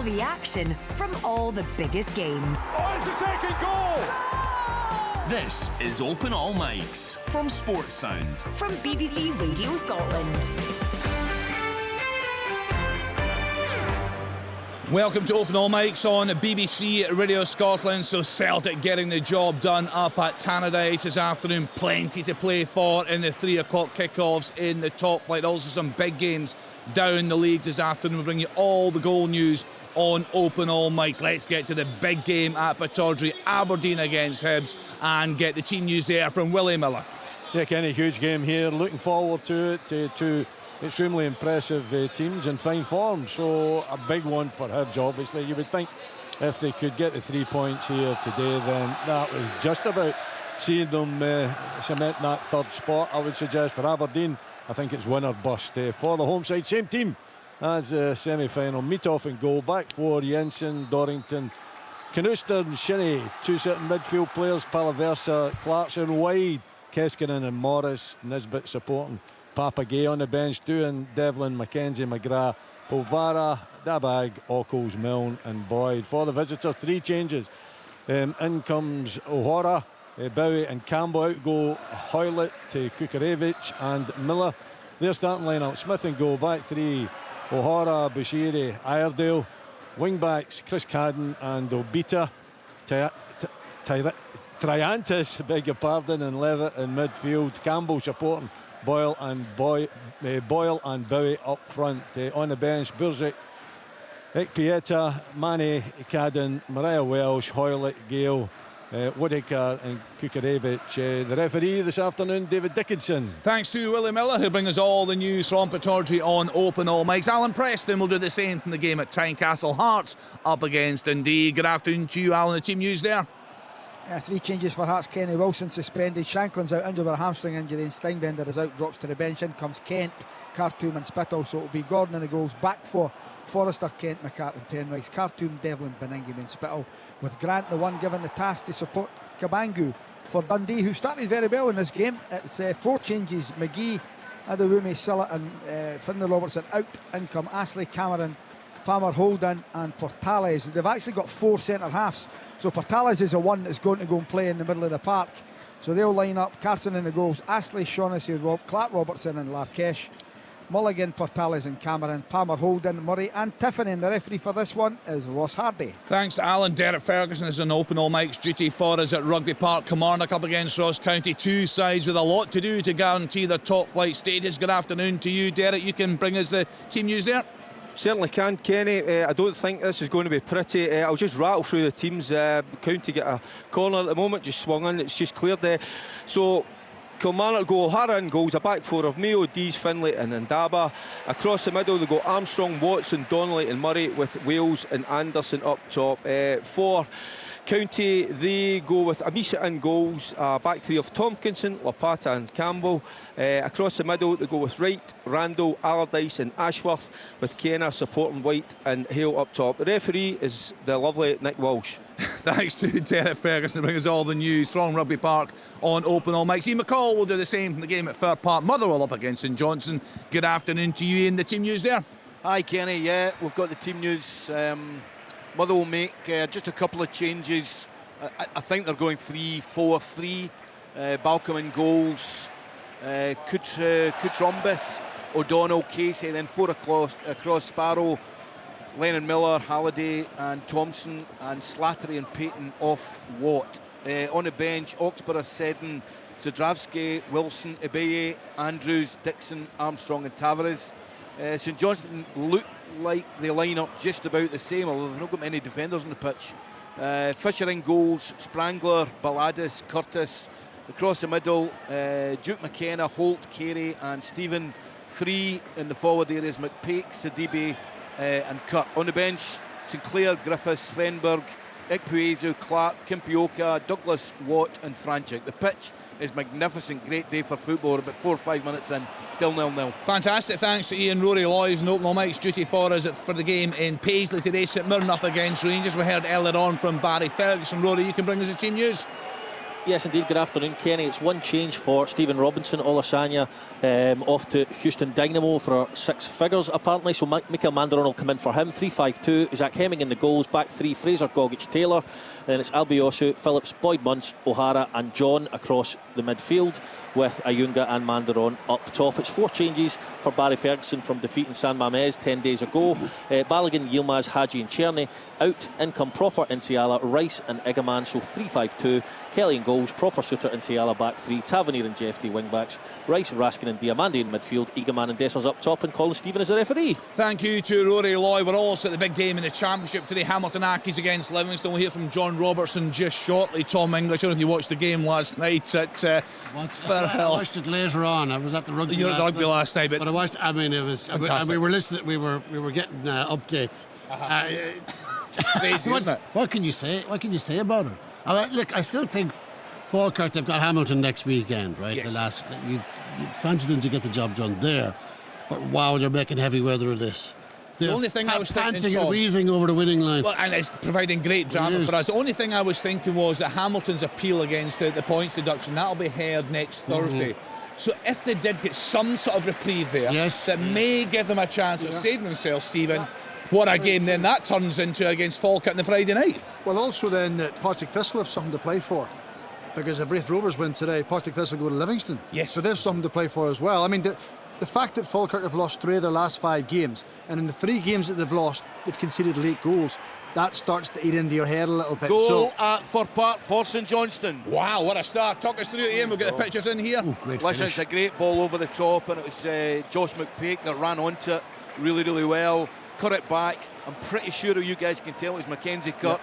all the action from all the biggest games. Oh, it's the second goal! This is Open All Mics from Sports Sound. From BBC Radio Scotland. Welcome to Open All Mics on BBC Radio Scotland. So Celtic getting the job done up at Tannadice this afternoon. Plenty to play for in the 3 o'clock kickoffs in the top flight. Also some big games down the league this afternoon. We'll bring you all the goal news on Open All Mics. Let's get to the big game at Pittodrie, Aberdeen against Hibs, and get the team news there from Willie Miller. Yeah, Kenny, huge game here. Looking forward to it. Two extremely impressive teams in fine form. So a big one for Hibs, obviously. You would think if they could get the 3 points here today, then that was just about seeing them cement that third spot. I would suggest for Aberdeen, I think it's win or bust for the home side. Same team as semi-final. Meetoff in goal. Back four, Jensen, Dorrington, Canuster and Shinnie. Two certain midfield players, Palaversa, Clarkson wide. Keskinen and Morris. Nisbet supporting Papagay on the bench. Doohan, Devlin, McKenzie, McGrath, Polvara, Dabag, Ockles, Milne and Boyd. For the visitor, 3 changes. In comes O'Hara, Bowie and Campbell. Out go Hoylett to Kukarevich and Miller. Their starting line-up. Smith and goal. Back 3, O'Hara, Bashiri, Iredale. Wing-backs, Chris Cadden and Obita. Triantis, beg your pardon, and Levitt in midfield. Campbell supporting Boyle and Bowie up front. On the bench, Burzik, Ikpieta, Mane, Cadden, Mariah Welsh, Hoylett, Gale, Woodacre and Kukarevich. The referee this afternoon, David Dickinson. Thanks to Willie Miller, who brings us all the news from Pittodrie on Open All Mics. Alan Preston will do the same from the game at Tynecastle. Hearts up against Dundee. Good afternoon to you, Alan. The team news there. 3 changes for Hearts. Kenny Wilson suspended, Shanklin's out injured with a hamstring injury, and Steinbender is out, drops to the bench. In comes Kent, Khartoum and Spittle, so it'll be Gordon in the goals. Back 4, Forrester, Kent, McCartan, Tenrice, Khartoum, Devlin, Beningame and Spittle, with Grant the one given the task to support Kabangu for Dundee, who started very well in this game. It's 4 changes: McGee, Adewumi, Silla and Finlay Robertson out. In come Ashley, Cameron, Palmer, Holden and Portales. They've actually got 4 centre-halves, so Portales is the one that's going to go and play in the middle of the park. So they'll line up. Carson in the goals, Ashley, Shaughnessy, Clark Robertson and Larkesh, Mulligan, Portales and Cameron, Palmer, Holden, Murray and Tiffany. And the referee for this one is Ross Hardy. Thanks to Alan. Derek Ferguson is on Open All Mics duty for us at Rugby Park. Kilmarnock up against Ross County. 2 sides with a lot to do to guarantee their top flight status. Good afternoon to you, Derek. You can bring us the team news there. Certainly can, Kenny. I don't think this is going to be pretty. I'll just rattle through the teams. County get a corner at the moment, just swung in, it's just cleared there. So Kilmarnock go O'Hara in goals, a back 4 of Mayo, Dees, Finlay and Ndaba. Across the middle they go Armstrong, Watson, Donnelly and Murray, with Wales and Anderson up top. For County, they go with Amisa in goals, back 3 of Tompkinson, Lapata and Campbell. Across the middle they go with Wright, Randall, Allardyce and Ashworth, with Kenna supporting White and Hale up top. The referee is the lovely Nick Walsh. Thanks to Derek Ferguson to bring us all the news from Rugby Park on Open All Mics. Ian McCall will do the same from the game at Fir Park. Motherwell up against St Johnstone. Good afternoon to you, Ian. The team news there. Hi Kenny, yeah, we've got the team news. Motherwell make just a couple of changes. I think they're going 3-4-3. Balcom in goals, Kutrombis, O'Donnell, Casey, then 4 across Sparrow, Lennon Miller, Halliday and Thompson, and Slattery and Payton off Watt. On the bench, Oxborough, Seddon, Zadravsky, Wilson, Ibeye, Andrews, Dixon, Armstrong and Tavares. St Johnstone look like they line up just about the same, although they've not got many defenders on the pitch. Fisher in goals, Sprangler, Balladis, Curtis. Across the middle, Duke McKenna, Holt, Carey and Stephen. 3 in the forward areas, McPake, Sidibe and Kurt. On the bench, Sinclair, Griffiths, Svenberg, Ikpuezu, Clark, Kimpioka, Douglas, Watt and Franchik. The pitch is magnificent, great day for football. About 4 or 5 minutes in, still 0-0. Fantastic, thanks to Ian. Rory Loyes and Open All Mics duty for us for the game in Paisley today. St Mirren up against Rangers. We heard earlier on from Barry Ferguson. Rory, you can bring us the team news. Yes, indeed. Good afternoon, Kenny. It's one change for Stephen Robinson. Olasanya off to Houston Dynamo for 6 figures, apparently. So Michael Mandaron will come in for him. 3-5-2. Zach Hemming in the goals. Back 3, Fraser, Gogic, Taylor. Then it's Albiosu, Phillips, Boyd Munce, O'Hara and John across the midfield, with Ayunga and Mandaron up top. It's 4 changes for Barry Ferguson from defeating San Mamés 10 days ago. Balogun, Yilmaz, Hadji and Cherny out. In come Proper, Nsiala, Rice and Igaman. So 3-5-2. Kelly in goals, Proper, Suter, Nsiala back 3, Tavernier and Jeffrey wing backs, Rice, Raskin and Diamandi in midfield, Igaman and Dessers up top, and Colin Stephen as the referee. Thank you to Rory Loy. We're also at the big game in the Championship today. Hamilton Accies against Livingston. We'll hear from John Robertson just shortly. Tom English, I don't know if you watched the game last night at I watched it later on. I was at the rugby. You were at the rugby last night, but I watched. I mean, it was. And we were listening. We were getting updates. Crazy, isn't it? What can you say? What can you say about it? Look, I still think Falkirk, they've got Hamilton next weekend, right? Yes. You fancy them to get the job done there, but wow, they're making heavy weather of this. The only thing I was thinking, panting and wheezing over the winning line. Well, and it's providing great drama for us. The only thing I was thinking was that Hamilton's appeal against the points deduction, that'll be heard next Thursday. So if they did get some sort of reprieve there, that may give them a chance of saving themselves, Stephen. What a game then that turns into against Falkirk on the Friday night. Well, also then that Partick Thistle have something to play for, because if Raith Rovers win today, Partick Thistle go to Livingston. Yes. So there's something to play for as well. I mean, the fact that Falkirk have lost 3 of their last 5 games, and in the 3 games that they've lost, they've conceded late goals, that starts to eat into your head a little bit. Goal at Fir Park for St Johnstone. Wow, what a start. Talk us through it, Ian. We'll get the pictures in here. Great Listen, finish. it's a great ball over the top, and it was Josh McPake that ran onto it really, really well. Cut it back. I'm pretty sure you guys can tell it was Mackenzie Kirk.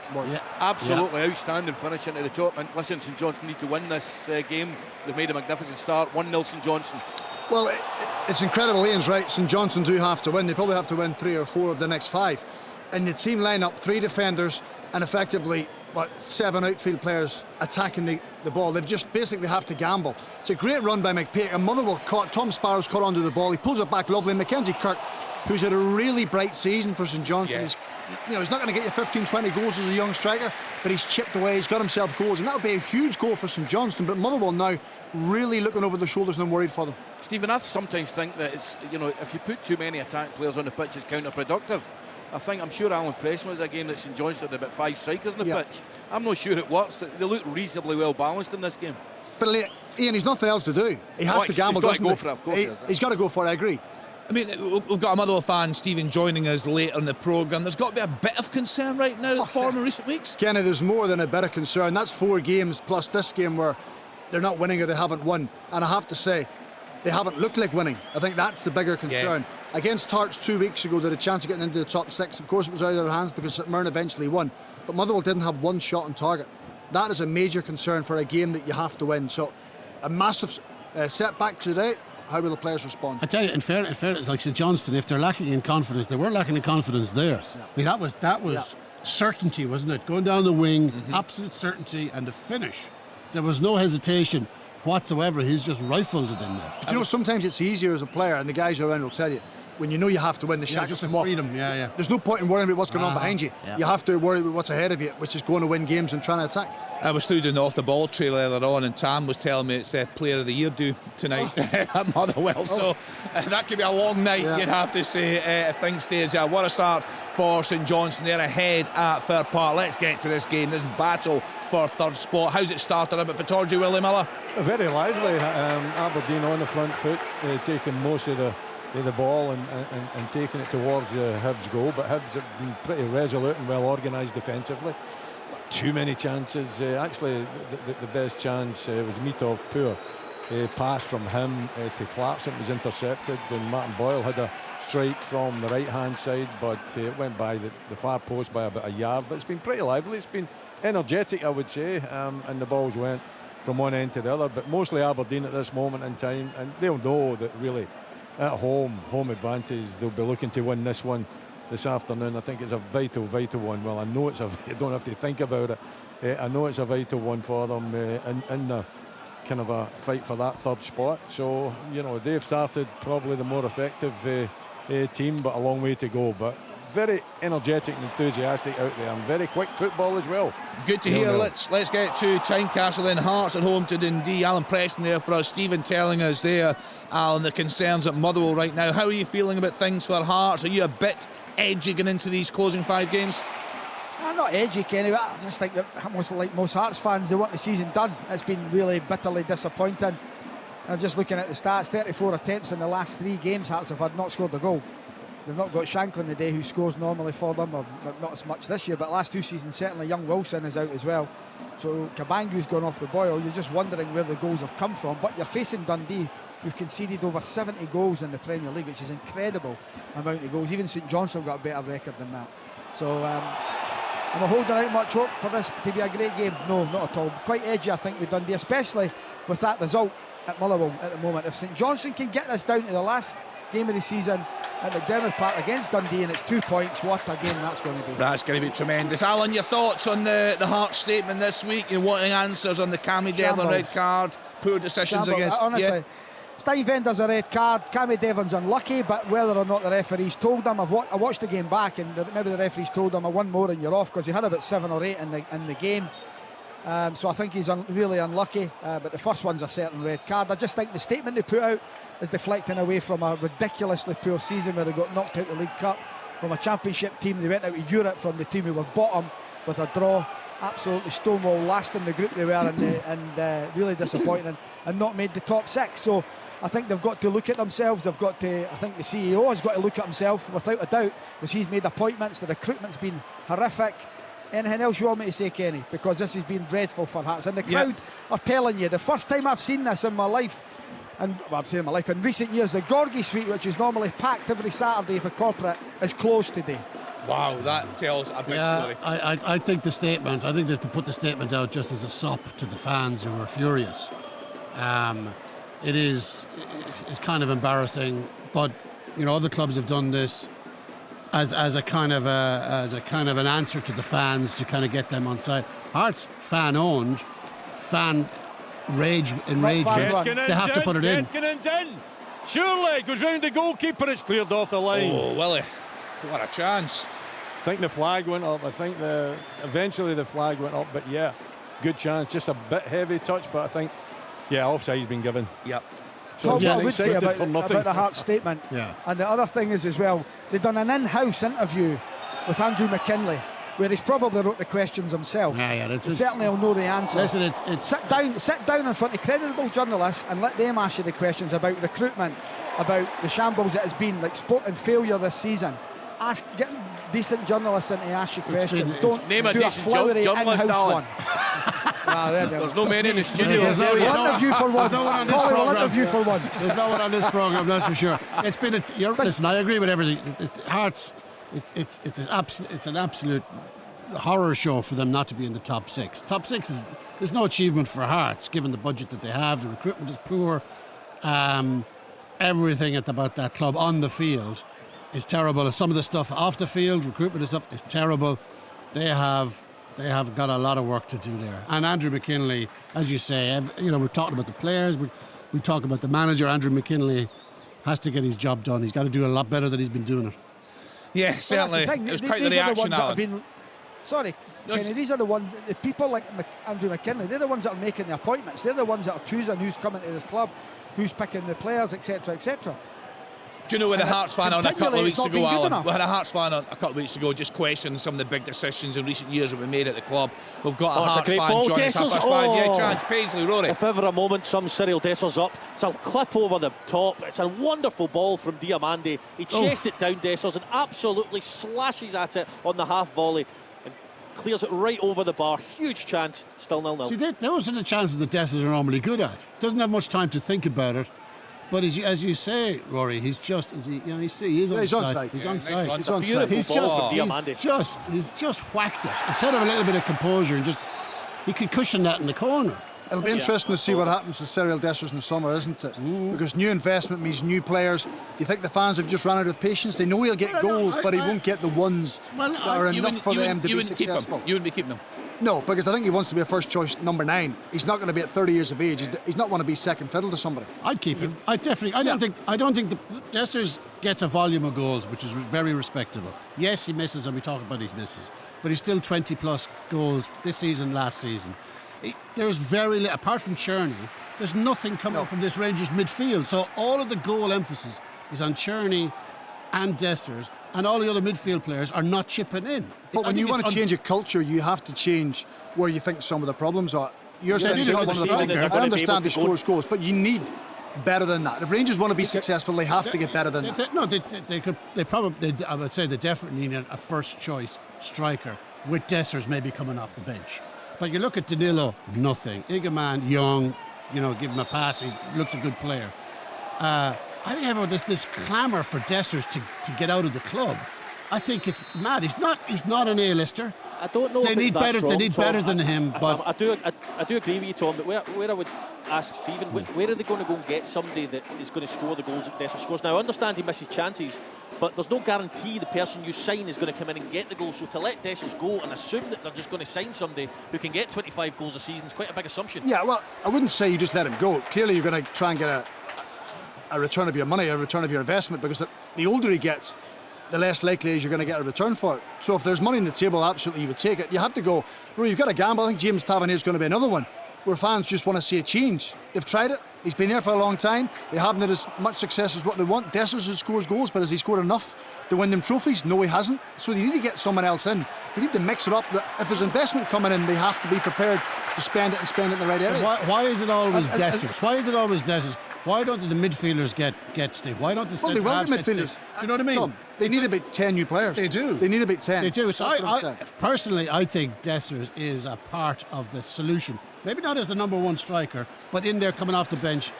Absolutely outstanding finish into the top. And listen, St Johnstone need to win this game. They've made a magnificent start. 1-0 St Johnstone. Well, it's incredible. Ian's right. St Johnstone do have to win. They probably have to win 3 or 4 of the next 5. And the team line up 3 defenders and effectively 7 outfield players attacking the ball. They've just basically have to gamble. It's a great run by McPake, and Motherwell caught. Tom Sparrow's caught onto the ball. He pulls it back lovely. And Mackenzie Kirk, who's had a really bright season for St Johnstone. He's not going to get you 15, 20 goals as a young striker, but he's chipped away, he's got himself goals, and that'll be a huge goal for St Johnstone. But Motherwell now really looking over the shoulders, and I'm worried for them. Stephen, I sometimes think that it's, if you put too many attack players on the pitch, it's counterproductive. I'm sure Alan Preston was a game that St Johnstone had about 5 strikers on the pitch. I'm not sure it works. They look reasonably well balanced in this game. But Ian, he's nothing else to do. He has to gamble, doesn't he? He's got to go for it, of course. He's got to go for it, I agree. I mean, we've got a Motherwell fan, Stephen, joining us later in the programme. There's got to be a bit of concern right now for him in recent weeks. Kenny, there's more than a bit of concern. That's 4 games plus this game where they're not winning or they haven't won. And I have to say, they haven't looked like winning. I think that's the bigger concern. Against Hearts 2 weeks ago, they had a chance of getting into the top 6. Of course, it was out of their hands because St Mirren eventually won. But Motherwell didn't have 1 shot on target. That is a major concern for a game that you have to win. So, a massive setback today. How will the players respond? I tell you, in fairness, like St Johnstone, if they're lacking in confidence, they were lacking in confidence there. I mean, that was certainty, wasn't it? Going down the wing, absolute certainty, and the finish. There was no hesitation whatsoever. He's just rifled it in there. But sometimes it's easier as a player, and the guys around will tell you, when you know you have to win the shackles just a come off. freedom. There's no point in worrying about what's going on behind you. You have to worry about what's ahead of you, which is going to win games and trying to attack. I was through doing off the ball trail earlier on, and Tam was telling me it's Player of the Year due tonight at Motherwell. So that could be a long night, you'd have to say, if things stay as what a start for St Johnstone. They're ahead at Fir Park. Let's get to this game, this battle for third spot. How's it started up at Pittodrie, Willie Miller? Very lively. Aberdeen on the front foot, taking most of the ball and taking it towards the Hibs goal, but Hibs have been pretty resolute and well organised defensively. Not too many chances. Actually, the best chance was Mitov poor. Pass from him to Clarkson was intercepted, and Martin Boyle had a strike from the right hand side, but it went by the far post by about a yard. But it's been pretty lively, it's been energetic, I would say, and the balls went from one end to the other, but mostly Aberdeen at this moment in time, and they'll know that really at home advantage, they'll be looking to win this one this afternoon. I think it's a vital one. Well, I know you don't have to think about it. I know it's a vital one for them in the kind of a fight for that third spot. So, they've started probably the more effective team, but a long way to go. But very energetic and enthusiastic out there, and very quick football as well. Good to hear. Let's get to Tynecastle then. Hearts at home to Dundee. Alan Preston there for us. Stephen telling us there, Alan, the concerns at Motherwell right now. How are you feeling about things for Hearts? Are you a bit edgy going into these closing 5 games? I'm not edgy, Kenny, but I just think that most Hearts fans, they want the season done. It's been really bitterly disappointing. I'm just looking at the stats, 34 attempts in the last 3 games. Hearts have not scored a goal. They've not got Shanklin today, who scores normally for them, or not as much this year, but last 2 seasons certainly young Wilson is out as well. So Kabangu's gone off the boil. You're just wondering where the goals have come from, but you're facing Dundee, who've conceded over 70 goals in the Premier League, which is incredible amount of goals. Even St Johnstone got a better record than that. So am I holding out much hope for this to be a great game? No, not at all. Quite edgy, I think, with Dundee, especially with that result at Motherwell at the moment. If St Johnstone can get this down to the last game of the season at McDermott Park against Dundee, and it's 2 points, what a game that's going to be. That's going to be tremendous. Alan, your thoughts on the Hearts statement this week? You're wanting answers on the Cammy Devlin red card, poor decisions against... Honestly, Steinvender's a red card, Cammy Devlin's unlucky, but whether or not the referees told him, I watched the game back, and maybe the referees told him, one more and you're off, because he had about 7 or 8 in the game. So I think he's really unlucky, but the first one's a certain red card. I just think the statement they put out is deflecting away from a ridiculously poor season where they got knocked out the League Cup, from a championship team. They went out of Europe from the team who were bottom with a draw, absolutely stonewall, last in the group they were, and really disappointing, and not made the top 6. So I think they've got to look at themselves. I think the CEO has got to look at himself without a doubt, because he's made appointments. The recruitment's been horrific. Anything else you want me to say, Kenny? Because this has been dreadful for Hearts, and the crowd are telling you. The first time I've seen this in my life, and well, I'm saying my life, in recent years, the Gorgie Suite, which is normally packed every Saturday for corporate, is closed today. Wow, that tells a big story. I think the statement, I think they have to put the statement out just as a sop to the fans who are furious. It's kind of embarrassing, but you know, other clubs have done this as a kind of an answer to the fans to kind of get them on side. Hearts fan-owned, fan enragement. They have to put it in. Surely goes round the goalkeeper. It's cleared off the line. Oh, Willie, what a chance! I think the flag went up. I think eventually the flag went up. But yeah, good chance. Just a bit heavy touch, but I think offside's been given. Yep. So what I would say about the Hearts statement, and the other thing is as well, they've done an in-house interview with Andrew McKinley, where he's probably wrote the questions himself. Certainly he'll know the answer. Listen, it's sit down in front of credible journalists and let them ask you the questions about recruitment, about the shambles it has been, like sporting failure this season. Get decent journalists in to ask you questions. Don't name a do decent a flowery journalist, in-house Alan. one. There's no men in the studio. There's no one interview for one. on this program. There's no one on this program, that's for sure. Listen, I agree with everything. Hearts, it's an absolute horror show for them not to be in the top 6. Top 6 is no achievement for Hearts, given the budget that they have. The recruitment is poor. Everything about that club on the field is terrible. Some of the stuff off the field, recruitment and stuff, is terrible. They have got a lot of work to do there. And Andrew McKinley, as you say, we're talking about the players, we talk about the manager. Andrew McKinley has to get his job done. He's got to do a lot better than he's been doing it. Yeah, certainly. It was quite the reaction, Alan. Kenny, these are the people like Andrew McKinley, they're the ones that are making the appointments. They're the ones that are choosing who's coming to this club, who's picking the players, etc., etc. Do you know, with a Hearts fan on a couple of weeks ago, Alan? We had a Hearts fan on a couple of weeks ago just questioning some of the big decisions in recent years that we made at the club. We've got a Hearts fan joining us half past 5. Yeah, chance, Paisley, Rory. If ever a moment, some Cyril Desser's up. It's a clip over the top. It's a wonderful ball from Diamande. He chased it down Dessers and absolutely slashes at it on the half volley and clears it right over the bar. Huge chance, still 0-0. See, those are the chances that Dessers are normally good at. He doesn't have much time to think about it. But as you say, Rory, he's on side. He's on side. He's just whacked it. Instead of a little bit of composure and he could cushion that in the corner. It'll be interesting to see what happens with Cyril Dessers in the summer, isn't it? Because new investment means new players. Do you think the fans have just run out of patience? They know he'll get goals, but he won't get the ones that are enough for them to be successful. You wouldn't be keeping him. No, because I think he wants to be a first choice number 9. He's not going to be at 30 years of age. He's not want to be second fiddle to somebody. I'd keep him. I don't think the Dessers gets a volume of goals, which is very respectable. Yes, he misses, and we talk about his misses, but he's still 20 plus goals this season, last season. There's very little, apart from Cherney, there's nothing coming from this Rangers midfield. So all of the goal emphasis is on Cherney and Dessers, and all the other midfield players are not chipping in. But when you want to change a culture, you have to change where you think some of the problems are. You're saying one of the problems. I understand he scores goals, but you need better than that. If Rangers want to be successful, they have to get better than that. I would say they definitely need a first choice striker with Dessers maybe coming off the bench. But you look at Danilo, nothing. Igaman, young, give him a pass. He looks a good player. I think everyone this clamour for Dessers to get out of the club. I think it's mad. He's not an A-lister. I don't know. They need better. They need better than him. But I do agree with you, Tom. But where I would ask Stephen, where are they going to go and get somebody that is going to score the goals that Dessers scores? Now I understand he misses chances, but there's no guarantee the person you sign is going to come in and get the goals. So to let Dessers go and assume that they're just going to sign somebody who can get 25 goals a season is quite a big assumption. Yeah, well, I wouldn't say you just let him go. Clearly, you're going to try and get a return of your money, a return of your investment, because the older he gets, the less likely is you're going to get a return for it. So if there's money on the table, absolutely you would take it. You have to go, you've got a gamble. I think James Tavernier's going to be another one where fans just want to see a change. They've tried it. He's been there for a long time. They haven't had as much success as what they want. Dessers scores goals, but has he scored enough to win them trophies? No, he hasn't. So you need to get someone else in. You need to mix it up. If there's investment coming in, they have to be prepared to spend it in the right area. Why is it always Dessers? Why is it always Dessers? Why don't the midfielders get Steve? Why don't the centre halves get Steve? Do you know what I mean? Tom, they need about 10 new players. They do. They need about 10. They do. So personally, I think Dessers is a part of the solution. Maybe not as the number one striker, but in there coming off the bench,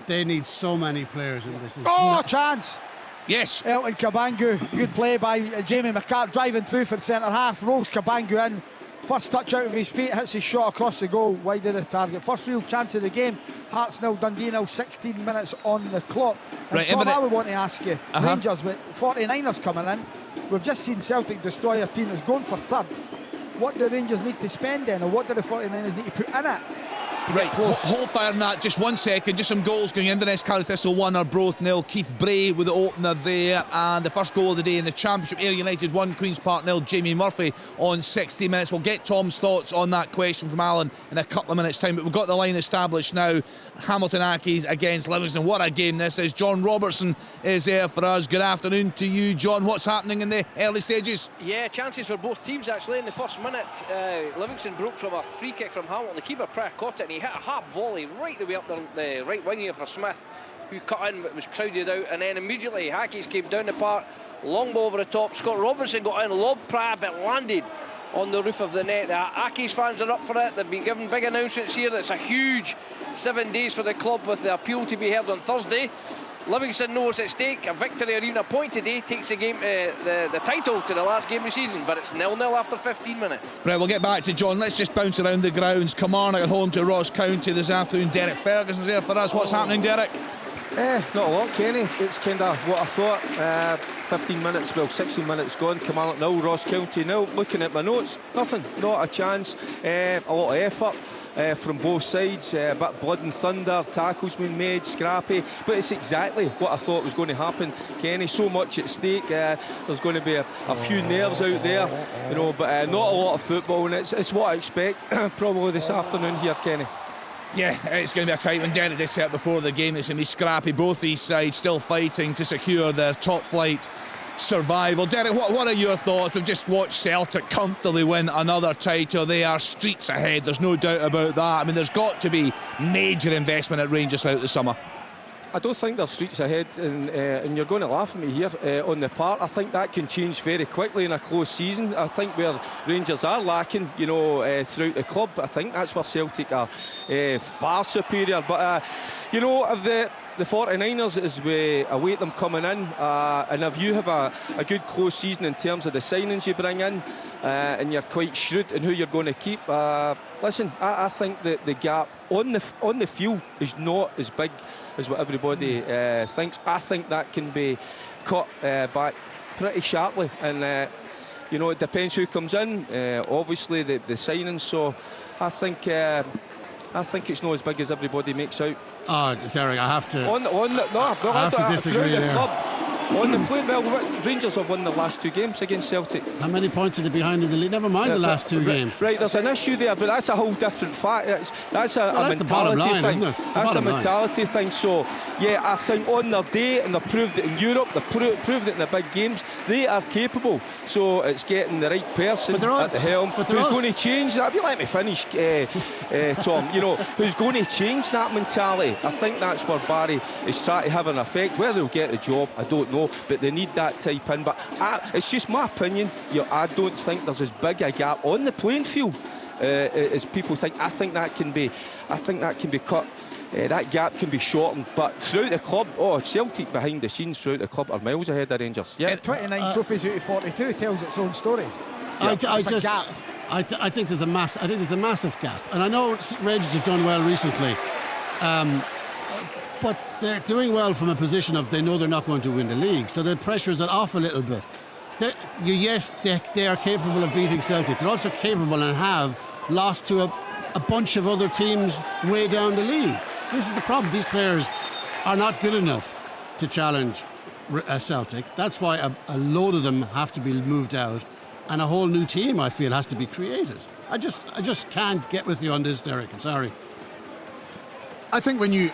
they need so many players in this. Chance! Yes. Elton Cabangu, good play by Jamie McCart, driving through for the centre half, rolls Cabangu in. First touch out of his feet, hits his shot across the goal, wide of the target. First real chance of the game. Hearts 0, Dundee 0, 16 minutes on the clock. And right, Tom, I would want to ask you, Rangers with 49ers coming in, we've just seen Celtic destroy a team that's going for third. What do Rangers need to spend then, or what do the 49ers need to put in it? Right, hold fire on that, just 1 second, just some goals going into this. Cardiff Thistle 1, Arbroath 0. Keith Bray with the opener there, and the first goal of the day in the Championship. Ayr United 1, Queen's Park 0. Jamie Murphy on 60 minutes. We'll get Tom's thoughts on that question from Alan in a couple of minutes' time, but we've got the line established now. Hamilton Accies against Livingston. What a game this is. John Robertson is there for us. Good afternoon to you, John. What's happening in the early stages? Yeah, chances for both teams actually. In the first minute, Livingston broke from a free kick from Hamilton. The keeper Pryor caught it and he hit a half volley right the way up the right wing here for Smith, who cut in but was crowded out, and then immediately Accies came down the park, long ball over the top. Scott Robertson got in, lobbed Pryor, but landed on the roof of the net. The Accies fans are up for it. They've been given big announcements here. It's a huge 7 days for the club, with the appeal to be heard on Thursday. Livingston know what's at stake. A Victory Arena point today takes the game, the title to the last game of the season, but it's 0-0 after 15 minutes. Right, we'll get back to John. Let's just bounce around the grounds. Kilmarnock at home to Ross County this afternoon. Derek Ferguson's there for us. What's happening, Derek? Not a lot, Kenny. It's kind of what I thought. 15 minutes, 16 minutes gone. Kilmarnock 0, Ross County 0. Looking at my notes, nothing, not a chance. A lot of effort from both sides, a bit of blood and thunder, tackles being made, scrappy, but it's exactly what I thought was going to happen, Kenny. So much at stake. There's going to be a few nerves out there, but not a lot of football, and it's what I expect probably this afternoon here, Kenny. Yeah, it's going to be a tight one. Derek did say it before the game. It's going to be scrappy. Both these sides still fighting to secure their top flight survival. Derek, what are your thoughts? We've just watched Celtic comfortably win another title. They are streets ahead, there's no doubt about that. I mean, there's got to be major investment at Rangers throughout the summer. I don't think they're streets ahead, and you're going to laugh at me here on the part. I think that can change very quickly in a close season. I think where Rangers are lacking, throughout the club, I think that's where Celtic are far superior. But if the 49ers, as we await them coming in, and if you have a good close season in terms of the signings you bring in, and you're quite shrewd in who you're going to keep, listen, I think that the gap on the field is not as big as what everybody thinks. I think that can be cut back pretty sharply, and you know, it depends who comes in. Obviously, the signings. So I think it's not as big as everybody makes out. Oh, Derek, I have to. I have to disagree there. On the play, well, Rangers have won the last 2 games against Celtic. How many points are they behind in the league? Never mind the last 2 games. Right, there's an issue there, but that's a whole different fact. That's a mentality the bottom line, thing. isn't it? That's a mentality thing. So, yeah, I think on their day, and they've proved it in Europe, they've proved it in the big games, they are capable. So it's getting the right person at the helm who's going to change that. If you let me finish, Tom, you know, who's going to change that mentality. I think that's where Barry is trying to have an effect. Whether he'll get the job, I don't know, but they need that type in. But it's just my opinion. I don't think there's as big a gap on the playing field as people think. I think that can be cut. That gap can be shortened, but throughout the club, Celtic behind the scenes throughout the club are miles ahead of Rangers. Yeah, 29 trophies out of 42 tells its own story. I think there's a massive gap, and I know Rangers have done well recently, but they're doing well from a position of they know they're not going to win the league, so the pressures are off a little bit. They are capable of beating Celtic. They're also capable and have lost to a bunch of other teams way down the league. This is the problem. These players are not good enough to challenge Celtic. That's why a load of them have to be moved out, and a whole new team, I feel, has to be created. I just can't get with you on this, Derek. I'm sorry. I think when you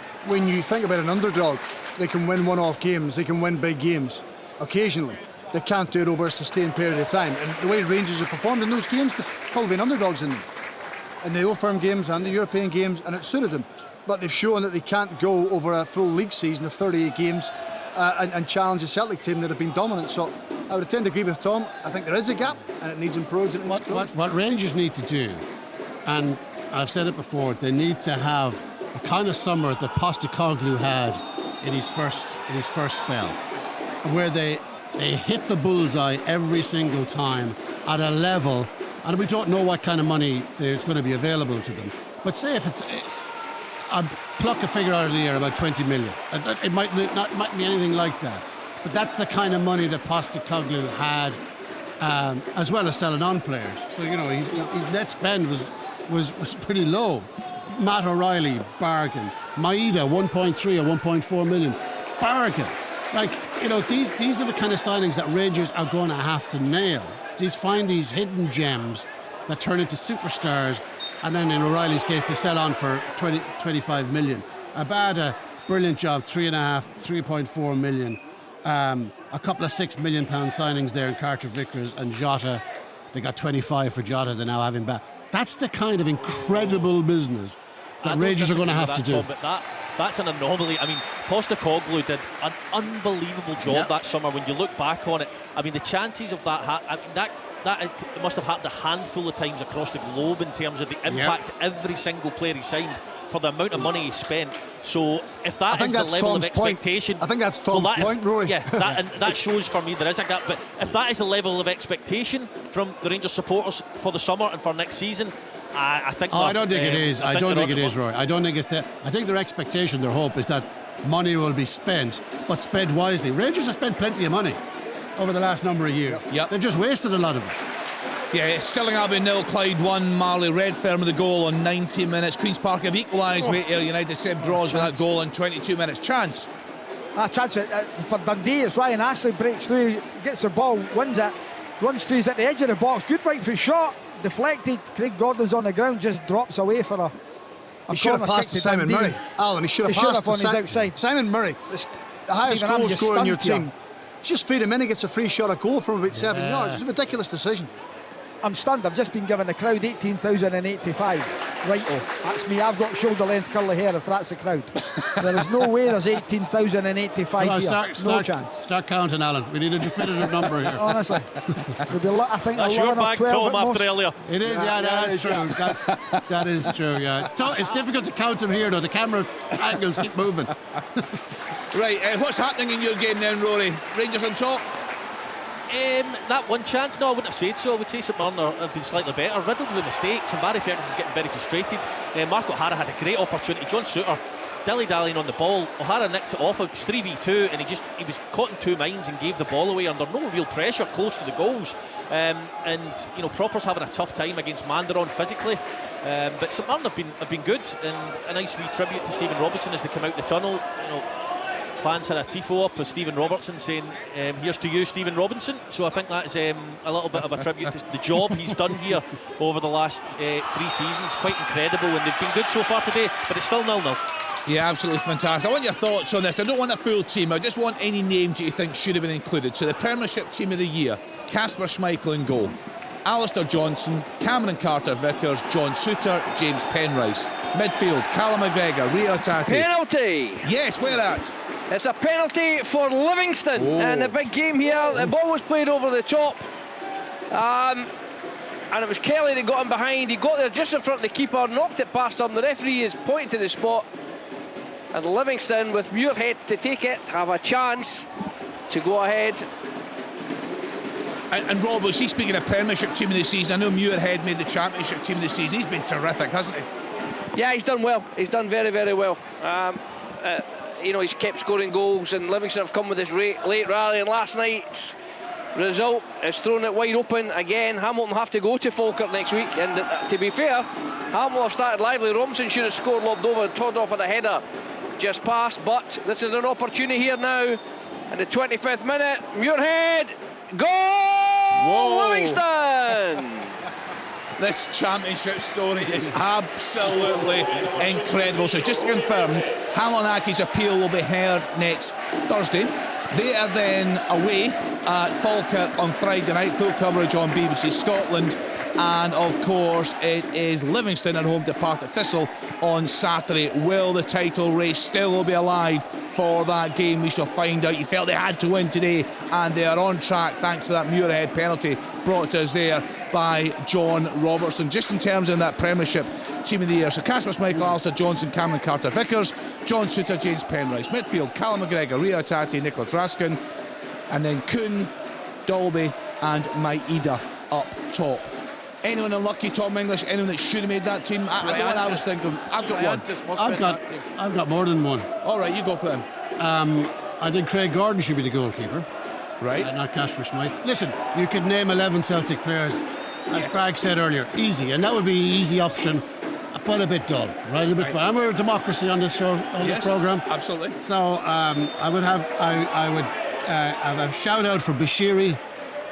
think about an underdog, they can win one-off games, they can win big games occasionally. They can't do it over a sustained period of time. And the way Rangers have performed in those games, they've probably been underdogs in them. In the Old Firm games and the European games, and it suited them. But they've shown that they can't go over a full league season of 38 games and challenge a Celtic team that have been dominant. So I would tend to agree with Tom. I think there is a gap and it needs improved. What Rangers need to do, and I've said it before, they need to have the kind of summer that Postecoglou had in his first spell, where they hit the bullseye every single time at a level. And we don't know what kind of money there's going to be available to them. But say if it's I'd pluck a figure out of the air, about 20 million. It might be anything like that. But that's the kind of money that Postecoglou had, as well as selling on players. So, you know, his net spend was pretty low. Matt O'Reilly, bargain. Maeda, 1.3 or 1.4 million, bargain. Like, you know, these are the kind of signings that Rangers are going to have to nail. Find these hidden gems that turn into superstars, and then in O'Reilly's case they sell on for 25 million. Abada, brilliant job, 3.4 million. A couple of £6 million signings there in Carter Vickers and Jota. They got 25 for Jota, they now have him back. That's the kind of incredible business that Rangers are going to have to do. But that's an anomaly. I mean, Postecoglou did an unbelievable job that summer. When you look back on it, I mean, the chances of that it must have happened a handful of times across the globe in terms of the impact every single player he signed for the amount of money he spent. So if that is the level of expectation, I think that's Tom's point, Rory. Yeah, that shows for me there is a gap. But if that is the level of expectation from the Rangers supporters for the summer and for next season, I think. I don't think it is. I don't think it is, Roy. I don't think it's that. I think their expectation, their hope is that money will be spent, but spent wisely. Rangers have spent plenty of money over the last number of years. Yep. They've just wasted a lot of it. Yeah, Stirling Albion 0, Clyde 1, Marley Redfern with the goal on 90 minutes. Queen's Park have equalised with Ayr United. Seb draws with that goal on 22 minutes. Chance. Chance for Dundee. It's Ryan Ashley breaks through, gets the ball, wins it, runs through, he's at the edge of the box. Good right foot shot, deflected. Craig Gordon's on the ground, just drops away for a he should have passed to Simon Murray. Alan, he should have passed to on his outside. Simon Murray, the highest goal scorer in your team. Just feed him in, he gets a free shot at goal from about 7 yards. It's a ridiculous decision. I'm stunned. I've just been given the crowd 18,085. Right-o. That's me. I've got shoulder length curly hair if that's the crowd. There is no way there's 18,085 here. No chance. Start counting, Alan. We need a definitive number here. Honestly. I think that's your bag, Tom, after earlier. It is, that's true. That is true, yeah. It's difficult to count them here, though. The camera angles keep moving. Right, what's happening in your game then, Rory? Rangers on top? That one chance, no, I wouldn't have said so. I would say St Mirren have been slightly better, riddled with mistakes, and Barry Ferguson's getting very frustrated. Mark O'Hara had a great opportunity. John Souttar dilly-dallying on the ball. O'Hara nicked it off. It was 3v2, and he was caught in two minds and gave the ball away under no real pressure, close to the goals. And you know, Proper's having a tough time against Mandaron physically. But St Martin have been good, and a nice wee tribute to Stephen Robertson as they come out the tunnel. You know, fans had a tifo up with Stephen Robertson saying, "Here's to you, Stephen Robinson." So I think that's a little bit of a tribute to the job he's done here over the last 3 seasons. Quite incredible, and they've been good so far today, but it's still 0-0. Yeah, absolutely fantastic. I want your thoughts on this. I don't want a full team. I just want any names that you think should have been included. So the Premiership Team of the Year: Casper Schmeichel in goal, Alistair Johnson, Cameron Carter-Vickers, John Souttar, James Penrice. Midfield: Callum McGregor, Rio Tati. Penalty! Yes, where at? It's a penalty for Livingston, and the big game here. The ball was played over the top, and it was Kelly that got him behind. He got there just in front of the keeper, knocked it past him. The referee is pointing to the spot, and Livingston, with Muirhead to take it, have a chance to go ahead. And Rob, was he speaking of Premiership Team of the season? I know Muirhead made the Championship Team of the season. He's been terrific, hasn't he? Yeah, he's done well. He's done very, very well. You know, he's kept scoring goals, and Livingston have come with this late rally, and last night's result has thrown it wide open again. Hamilton have to go to Falkirk next week, and to be fair, Hamilton have started lively. Robinson should have scored, lobbed over, and Todd off at a header just past, but this is an opportunity here now. In the 25th minute, Muirhead, goal! Whoa. Livingston! This championship story is absolutely incredible. So just to confirm, Hamilton Accies' appeal will be heard next Thursday. They are then away at Falkirk on Friday night. Full coverage on BBC Scotland. And of course it is Livingston at home to Partick Thistle on Saturday. Will the title race still be alive for that game? We shall find out. You felt they had to win today, and they are on track thanks to that Muirhead penalty brought to us there by John Robertson. Just in terms of that Premiership Team of the Year: so Casper Schmeichel, Alistair Johnson, Cameron Carter-Vickers, John Souttar, James Penrice. Midfield: Callum McGregor, Rio Tati, Nicholas Raskin, and then Kuhn, Dalby and Maeda up top. Anyone unlucky, Tom English? Anyone that should have made that team? The one I was thinking. I've got one. I've got more than one. All right, you go for them. I think Craig Gordon should be the goalkeeper. Right. Not Casper Schmeichel. Listen, you could name 11 Celtic players, as Craig said earlier, easy, and that would be an easy option, but a bit dull, right? And we're a democracy on this show, on this programme. Absolutely. So I would have a shout out for Bashiri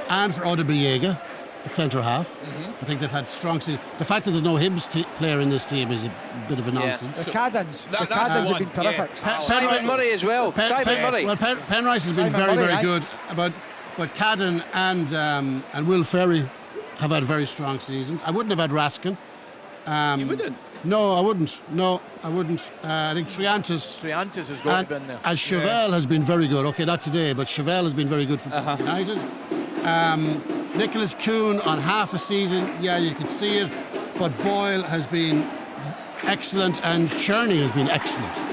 and for Odebiega at centre half. I think they've had strong season. The fact that there's no Hibs player in this team is a bit of a nonsense. The Caddens have been terrific. Simon Murray as well. Simon Murray. Well, Penrice has been very good, but Cadden and Will Ferry have had very strong seasons. I wouldn't have had Raskin. You wouldn't? No, I wouldn't. I think Triantis has got to be in there. As Chevelle has been very good. Okay, not today, but Chevelle has been very good for United. Nicholas Kuhn on half a season, yeah, you could see it, but Boyle has been excellent and Cherney has been excellent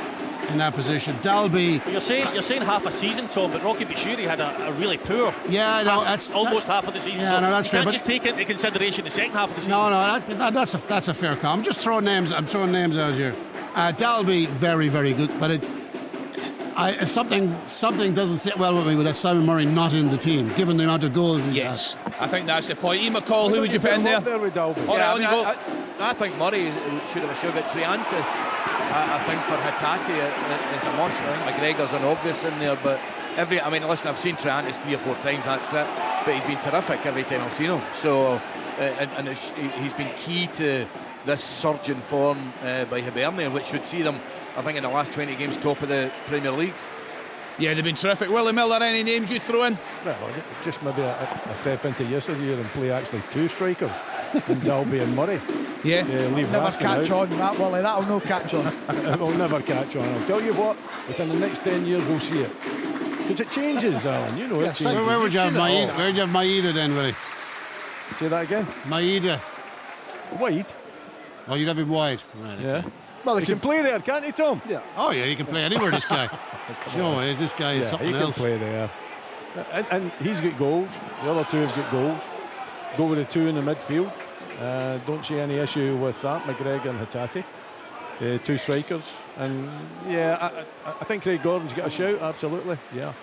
in that position. Dalby. You're saying half a season, Tom, but Rocky Bashiri had a really poor. Yeah, no, that's almost half of the season. Yeah, so no, that's you fair. can't just take into consideration the second half of the season. No, that's a fair comment. I'm just throwing names. I'm throwing names out here. Dalby, very, very good, but it's. Something doesn't sit well with me with that Simon Murray not in the team, given the amount of goals he's had. I think that's the point. Ian McCall, who would you put in there? I think Murray should have a shove at Triantis. I think for Hatate it's a must. I think McGregor's an obvious in there, but listen, I've seen Triantis 3 or 4 times, that's it. But he's been terrific every time I've seen him. So, he's been key to this surge in form by Hibernian, which would see them, I think, in the last 20 games top of the Premier League. Yeah, they've been terrific. Willie Miller, any names you throw in? Well, just maybe a step into yesteryear and play actually 2 strikers, and Dalby and Murray. Yeah. Never catch on that, Willie. That'll no catch on. It will never catch on. I'll tell you what, within the next 10 years we'll see it. Because it changes, Alan. You know it changes. Where would you have Maeda? Where would you have Maeda then, Willie? Say that again? Maeda. Wide? Oh, you'd have him wide. Right, okay. Yeah. Well, he can play there, can't he, Tom? Yeah. Oh, yeah, he can play anywhere, this guy. Sure, this guy is something else. He can play there. And he's got goals. The other 2 have got goals. Go with the 2 in the midfield. Don't see any issue with that, McGregor and Hatate. two strikers. And yeah, I think Craig Gordon's got a shout, absolutely. Yeah.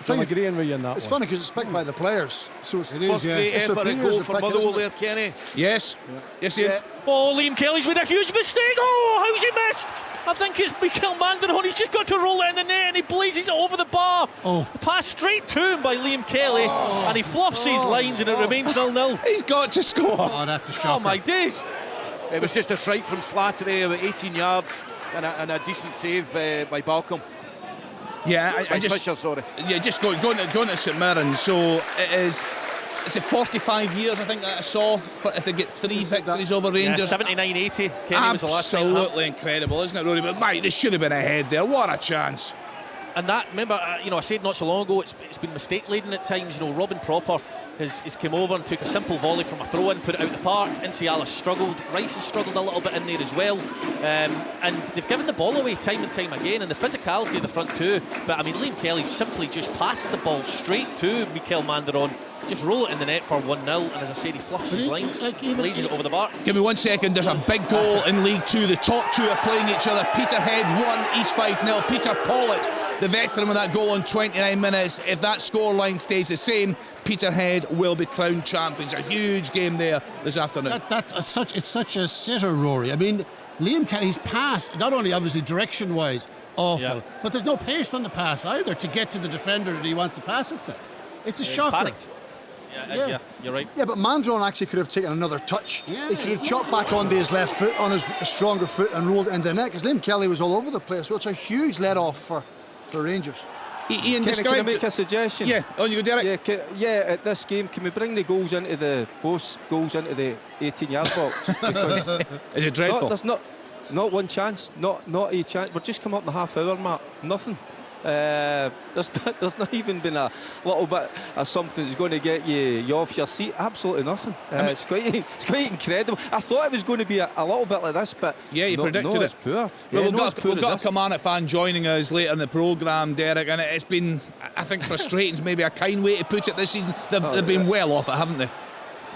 I'm agreeing with you on that It's one. funny because it's picked by the players. So it's, It is, yeah. Great It's effort the at goal players for that pick it, Motherwell isn't there, it? Kenny. Yes. Yes, Ian. Yeah. Oh, Liam Kelly's made a huge mistake. Oh, how's he missed? I think it's Mikel Mandaron. He's just got to roll it in the net and he blazes it over the bar. Oh. Pass straight to him by Liam Kelly, and he fluffs his lines and it remains 0-0. He's got to score. Oh, that's a shocker. Oh my days. It was just a strike from Slattery about 18 yards and a decent save by Balcom. Yeah, I By just Fisher, sorry. yeah, just going to St Mirren. So it is. Is it 45 years? I think that I saw. If they get 3 victories over Yeah, Rangers. 79-80. Kenny was the last time. Absolutely incredible, isn't it, Rory? But mate, they should have been ahead there. What a chance! And that, remember, I said not so long ago, it's been mistake laden at times. Robin Proper has come over and took a simple volley from a throw-in, put it out the park. Inciala struggled. Rice has struggled a little bit in there as well. And they've given the ball away time and time again, and the physicality of the front two. But I mean, Liam Kelly simply just passed the ball straight to Mikel Mandaron. Just roll it in the net for 1-0, and as I said, he fluffs his lines, blazes it over the bar. Give me 1 second. There's a big goal in League Two. The top two are playing each other. Peterhead 1, East 5-0. Peter Pollitt, the veteran, with that goal in 29 minutes. If that scoreline stays the same, Peterhead will be crowned champions. A huge game there this afternoon. It's such a sitter, Rory. I mean, Liam Kelly's pass, not only obviously direction-wise awful, but there's no pace on the pass either to get to the defender that he wants to pass it to. It's a shocker. Panicked. Yeah, you're right. Yeah, but Mandron actually could have taken another touch. Yeah. He could have chopped back onto his left foot, on his stronger foot, and rolled it into the net, because Liam Kelly was all over the place. So it's a huge let-off for Rangers. Ian, Can I make a suggestion? Yeah, on you go, Derek. Yeah, at this game, can we bring the goals into the 18-yard box? Because Is it dreadful? there's not one chance, not a chance. We're just come up in the half-hour mark, nothing. There's not even been a little bit of something that's going to get you off your seat. Absolutely nothing. It's quite incredible. I thought it was going to be a little bit like this, but yeah, you predicted it's it. Poor. Well, Yeah, we've got a Kilmarnock fan joining us later in the programme, Derek, and it's been, I think, frustrating is maybe a kind way to put it this season. They've been well off it, haven't they?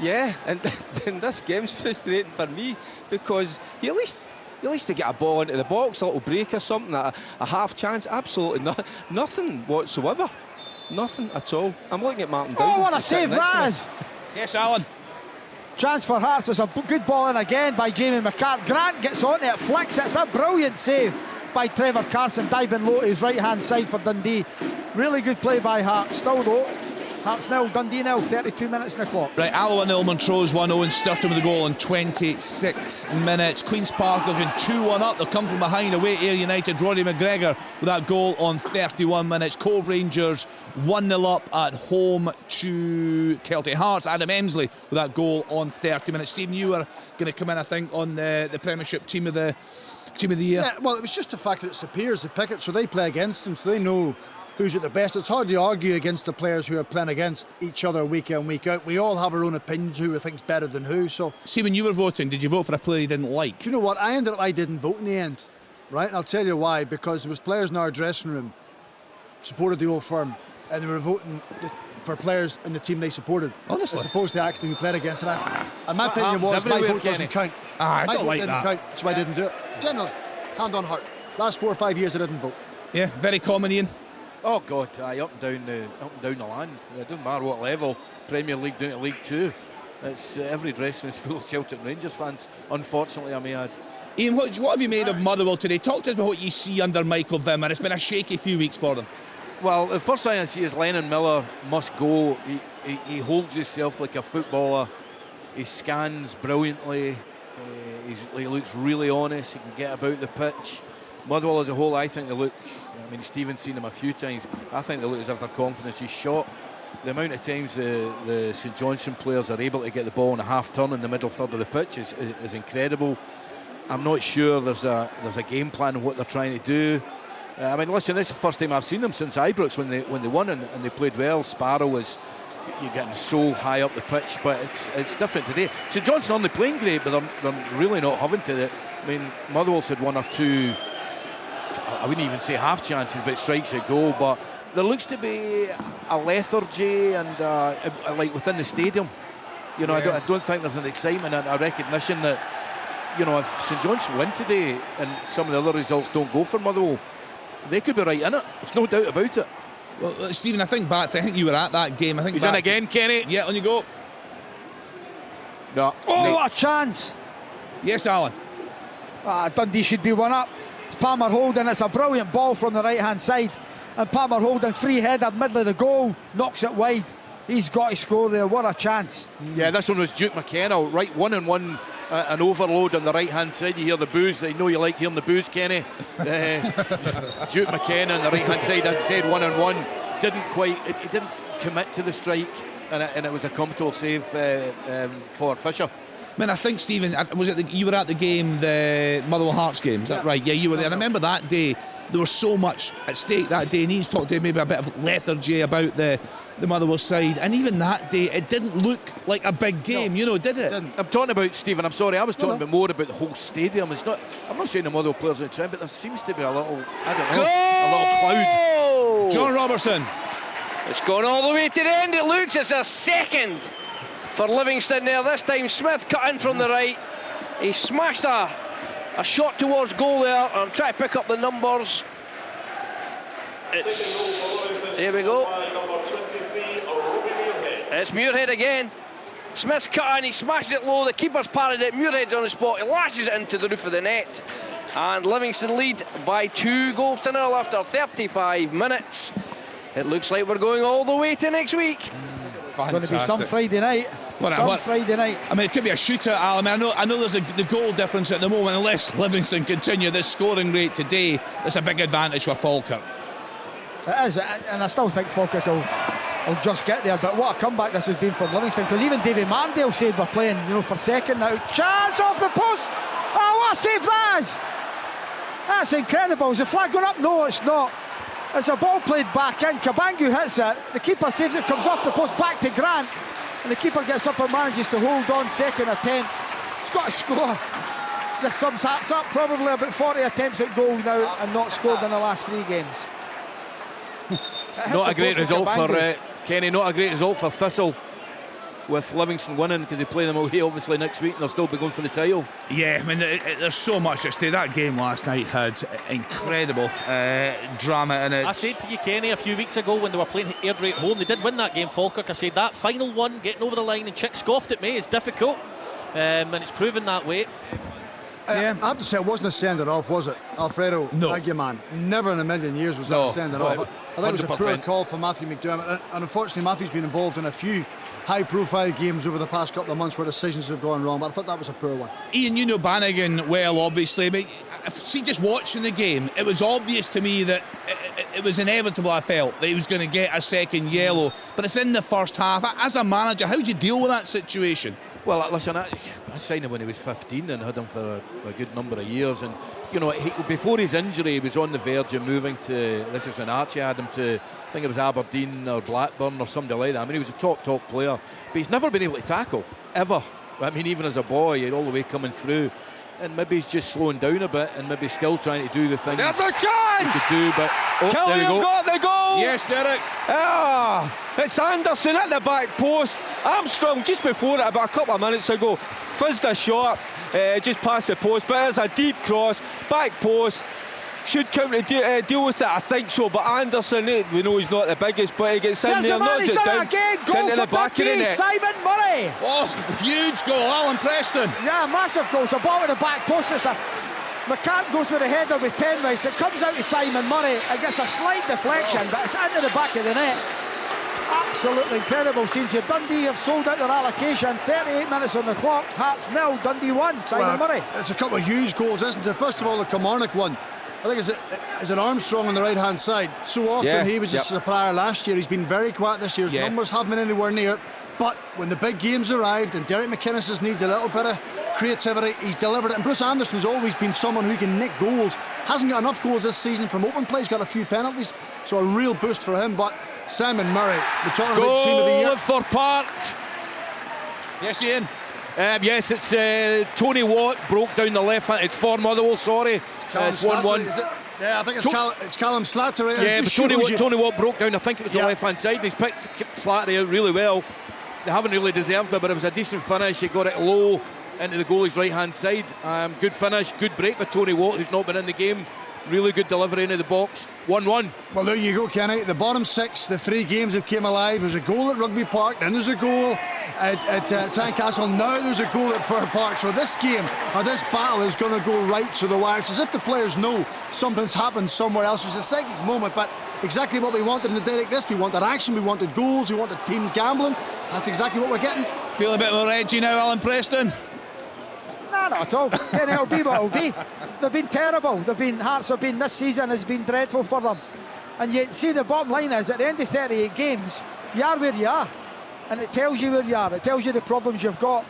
Yeah, and this game's frustrating for me because you at least to get a ball into the box, a little break or something, a half chance. Absolutely nothing whatsoever. Nothing at all. I'm looking at Martin Dowden. Oh, what a save, Raz! Yes, Alan. Chance for Hearts. There's a good ball in again by Jamie McCart. Grant gets on it, flicks it. It's a brilliant save by Trevor Carson, diving low to his right-hand side for Dundee. Really good play by Hearts. Still though, Hearts 0, Dundee 0, 32 minutes in the clock. Right, Alloa 0, Montrose 1-0, and Sturton with the goal in 26 minutes. Queen's Park looking 2-1 up. They'll come from behind away Ayr United. Roddy McGregor with that goal on 31 minutes. Cove Rangers 1-0 up at home to Celtic Hearts. Adam Emsley with that goal on 30 minutes. Stephen, you are going to come in, I think, on the Premiership team of the year. Yeah, well, it was just the fact that it's the peers that pick it, so they play against them, so they know who's at the best. It's hard to argue against the players who are playing against each other week in, week out. We all have our own opinions who we think's better than who. So, see, when you were voting, did you vote for a player you didn't like? Do you know what? I didn't vote in the end, right? And I'll tell you why. Because there was players in our dressing room supported the old firm, and they were voting for players in the team they supported. Honestly, as opposed to actually who played against it. And my opinion was my vote doesn't count. I my don't vote like didn't that. count, so I didn't do it. Generally, hand on heart. Last 4 or 5 years I didn't vote. Yeah, very common, Ian. Oh God, up and down the land. It doesn't matter what level, Premier League down to League Two. It's every dressing is full of Celtic and Rangers fans. Unfortunately, I may add. Ian, what have you made of Motherwell today? Talk to us about what you see under Michael Vimmer. It's been a shaky few weeks for them. Well, the first thing I see is Lennon Miller must go. He holds himself like a footballer. He scans brilliantly. He looks really honest. He can get about the pitch. Motherwell as a whole, I think they look, I mean, Stephen's seen them a few times. I think they look as if their confidence is shot. The amount of times the St Johnstone players are able to get the ball in a half turn in the middle third of the pitch is incredible. I'm not sure there's a game plan of what they're trying to do. I mean, listen, this is the first time I've seen them since Ibrox when they won and they played well. Sparrow was, you're getting so high up the pitch, but it's different today. St Johnstone only playing great, but they're really not having to. I mean, Motherwell's had 1 or 2, I wouldn't even say half chances, but strikes at goal. But there looks to be a lethargy and like within the stadium. You know, yeah. I don't think there's an excitement and a recognition that you know, if St Johnstone win today and some of the other results don't go for Motherwell, they could be right in it. There's no doubt about it. Well, Stephen, I think you were at that game. I think he's in again, Kenny. Yeah, on you go. No. Oh, what a chance! Yes, Alan. Dundee should be one up. It's Palmer Holden. It's a brilliant ball from the right-hand side, and Palmer Holden, free header, middle of the goal, knocks it wide. He's got to score there. What a chance! Yeah, this one was Duke McKenna, right, 1-on-1. An overload on the right hand side. You hear the boos. I know you like hearing the boos, Kenny. Duke McKenna on the right hand side, as I said, 1-on-1. He didn't commit to the strike, and it was a comfortable save for Fisher. I mean, I think, Stephen, you were at the game, the Motherwell Hearts game, is that right? Yeah, you were there. I remember that day, there was so much at stake that day, and he's talked to maybe a bit of lethargy about the Motherwell side, and even that day, it didn't look like a big game, did it? I'm talking about, Stephen, I'm sorry, I was talking about more about the whole stadium. I'm not saying the Motherwell players in the trend, but there seems to be a little, a little cloud. John Robertson. It's gone all the way to the end. It looks it's a second for Livingston there. This time Smith cut in from the right. He smashed a shot towards goal there. I'm trying to pick up the numbers. There we go. It's Muirhead again. Smith's cut in, he smashes it low. The keeper's parried it. Muirhead's on the spot. He lashes it into the roof of the net. And Livingston lead by 2-0 after 35 minutes. It looks like we're going all the way to next week. It's going to be some Friday night. Friday night. I mean, it could be a shootout, Al. I mean, I know there's the goal difference at the moment. Unless Livingston continue this scoring rate today, there's a big advantage for Falkirk. It is, and I still think Falkirk will just get there. But what a comeback this has been for Livingston, because even Davy Marndale said we're playing, for second now. Chance off the post. Oh, what a save that is! That's incredible. Is the flag going up? No, it's not. It's a ball played back in. Kabangu hits it. The keeper saves it, comes off the post back to Grant, and the keeper gets up and manages to hold on. Second attempt. He's got to score. Just sums hats up. Probably about 40 attempts at goal now and not scored in the last 3 games. Not a great result for Kenny. Not a great result for Thistle, with Livingston winning, because they play them away obviously next week and they'll still be going for the title. Yeah, I mean, there's so much at stake. That game last night had incredible drama in it. I said to you, Kenny, a few weeks ago when they were playing Airdrie at home, they did win that game, Falkirk. I said that final one, getting over the line, and Chick scoffed at me, is difficult, and it's proven that way. I have to say, it wasn't a sender-off, was it? Alfredo Aguiman. Never in a million years was that a sender-off. I think it was a poor call for Matthew McDermott, and unfortunately Matthew's been involved in a few high-profile games over the past couple of months where decisions have gone wrong, but I thought that was a poor one. Ian, you know Bannigan well, obviously, but see, just watching the game, it was obvious to me that it was inevitable, I felt, that he was going to get a second yellow, but it's in the first half. As a manager, how do you deal with that situation? Well, listen, I signed him when he was 15 and had him for a good number of years, and before his injury he was on the verge of moving to, this is when Archie had him to, I think it was Aberdeen or Blackburn or somebody like that. I mean, he was a top player, but he's never been able to tackle, ever. I mean, even as a boy, he had all the way coming through, and maybe he's just slowing down a bit and maybe still trying to do the things there's a chance! he could do, but Kelly there we go. Got the goal! Yes, Derek. It's Anderson at the back post. Armstrong just before it, about a couple of minutes ago, fizzed a shot just past the post, but it's a deep cross, back post. Should come to deal with it, I think so, but Anderson, we know he's not the biggest, but he gets in there, knocks it down, into the back of the net. Simon Murray! Oh, huge goal, Alan Preston. Yeah, massive goal. It's a ball at the back post. McCann goes with a header with Penrice. It comes out to Simon Murray. It gets a slight deflection, but it's into the back of the net. Absolutely incredible scenes here. Dundee have sold out their allocation. 38 minutes on the clock. Hearts 0, Dundee 1. Simon Murray. It's a couple of huge goals, isn't it? First of all, the Kilmarnock one. I think is it Armstrong on the right hand side. So often he was just a supplier last year. He's been very quiet this year. His numbers haven't been anywhere near it. But when the big games arrived and Derek McInnes needs a little bit of creativity, he's delivered it. And Bruce Anderson's always been someone who can nick goals. Hasn't got enough goals this season from open play. He's got a few penalties, so a real boost for him. But Simon Murray, we're talking about team of the year. Goal for Park. Yes, Ian. Yes, it's Tony Watt broke down the left hand. It's for Motherwell, sorry. It's 1-1. Yeah, I think it's Callum Slattery. Yeah, but Tony Watt broke down, I think it was the left hand side, and he's picked Slattery out really well. They haven't really deserved it, but it was a decent finish. He got it low, into the goalie's right-hand side. Good finish, good break by Tony Watt, who's not been in the game. Really good delivery into the box. 1-1. Well, there you go, Kenny. The bottom 6, the 3 games have came alive. There's a goal at Rugby Park, then there's a goal at Tynecastle. Now there's a goal at Fir Park. So this game, or this battle, is going to go right to the wire. It's as if the players know something's happened somewhere else. It's a psychic moment, but exactly what we wanted in the day like this. We wanted action, we wanted goals, we wanted teams gambling. That's exactly what we're getting. Feeling a bit more edgy now, Alan Preston? No, not at all. Then it'll be what it'll be. They've been terrible. Hearts have been, this season has been dreadful for them. And you see, the bottom line is, at the end of 38 games, you are where you are. And it tells you where you are. It tells you the problems you've got.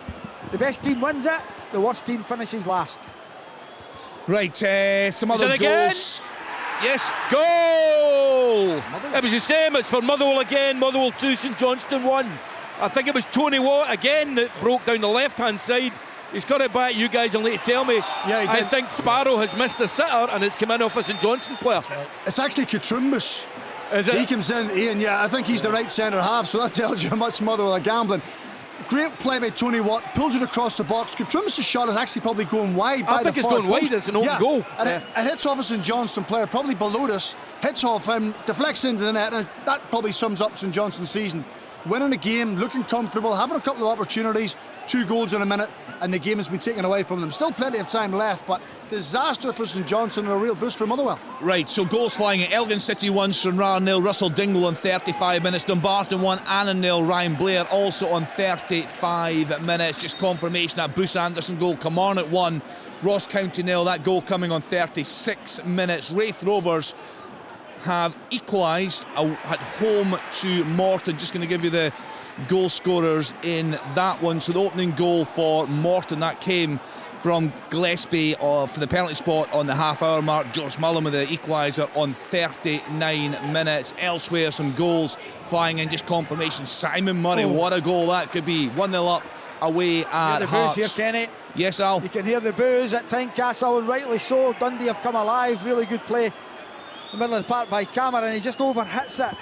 The best team wins it, the worst team finishes last. Right, some other goals. Again? Yes. Goal! It was the same. It's for Motherwell again. Motherwell 2, St Johnstone 1. I think it was Tony Watt again that broke down the left-hand side. He's got it back. You guys will need to tell me. Yeah, he did. I think Sparrow has missed the sitter and it's come in off a St Johnstone player. It's actually Katrumbus. Is it? He comes in, Ian, yeah, I think he's the right centre half, so that tells you how much Motherwell are gambling. Great play by Tony Watt, pulls it across the box. Katrumbus' shot is actually probably going wide. I think it's going wide, it's an open goal. And it hits off a St Johnstone player, probably below us, hits off him, deflects into the net, and that probably sums up St Johnstone's season. Winning a game, looking comfortable, having a couple of opportunities, 2 goals in a minute, and the game has been taken away from them. Still plenty of time left, but disaster for St Johnstone and a real boost for Motherwell. Right, so goals flying at Elgin City 1, Stranraer 0, Russell Dingwall on 35 minutes, Dumbarton 1, Annan 0, Ryan Blair also on 35 minutes. Just confirmation that Bruce Anderson goal, Kilmarnock 1, Ross County 0, that goal coming on 36 minutes. Wraith Rovers have equalised at home to Morton. Just going to give you the goal scorers in that one. So the opening goal for Morton, that came from Gillespie for the penalty spot on the half-hour mark. George Mullen with the equaliser on 39 minutes. Elsewhere, some goals flying in, just confirmation. Simon Murray, what a goal that could be. 1-0 up away at the Hearts. boos here, Kenny. Yes, Al. You can hear the boos at Tynecastle, and rightly so. Dundee have come alive. Really good play in the middle of the park by Cameron, and he just overhits it.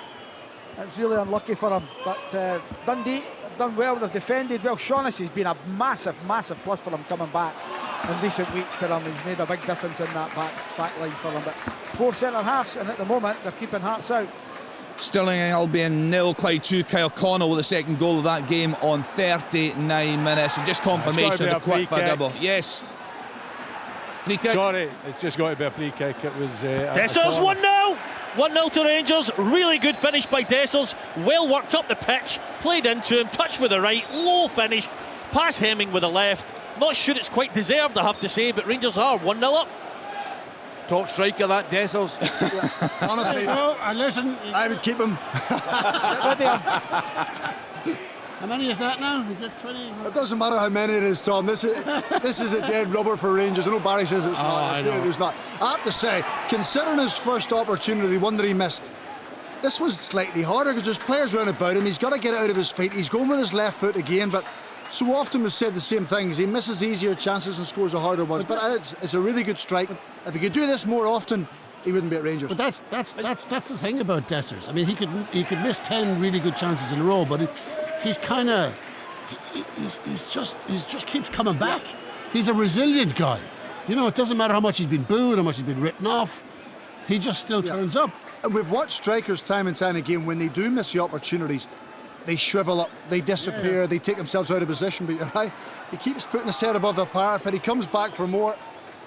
It's really unlucky for him, but Dundee have done well. They've defended well. Shaughnessy's been a massive plus for them coming back in recent weeks to them. He's made a big difference in that back line for them. But 4 centre halves, and at the moment they're keeping Hearts out. Stirling Albion 0, Clyde 2. Kyle Connell with the second goal of that game on 39 minutes. And just confirmation of the quick double. Yes. Free kick. Sorry, it's just got to be a free kick. It was. Dessers 1-0. 1-0 to Rangers. Really good finish by Dessers. Well worked up the pitch. Played into him. Touch with the right. Low finish. Pass Hemming with the left. Not sure it's quite deserved, I have to say, but Rangers are 1-0 up. Top striker, that Dessers. Honestly, listen, I would keep him. How many is that now? Is it 20? It doesn't matter how many it is, Tom. This is a dead rubber for Rangers. I know Barry says it's not. I know. It's not. I have to say, considering his first opportunity, one that he missed, this was slightly harder because there's players round about him. He's got to get out of his feet. He's going with his left foot again, but so often we've said the same things. He misses easier chances and scores the harder ones. But it's a really good strike. If he could do this more often, he wouldn't be at Rangers. But that's the thing about Dessers. I mean, he could miss 10 really good chances in a row, but he's kind of he's just keeps coming back. He's a resilient guy. You know, it doesn't matter how much he's been booed, how much he's been written off. He just still turns up. And we've watched strikers time and time again, when they do miss the opportunities, they shrivel up, they disappear, they take themselves out of position. But you're right, he keeps putting his head above the parapet, he comes back for more,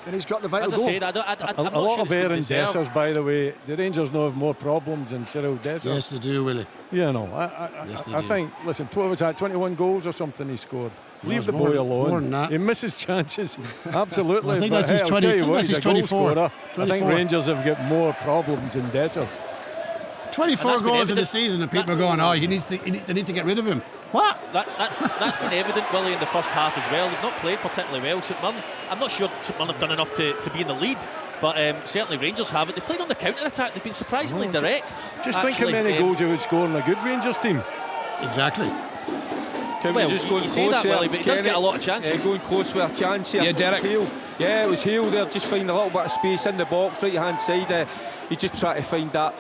and he's got the vital goal. A lot of Aaron Dessers, by the way. The Rangers know have more problems than Cyril Dessers. Yes, they do, Willie. You know, I think, listen, what was that, 21 goals or something he scored? Leave the boy alone. More than that. He misses chances, absolutely. I think that's his 20. That's his 24th. I think Rangers have got more problems than Dessers. 24 goals in the season, and people are going, "Oh, they need to get rid of him." What? That's been evident, Willie, in the first half as well. They've not played particularly well. St Mirren, I'm not sure St Mirren have done enough to be in the lead, but certainly Rangers have it. They've played on the counter-attack. They've been surprisingly direct. Just think how many goals you would score in a good Rangers team. Exactly. Well, just going close that, Willie, but he does get a lot of chances. Going close with a chance here. Yeah, Derek. It was Hale there, just finding a little bit of space in the box, right-hand side. He just tried to find that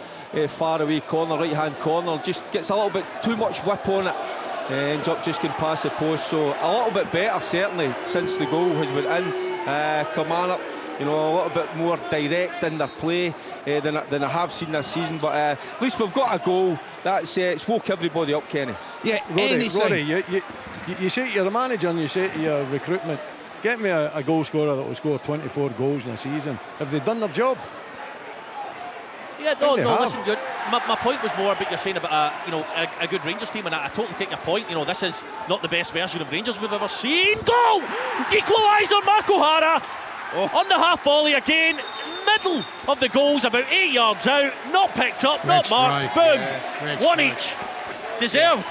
far away corner, right-hand corner. Just gets a little bit too much whip on it. ends up just going past the post. So a little bit better certainly since the goal has went in. Kilmarnock, you know, a little bit more direct in their play than I have seen this season. But at least we've got a goal. That's it's woke everybody up, Kenny. Yeah, Rory, you say to your manager and you say to your recruitment, get me a goal scorer that will score 24 goals in a season. Have they done their job? Yeah, no, listen, my point was more about you're saying about a good Rangers team, and I totally take your point. You know, this is not the best version of Rangers we've ever seen. Goal! Equaliser, Mark O'Hara on the half volley again, middle of the goals, about 8 yards out, not picked up, not marked. Boom, one each, deserved.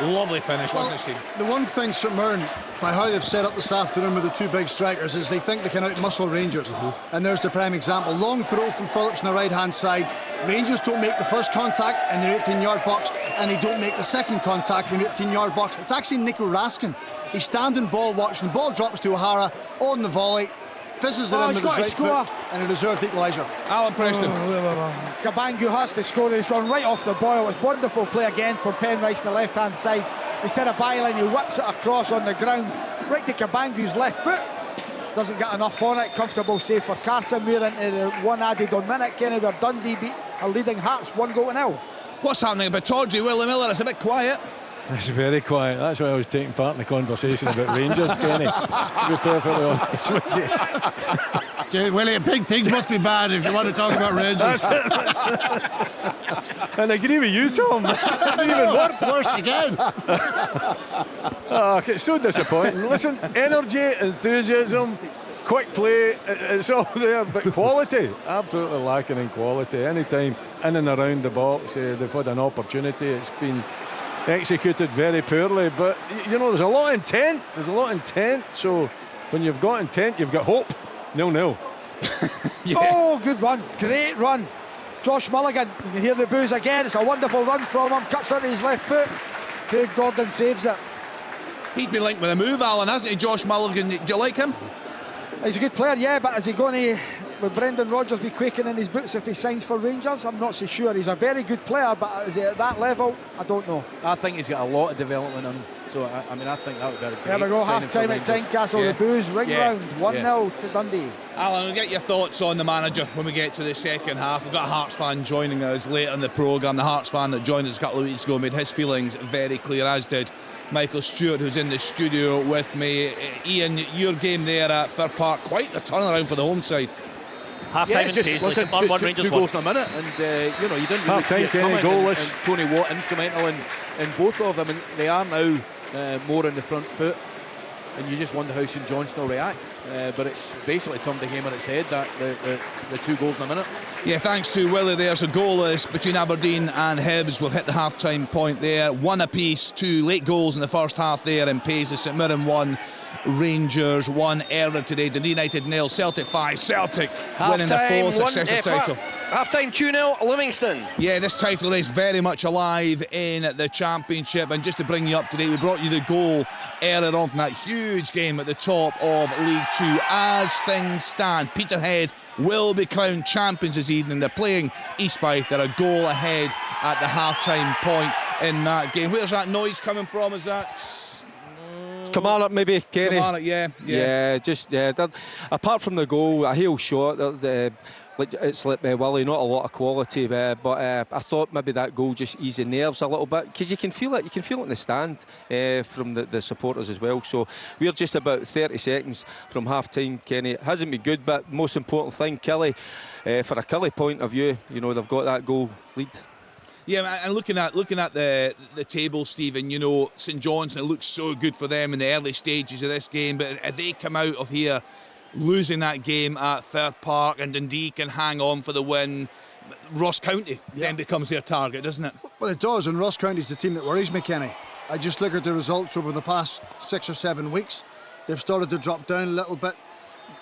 Lovely finish, wasn't it, Steve? The one thing St Mirren, by how they've set up this afternoon with the two big strikers, is they think they can out-muscle Rangers. And there's the prime example. Long throw from Phillips on the right-hand side. Rangers don't make the first contact in their 18-yard box, and they don't make the second contact in the 18-yard box. It's actually Nico Raskin. He's standing ball watching. The ball drops to O'Hara on the volley. Fizzes it in with his right foot, and a deserved equaliser. Alan Preston. Kabangu has to score. He's gone right off the boil. It's wonderful play again from Penrice on the left-hand side. Instead of byline, he whips it across on the ground, right to Kabangu's left foot. Doesn't get enough on it. Comfortable save for Carson. We're into the one added on minute. Kenny, where Dundee beat a leading Hearts 1-0. What's happening about Tawdry, Willie Miller? It's a bit quiet. It's very quiet. That's why I was taking part in the conversation about Rangers, Kenny. To be perfectly honest with you. Okay, Willie, big things must be bad if you want to talk about Rangers. And I agree with you, Tom. Even worse again. Oh, it's so disappointing. Listen, energy, enthusiasm, quick play, it's all there, but quality, absolutely lacking in quality. Anytime in and around the box, they've had an opportunity. It's been executed very poorly, but you know, there's a lot of intent. So when you've got intent, you've got hope. 0-0. Yeah. Oh, good run, great run. Josh Mulligan, you can hear the boos again. It's a wonderful run from him, cuts on his left foot. Craig Gordon saves it. He's been linked with a move, Alan, hasn't he? Josh Mulligan, do you like him? He's a good player, yeah, but is he going to, with Brendan Rodgers, be quaking in his boots if he signs for Rangers? I'm not so sure. He's a very good player, but is he at that level? I don't know. I think he's got a lot of development on him. So, I mean, I think that would be a great There we go, half-time at Tynecastle. The boos ring round, 1-0 to Dundee. Alan, we'll get your thoughts on the manager when we get to the second half. We've got a Hearts fan joining us later in the programme. The Hearts fan that joined us a couple of weeks ago made his feelings very clear, as did Michael Stewart, who's in the studio with me. Ian, your game there at Fir Park, quite the turnaround for the home side. Half-time in Paisley, two goals in a minute, and you know, you didn't really see it coming, and Tony Watt instrumental in both of them, and they are now more on the front foot, and you just wonder how St Johnstone will react, but it's basically turned the game on its head, that the 2 goals in a minute. Yeah, thanks to Willie there. So goalless between Aberdeen and Hibs. We've hit the half-time point there, 1 apiece, 2 late goals in the first half there in Paisley. St Mirren 1, Rangers 1 earlier today. Dundee United 0, Celtic 5. Celtic winning the 4th successive title. Half-time 2-0 Livingston. Yeah, this title race very much alive in the Championship. And just to bring you up to date, we brought you the goal earlier on from that huge game at the top of League 2. As things stand, Peterhead will be crowned champions this evening. They're playing East Fife. They're a goal ahead at the half-time point in that game. Where's that noise coming from? Is that... Kilmarnock maybe, Kenny. Kilmarnock, yeah. Apart from the goal, a heel shot, it's like Willie, not a lot of quality, but I thought maybe that goal just eased the nerves a little bit, because you can feel it in the stand from the supporters as well. So we're just about 30 seconds from half time, Kenny. It hasn't been good, but most important thing, Kelly, for a Kelly point of view, you know, they've got that goal lead. Yeah, and looking at the table, Stephen, you know, St Johnstone, it looks so good for them in the early stages of this game, but if they come out of here losing that game at Fir Park and Dundee can hang on for the win, Ross County then becomes their target, doesn't it? Well, it does, and Ross County's the team that worries me, Kenny. I just look at the results over the past 6 or 7 weeks. They've started to drop down a little bit.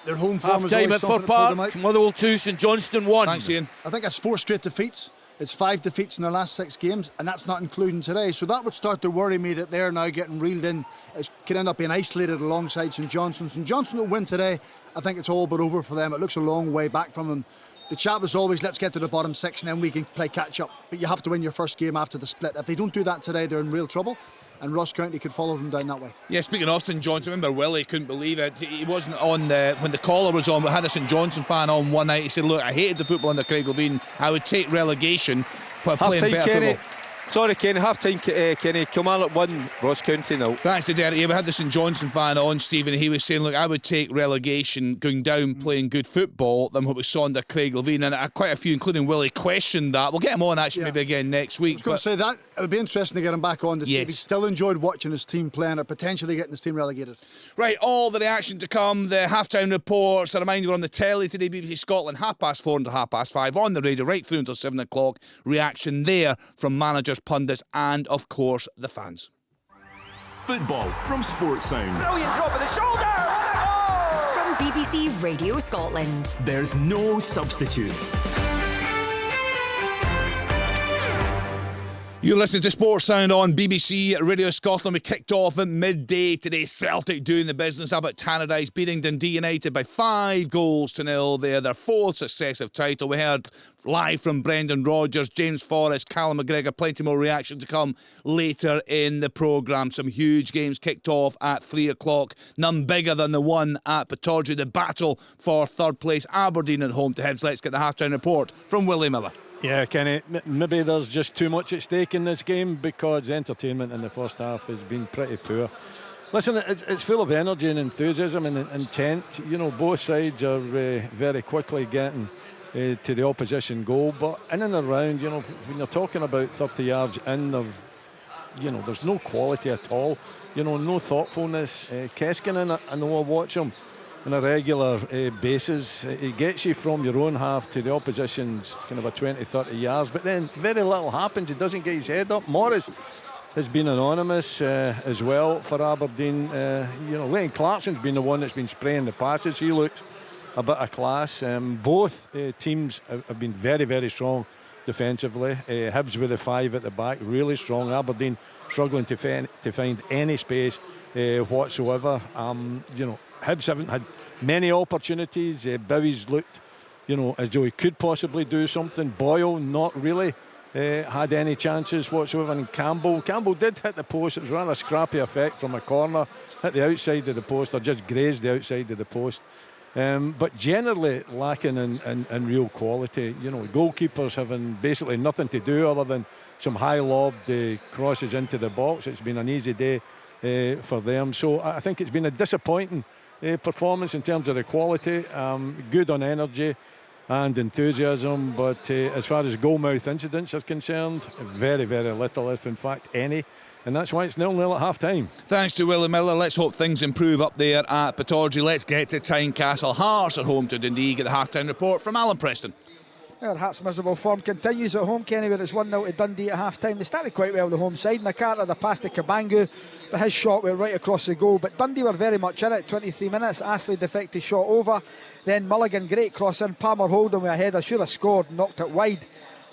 Their home form is always something that pulled them out. Motherwell 2, St Johnstone 1. Thanks, Ian. I think that's 4 straight defeats. It's 5 defeats in their last 6 games, and that's not including today. So that would start to worry me that they're now getting reeled in. It could end up being isolated alongside St Johnstone. St Johnstone will win today. I think it's all but over for them. It looks a long way back from them. The chat was always, let's get to the bottom 6 and then we can play catch up. But you have to win your first game after the split. If they don't do that today, they're in real trouble. and Ross County could follow them down that way. Yeah, speaking of St Johnstone, remember Willie couldn't believe it. He wasn't on when the caller was on, but had a St Johnstone fan on one night. He said, look, I hated the football under Craig Levein. I would take relegation while playing better football. Sorry, Kenny, half-time, Kenny. Kilmarnock 1, Ross County 0. Thanks to Derek. Yeah, we had the St Johnstone fan on, Stephen, and he was saying, look, I would take relegation going down playing good football than what we saw under Craig Levein, and quite a few, including Willie, questioned that. We'll get him on, actually, maybe again next week. I was going to say that it would be interesting to get him back on to see if he still enjoyed watching his team playing or potentially getting his team relegated. Right, all the reaction to come, the half-time reports. A reminder, we're on the telly today, BBC Scotland, 4:30 to 5:30 on the radio, right through until 7 o'clock. Reaction there from managers, pundits, and of course the fans. Football from Sports Sound. Brilliant drop of the shoulder! From BBC Radio Scotland. There's no substitute. You're listening to Sports Sound on BBC Radio Scotland. We kicked off at midday today. Celtic doing the business up at Tannadice, beating Dundee United by 5-0 there. Their 4th successive title. We heard live from Brendan Rodgers, James Forrest, Callum McGregor. Plenty more reaction to come later in the programme. Some huge games kicked off at 3 o'clock. None bigger than the one at Pittodrie. The battle for third place. Aberdeen at home to Hibs. Let's get the half-time report from Willie Miller. Yeah, Kenny, maybe there's just too much at stake in this game because entertainment in the first half has been pretty poor. Listen, it's full of energy and enthusiasm and intent. You know, both sides are very quickly getting to the opposition goal, but in and around, you know, when you're talking about 30 yards in, there's no quality at all. You know, no thoughtfulness. Keskinen, I know I watch him on a regular basis. It gets you from your own half to the opposition's kind of a 20-30 yards, but then very little happens. He doesn't get his head up. Morris has been anonymous as well for Aberdeen. Leighton Clarkson's been the one that's been spraying the passes. He looks a bit of class. Both teams have been very, very strong defensively. Hibs with the 5 at the back, really strong. Aberdeen struggling to find any space whatsoever. Hibs haven't had many opportunities. Bowie's looked, as though he could possibly do something. Boyle not really had any chances whatsoever. And Campbell did hit the post. It was rather a scrappy effect from a corner. Hit the outside of the post, or just grazed the outside of the post. But generally lacking in real quality. Goalkeepers having basically nothing to do other than some high lobbed crosses into the box. It's been an easy day for them. So I think it's been a disappointing performance in terms of the quality. Good on energy and enthusiasm, but as far as goalmouth incidents are concerned, very, very little, if in fact any. And that's why it's 0-0 at half-time. Thanks to Willie Miller. Let's hope things improve up there at Pittodrie. Let's get to Tynecastle. Hearts at home to Dundee. Get the half-time report from Alan Preston. Well, Hearts' miserable form continues at home, Kenny, where it's 1-0 to Dundee at half-time. They started quite well, the home side. McCarter, the pass to Kabangu, but his shot went right across the goal. But Dundee were very much in it. 23 minutes, Astley deflected shot over. Then Mulligan, great cross in. Palmer Holden with a header, should have scored, knocked it wide.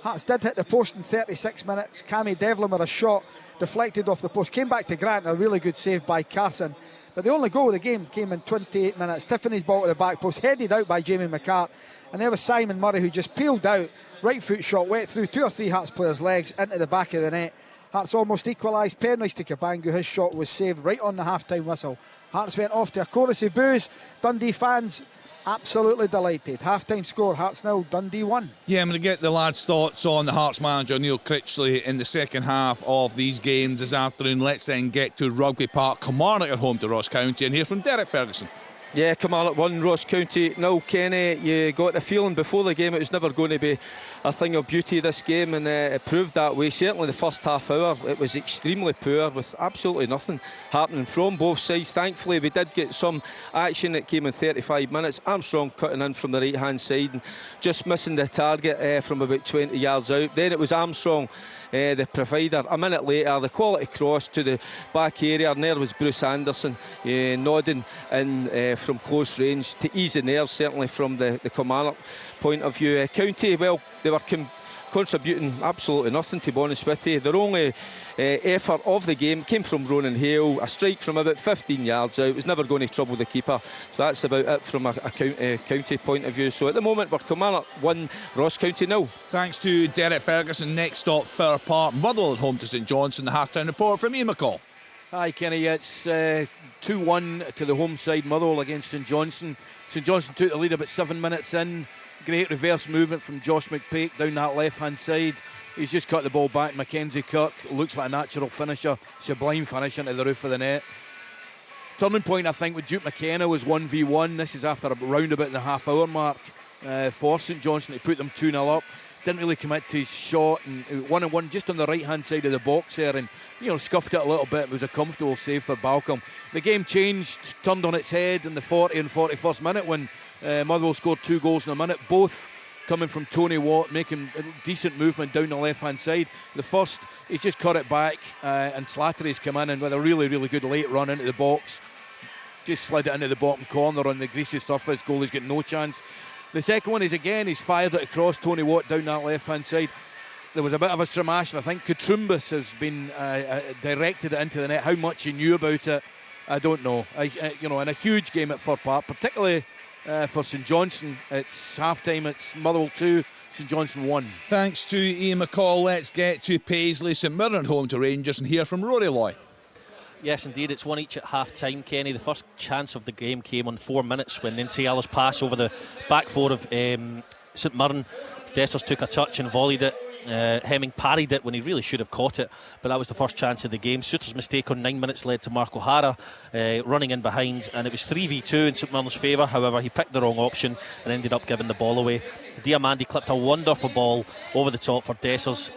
Hearts did hit the post in 36 minutes. Cammy Devlin with a shot, deflected off the post. Came back to Grant, a really good save by Carson. But the only goal of the game came in 28 minutes. Tiffany's ball to the back post, headed out by Jamie McCart. And there was Simon Murray, who just peeled out. Right foot shot, wet through 2 or 3 Hearts players' legs into the back of the net. Hearts almost equalised. Penrice to Kabangu. His shot was saved right on the half-time whistle. Hearts went off to a chorus of boos. Dundee fans absolutely delighted. Half-time score, Hearts 0, Dundee 1. Yeah, I'm going to get the lads' thoughts on the Hearts manager Neil Critchley in the second half of these games this afternoon. Let's then get to Rugby Park. Kilmarnock at home to Ross County, and hear from Derek Ferguson. Yeah, Kilmarnock 1, Ross County 0. Kenny, you got the feeling before the game it was never going to be a thing of beauty, this game, and it proved that way. Certainly the first half hour, it was extremely poor with absolutely nothing happening from both sides. Thankfully, we did get some action that came in 35 minutes. Armstrong cutting in from the right-hand side and just missing the target from about 20 yards out. Then it was Armstrong, the provider. A minute later, the quality cross to the back area, and there was Bruce Anderson nodding in from close range to ease the nerves, certainly from the Kilmarnock point of view. County, well, they were contributing absolutely nothing, to be honest with you. Their only effort of the game came from Ronan Hale, a strike from about 15 yards out. It was never going to trouble the keeper. So that's about it from a County point of view. So at the moment, we're Kilmarnock 1, Ross County 0. Thanks to Derek Ferguson. Next stop, Fir Park. Motherwell at home to St Johnstone. The half-time report from Ian McCall. Hi, Kenny. It's 2-1 to the home side, Motherwell against St Johnstone. St Johnstone took the lead about 7 minutes in. Great reverse movement from Josh McPake down that left-hand side. He's just cut the ball back. Mackenzie Kirk looks like a natural finisher. Sublime finish into the roof of the net. Turning point, I think, with Duke McKenna was 1v1. This is after around about the half-hour mark for St Johnstone to put them 2-0 up. Didn't really commit to his shot, and 1-on-1 just on the right-hand side of the box there, and scuffed it a little bit. It was a comfortable save for Balcombe. The game changed, turned on its head in the 40 and 41st minute when Motherwell scored 2 goals in a minute, both coming from Tony Watt, making decent movement down the left-hand side. The first, he's just cut it back, and Slattery's come in and with a really, really good late run into the box, just slid it into the bottom corner on the greasy surface. Goalie's got no chance. The second one is, again, he's fired it across Tony Watt down that left-hand side. There was a bit of a smash, and I think Katrumbas has been directed it into the net. How much he knew about it, I don't know. In a huge game at Fir Park, particularly for St Johnstone. It's half-time, it's Motherwell 2, St Johnstone 1. Thanks to Ian McCall. Let's get to Paisley. St Mirren home to Rangers and hear from Rory Loy. Yes, indeed, it's 1 each at half-time, Kenny. The first chance of the game came on 4 minutes when Nsiala's pass over the back four of St Mirren. Dessers took a touch and volleyed it. Hemming parried it when he really should have caught it, but that was the first chance of the game. Suter's mistake on 9 minutes led to Mark O'Hara running in behind, and it was 3v2 in St Mirren's favour. However, he picked the wrong option and ended up giving the ball away. Diamandi clipped a wonderful ball over the top for Dessers.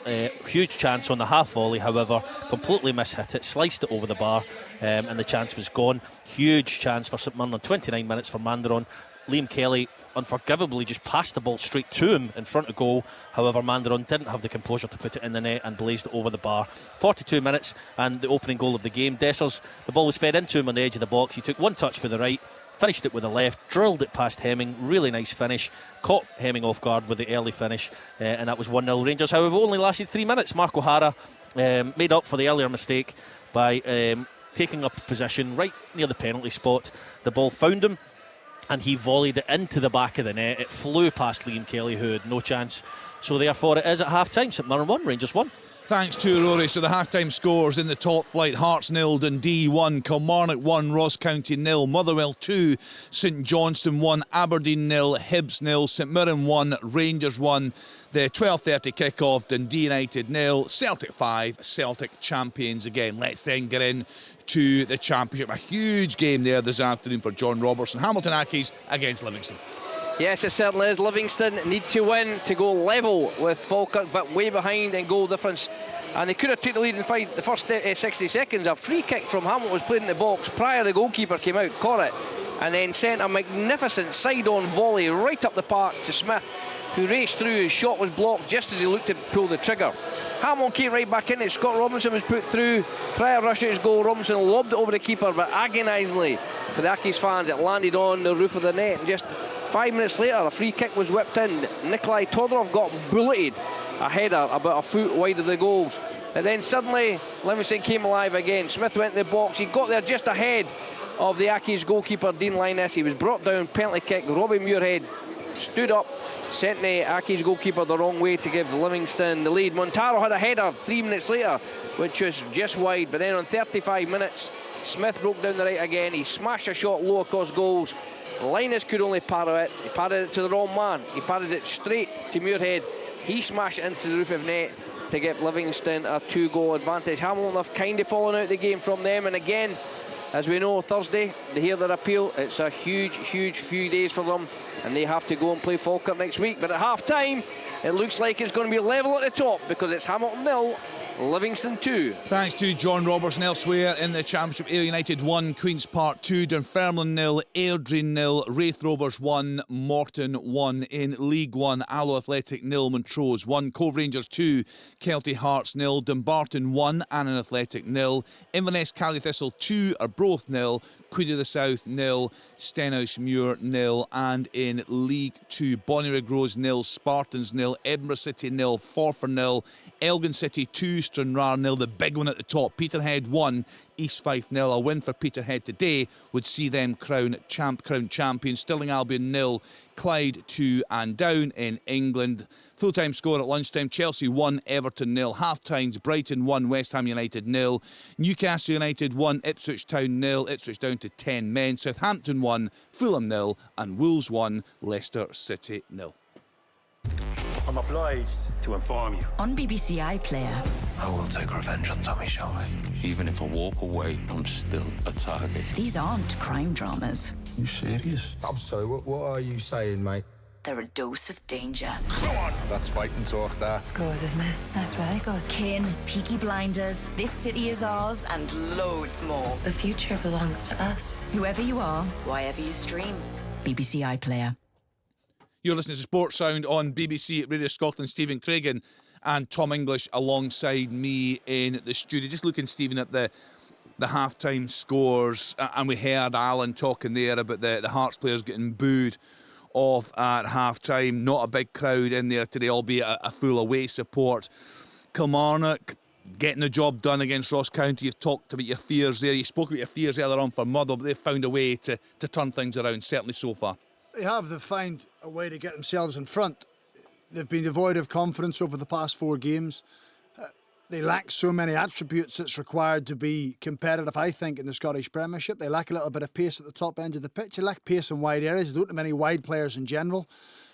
Huge chance on the half volley, however, completely mishit it, sliced it over the bar, and the chance was gone. Huge chance for St Mirren on 29 minutes for Mandaron. Liam Kelly unforgivably just passed the ball straight to him in front of goal. However, Mandaron didn't have the composure to put it in the net and blazed it over the bar. 42 minutes and the opening goal of the game. Dessers, the ball was fed into him on the edge of the box. He took one touch with the right, finished it with the left, drilled it past Hemming. Really nice finish. Caught Hemming off guard with the early finish, and that was 1-0 Rangers. However, it only lasted 3 minutes. Mark O'Hara made up for the earlier mistake by taking up position right near the penalty spot. The ball found him, and he volleyed it into the back of the net. It flew past Liam Kelly, who had no chance. So therefore it is at half-time. St Mirren 1, Rangers 1. Thanks to Rory. So the half-time scores in the top flight: Hearts 0, Dundee 1, Kilmarnock 1, Ross County 0, Motherwell 2, St Johnstone 1, Aberdeen 0, Hibs 0, St Mirren 1, Rangers 1. The 12:30 kick-off: Dundee United 0, Celtic 5, Celtic champions again. Let's then get in to the Championship. A huge game there this afternoon for John Robertson. Hamilton Accies against Livingston. Yes, it certainly is. Livingston need to win to go level with Falkirk, but way behind in goal difference. And they could have took the lead in the first 60 seconds. A free kick from Hamilton was played in the box prior. The goalkeeper came out, caught it, and then sent a magnificent side-on volley right up the park to Smith, who raced through. His shot was blocked just as he looked to pull the trigger. Hamilton came right back in it. Scott Robinson was put through. Prior rush at his goal, Robinson lobbed it over the keeper, but agonisingly for the Accies fans, it landed on the roof of the net. And just 5 minutes later, a free kick was whipped in. Nikolai Todorov got bulleted, a header about a foot wide of the goals. And then suddenly, Livingston came alive again. Smith went to the box. He got there just ahead of the Accies goalkeeper, Dean Linus. He was brought down, penalty kick. Robbie Muirhead stood up, sent the Accies goalkeeper the wrong way to give Livingston the lead. Montaro had a header 3 minutes later, which was just wide. But then on 35 minutes, Smith broke down the right again. He smashed a shot low across goals. Linus could only parry it. He parried it to the wrong man. He parried it straight to Muirhead. He smashed it into the roof of net to give Livingston a 2-goal advantage. Hamilton have kind of fallen out the game from them. And again, as we know, Thursday, they hear their appeal. It's a huge, huge few days for them, and they have to go and play Falkirk next week. But at half-time, it looks like it's going to be level at the top, because it's Hamilton 0, Livingston 2. Thanks to John Robertson. Elsewhere in the Championship, Ayr United 1, Queen's Park 2, Dunfermline 0, Airdrie 0, Wraith Rovers 1, Morton 1. In League 1, Alloa Athletic 0, Montrose 1, Cove Rangers 2, Kelty Hearts 0, Dumbarton 1, Annan Athletic 0, Inverness Cali Thistle 2, Arbroath 0, Queen of the South 0, Stenhouse Muir 0, and in League 2, Bonnyrigg Rose 0, Spartans 0, Edinburgh City 0, Forfar 0, Elgin City 2, Stranraer 0, the big one at the top, Peterhead 1, East Fife 0. A win for Peterhead today would see them crowned champions. Stirling Albion 0, Clyde 2 and down in England. Full-time score at lunchtime, Chelsea 1, Everton 0. Half-times, Brighton 1, West Ham United 0. Newcastle United 1, Ipswich Town 0. Ipswich down to 10 men. Southampton 1, Fulham 0. And Wolves 1, Leicester City 0. I'm obliged to inform you. On BBC iPlayer. I will take revenge on Tommy Shelby. Even if I walk away, I'm still a target. These aren't crime dramas. You serious? I'm sorry, what are you saying, mate? They're a dose of danger. Go on! That's fighting talk, that. It's good, isn't it? That's very good. Kin, Peaky Blinders, This City Is Ours, and loads more. The future belongs to us. Whoever you are, wherever you stream. BBC iPlayer. You're listening to Sports Sound on BBC Radio Scotland. Stephen Craigan and Tom English alongside me in the studio. Just looking, Stephen, at the half-time scores, and we heard Alan talking there about the Hearts players getting booed off at half-time. Not a big crowd in there today, albeit a full away support. Kilmarnock getting the job done against Ross County. You've talked about your fears there. You spoke about your fears earlier on for Motherwell, but they've found a way to turn things around, certainly so far. They have. They've found a way to get themselves in front. They've been devoid of confidence over the past 4 games. They lack so many attributes that's required to be competitive, I think, in the Scottish Premiership. They lack a little bit of pace at the top end of the pitch. They lack pace in wide areas. They don't have many wide players in general.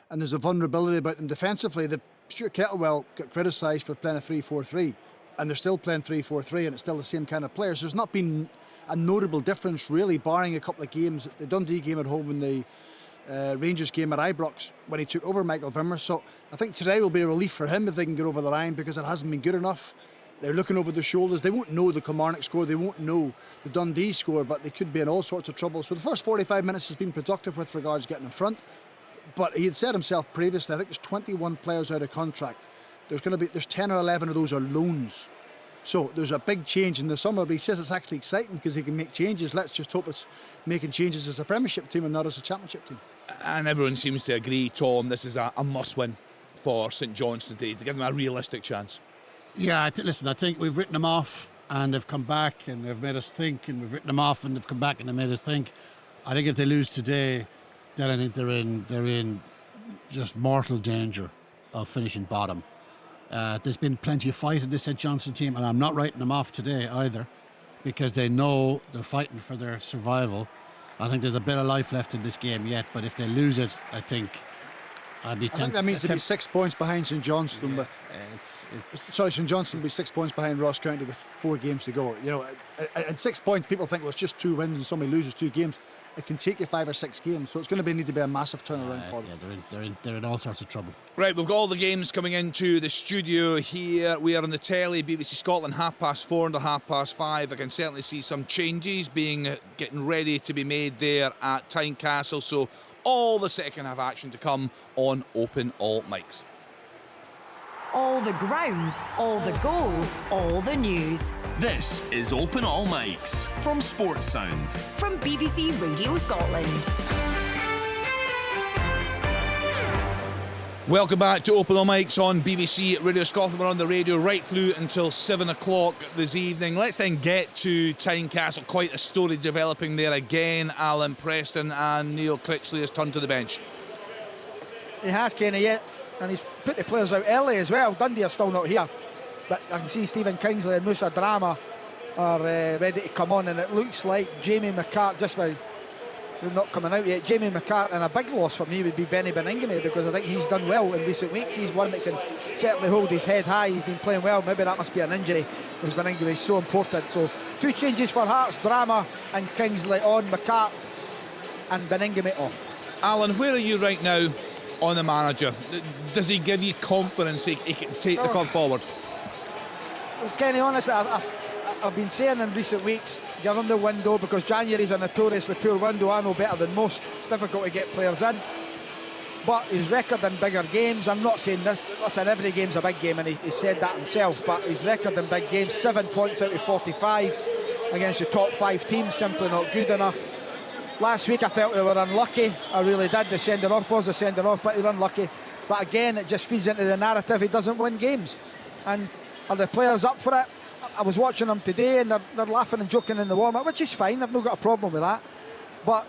And there's a vulnerability about them defensively. Stuart Kettlewell got criticised for playing a 3-4-3. And they're still playing 3-4-3, and it's still the same kind of players. There's not been a notable difference, really, barring a couple of games. The Dundee game at home and the Rangers game at Ibrox when he took over Michael Vimmer. So I think today will be a relief for him if they can get over the line, because it hasn't been good enough. They're looking over their shoulders. They won't know the Kilmarnock score, they won't know the Dundee score, but they could be in all sorts of trouble. So the first 45 minutes has been productive with regards to getting in front. But he had said himself previously, I think there's 21 players out of contract. There's 10 or 11 of those are loans. So there's a big change in the summer, but he says it's actually exciting because he can make changes. Let's just hope it's making changes as a Premiership team and not as a Championship team. And everyone seems to agree, Tom, this is a must-win for St Johnstone today to give them a realistic chance. Yeah, listen, I think we've written them off and they've come back and they've made us think, and we've written them off and they've come back and they've made us think. I think if they lose today, then I think they're in just mortal danger of finishing bottom. There's been plenty of fight in this St Johnstone team, and I'm not writing them off today either, because they know they're fighting for their survival. I think there's a bit of life left in this game yet, but if they lose it, I think I'd be tempted. I think that means to be 6 points behind St Johnstone with. St Johnstone will be 6 points behind Ross County with 4 games to go. You know, at 6 points, people think, well, it's just 2 wins and somebody loses 2 games. It can take you 5 or 6 games, so it's going to need to be a massive turnaround for them. Yeah, they're in all sorts of trouble. Right, we've got all the games coming into the studio here. We are on the telly, BBC Scotland, 4:30 and 5:30. I can certainly see some changes getting ready to be made there at Tynecastle. So all the second half action to come on Open All Mics. All the grounds, all the goals, all the news. This is Open All Mics from Sports Sound. From BBC Radio Scotland. Welcome back to Open All Mics on BBC Radio Scotland. We're on the radio right through until 7 o'clock this evening. Let's then get to Tynecastle. Quite a story developing there again. Alan Preston and Neil Critchley has turned to the bench. He has, Kenny, yet. And he's put the players out early as well. Dundee are still not here, but I can see Stephen Kingsley and Musa Drama are ready to come on, and it looks like Jamie McCart, just by not coming out yet, Jamie McCart, and a big loss for me would be Benny Beningame, because I think he's done well in recent weeks. He's one that can certainly hold his head high. He's been playing well. Maybe that must be an injury, because Beningame is so important. So 2 changes for Hearts: Drama and Kingsley on, McCart and Beningame off. Alan, where are you right now on the manager? Does he give you confidence he can take the club forward? Well, Kenny, honestly, I've been saying in recent weeks, give him the window, because January is a notoriously poor window. I know better than most. It's difficult to get players in. But his record in bigger games, I'm not saying this, listen, every game's a big game, and he said that himself, but his record in big games, 7 points out of 45 against the top 5 teams, simply not good enough. Last week I felt they were unlucky, I really did. The sending off was a sending off, but they were unlucky. But again, it just feeds into the narrative he doesn't win games. And are the players up for it? I was watching them today, and they're laughing and joking in the warm-up, which is fine. I've not got a problem with that. But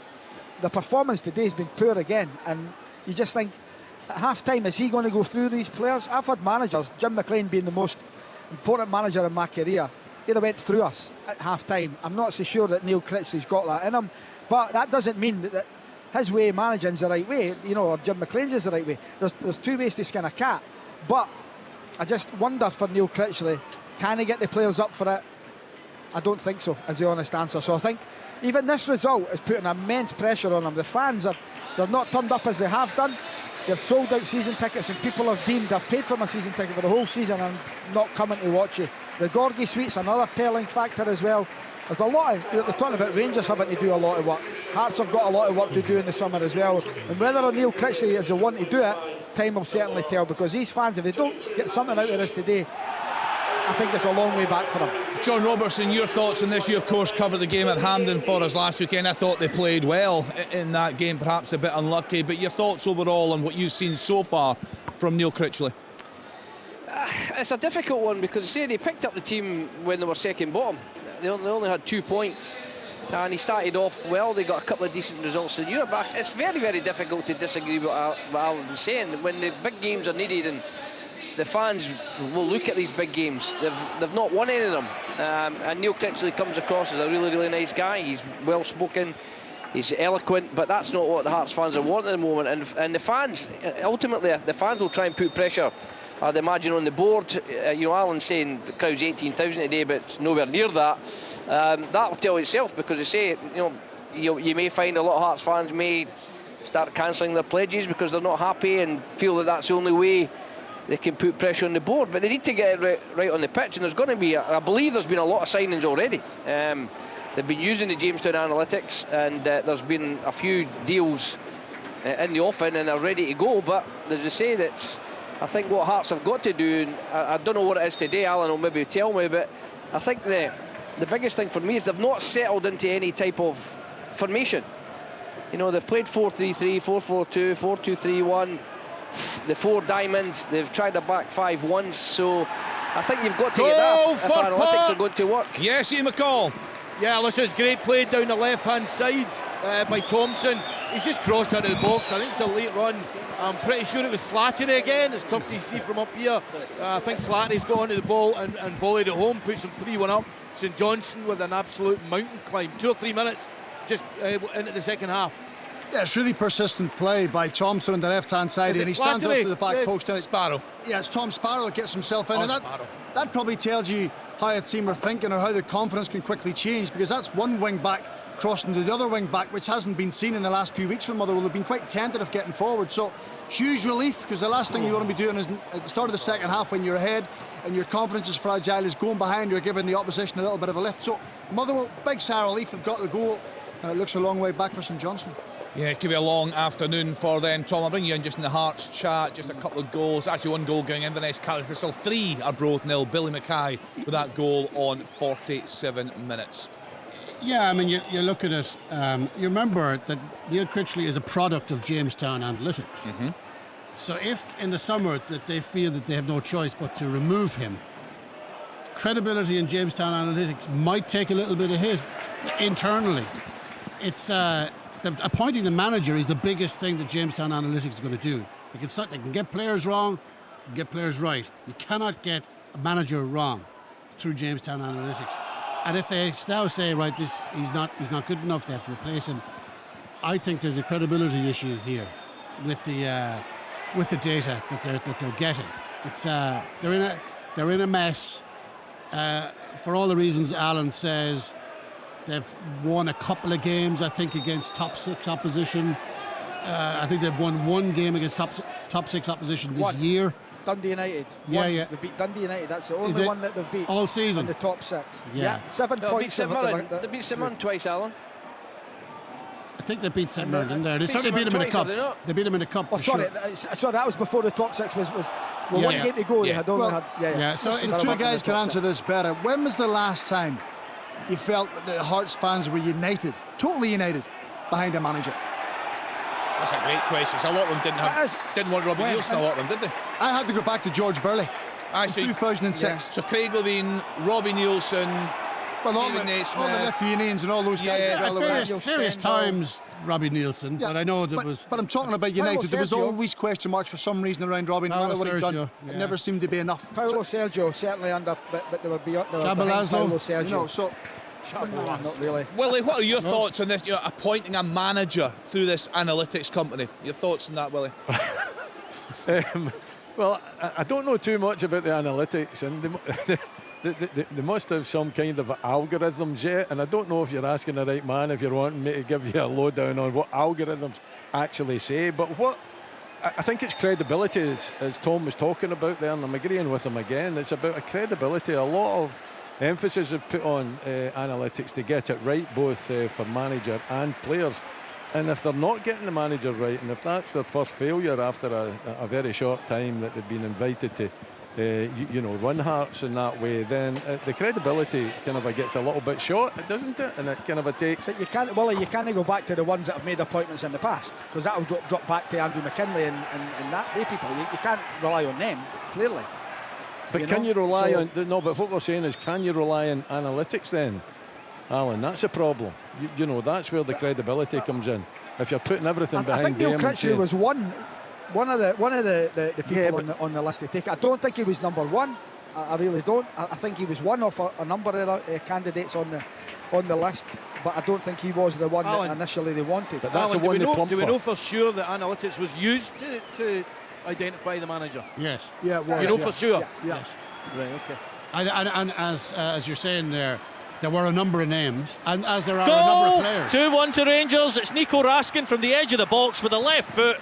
the performance today has been poor again, and you just think, at half-time, is he going to go through these players? I've had managers, Jim McLean being the most important manager in my career, he'd have went through us at half-time. I'm not so sure that Neil Critchley's got that in him, but that doesn't mean that his way of managing's the right way, you know, or Jim McLean's is the right way. There's two ways to skin a cat, but I just wonder for Neil Critchley, can he get the players up for it? I don't think so, is the honest answer. So I think even this result is putting immense pressure on them. The fans they're not turned up as they have done. They've sold out season tickets, and people have deemed they've paid for my season ticket for the whole season and not coming to watch you. The Gorgie Suite's another telling factor as well. There's a lot of, they're talking about Rangers having to do a lot of work. Hearts have got a lot of work to do in the summer as well. And whether Neil Critchley is the one to do it, time will certainly tell, because these fans, if they don't get something out of this today, I think it's a long way back for them. John Robertson, your thoughts on this? You, of course, covered the game at Hampden for us last weekend. I thought they played well in that game, perhaps a bit unlucky. But your thoughts overall on what you've seen so far from Neil Critchley? It's a difficult one because, say, they picked up the team when they were second bottom. They only had 2 points. And he started off well. They got a couple of decent results in Europe. It's very, very difficult to disagree with what Alan's saying. When the big games are needed and the fans will look at these big games, they've not won any of them. And Neil Critchley comes across as a really, really nice guy. He's well spoken, he's eloquent, but that's not what the Hearts fans are wanting at the moment. And the fans, ultimately, the fans will try and put pressure, I'd imagine, on the board. You know, Alan's saying the crowd's 18,000 today, but it's nowhere near that. That will tell itself, because they say, you may find a lot of Hearts fans may start cancelling their pledges because they're not happy and feel that that's the only way they can put pressure on the board. But they need to get it right on the pitch, and there's going to be, I believe there's been a lot of signings already. They've been using the Jamestown analytics, and there's been a few deals in the offing and they're ready to go. But as I say, I think what Hearts have got to do, and I don't know what it is today, Alan will maybe tell me, but I think the biggest thing for me is they've not settled into any type of formation. You know, they've played 4-3-3, 4-4-2, 4-2-3-1, the 4 diamonds. They've tried a back 5 once, so I think you've got to get that if analytics are going to work. Yes, Ian McCall. Yeah, listen, it's great play down the left-hand side by Thompson. He's just crossed out of the box. I think it's a late run. I'm pretty sure it was Slattery again. It's tough to see from up here. I think Slattery's got onto the ball and volleyed it home, puts him 3-1 up. St Johnstone with an absolute mountain climb. 2 or 3 minutes just into the second half. Yeah, it's really persistent play by Thompson on the left-hand side, and he stands up to the back post. Sparrow. Yeah, it's Tom Sparrow that gets himself in, and that probably tells you how a team are thinking or how their confidence can quickly change, because that's one wing-back crossing to the other wing-back, which hasn't been seen in the last few weeks from Motherwell. They've been quite tentative getting forward, so huge relief, because the last thing you want to be doing is at the start of the second half, when you're ahead and your confidence is fragile, is going behind, you're giving the opposition a little bit of a lift. So Motherwell, big sigh of relief, they've got the goal, and it looks a long way back for St Johnstone. Yeah, it could be a long afternoon for them. Tom, I'll bring you in just in the Hearts chat. Just a couple of goals. Actually, 1 goal going Inverness, Cardiff Crystal. 3 are both nil. Billy Mackay with that goal on 47 minutes. Yeah, I mean, you look at it. You remember that Neil Critchley is a product of Jamestown Analytics. Mm-hmm. So if in the summer that they feel that they have no choice but to remove him, credibility in Jamestown Analytics might take a little bit of hit internally. It's appointing the manager is the biggest thing that Jamestown Analytics is going to do. They can get players wrong, get players right. You cannot get a manager wrong through Jamestown Analytics. And if they now say, right, he's not good enough, they have to replace him. I think there's a credibility issue here with the data that they're getting. It's they're in a mess for all the reasons Alan says. They've won a couple of games, I think, against top 6 opposition. I think they've won 1 game against top 6 opposition this year. Dundee United. Yeah. They beat Dundee United. That's the only one that they've beat all season in the top 6. Yeah. 7 points. They beat St Mirren twice, Alan. I think they beat St Mirren, didn't they? They certainly beat them in a cup. They beat them in a cup. Sorry, that was before the top 6 was 1 game to go. They had only had. So the 2 guys can answer this better. When was the last time you felt that the Hearts fans were united, totally united, behind a manager? That's a great question. A lot of them didn't want Robbie Nielsen, a lot of them, did they? I had to go back to George Burley. 2006. So Craig Levine, Robbie Nielsen, Well, all Stephen the Naismith. Lithuanians and all those guys. Yeah, as well, at various times, Robbie Nielsen, but I know there was... But I'm talking about United. There was always question marks for some reason around Robbie. No matter what he'd done, it never seemed to be enough. Paulo Sergio certainly under, but they were beyond. Csaba Laszlo. Paulo Sergio. You know, so... Not really. Willie, what are your thoughts on this? Appointing a manager through this analytics company. Your thoughts on that, Willie? Well, I don't know too much about the analytics, and they must have some kind of algorithms yet, and I don't know if you're asking the right man if you're wanting me to give you a lowdown on what algorithms actually say. But what I think it's credibility, as Tom was talking about there, and I'm agreeing with him again. It's about a credibility. A lot of emphasis is put on analytics to get it right, both for manager and players. And if they're not getting the manager right, and if that's their first failure after a very short time that they've been invited to, run Hearts in that way, then the credibility kind of gets a little bit short, doesn't it? And it kind of takes. So you can't go back to the ones that have made appointments in the past, because that will drop back to Andrew McKinley and they people. You can't rely on them, clearly. But can you rely on... No, but what we're saying is, can you rely on analytics then, Alan? That's a problem. That's where the credibility comes in. If you're putting everything behind I think Neil them... Critchley was one of the people on the list to take. I don't think he was number one. I really don't. I think he was one of a number of candidates on the list, but I don't think he was the one that initially they wanted. But that's the one they plumped for. Do we know for sure that analytics was used to identify the manager? Yes. Yeah, it was. You know for sure? Yeah. Yes. Right, okay. And as you're saying there were a number of names, and as there are a number of players. 2-1 to Rangers. It's Nico Raskin from the edge of the box with the left foot.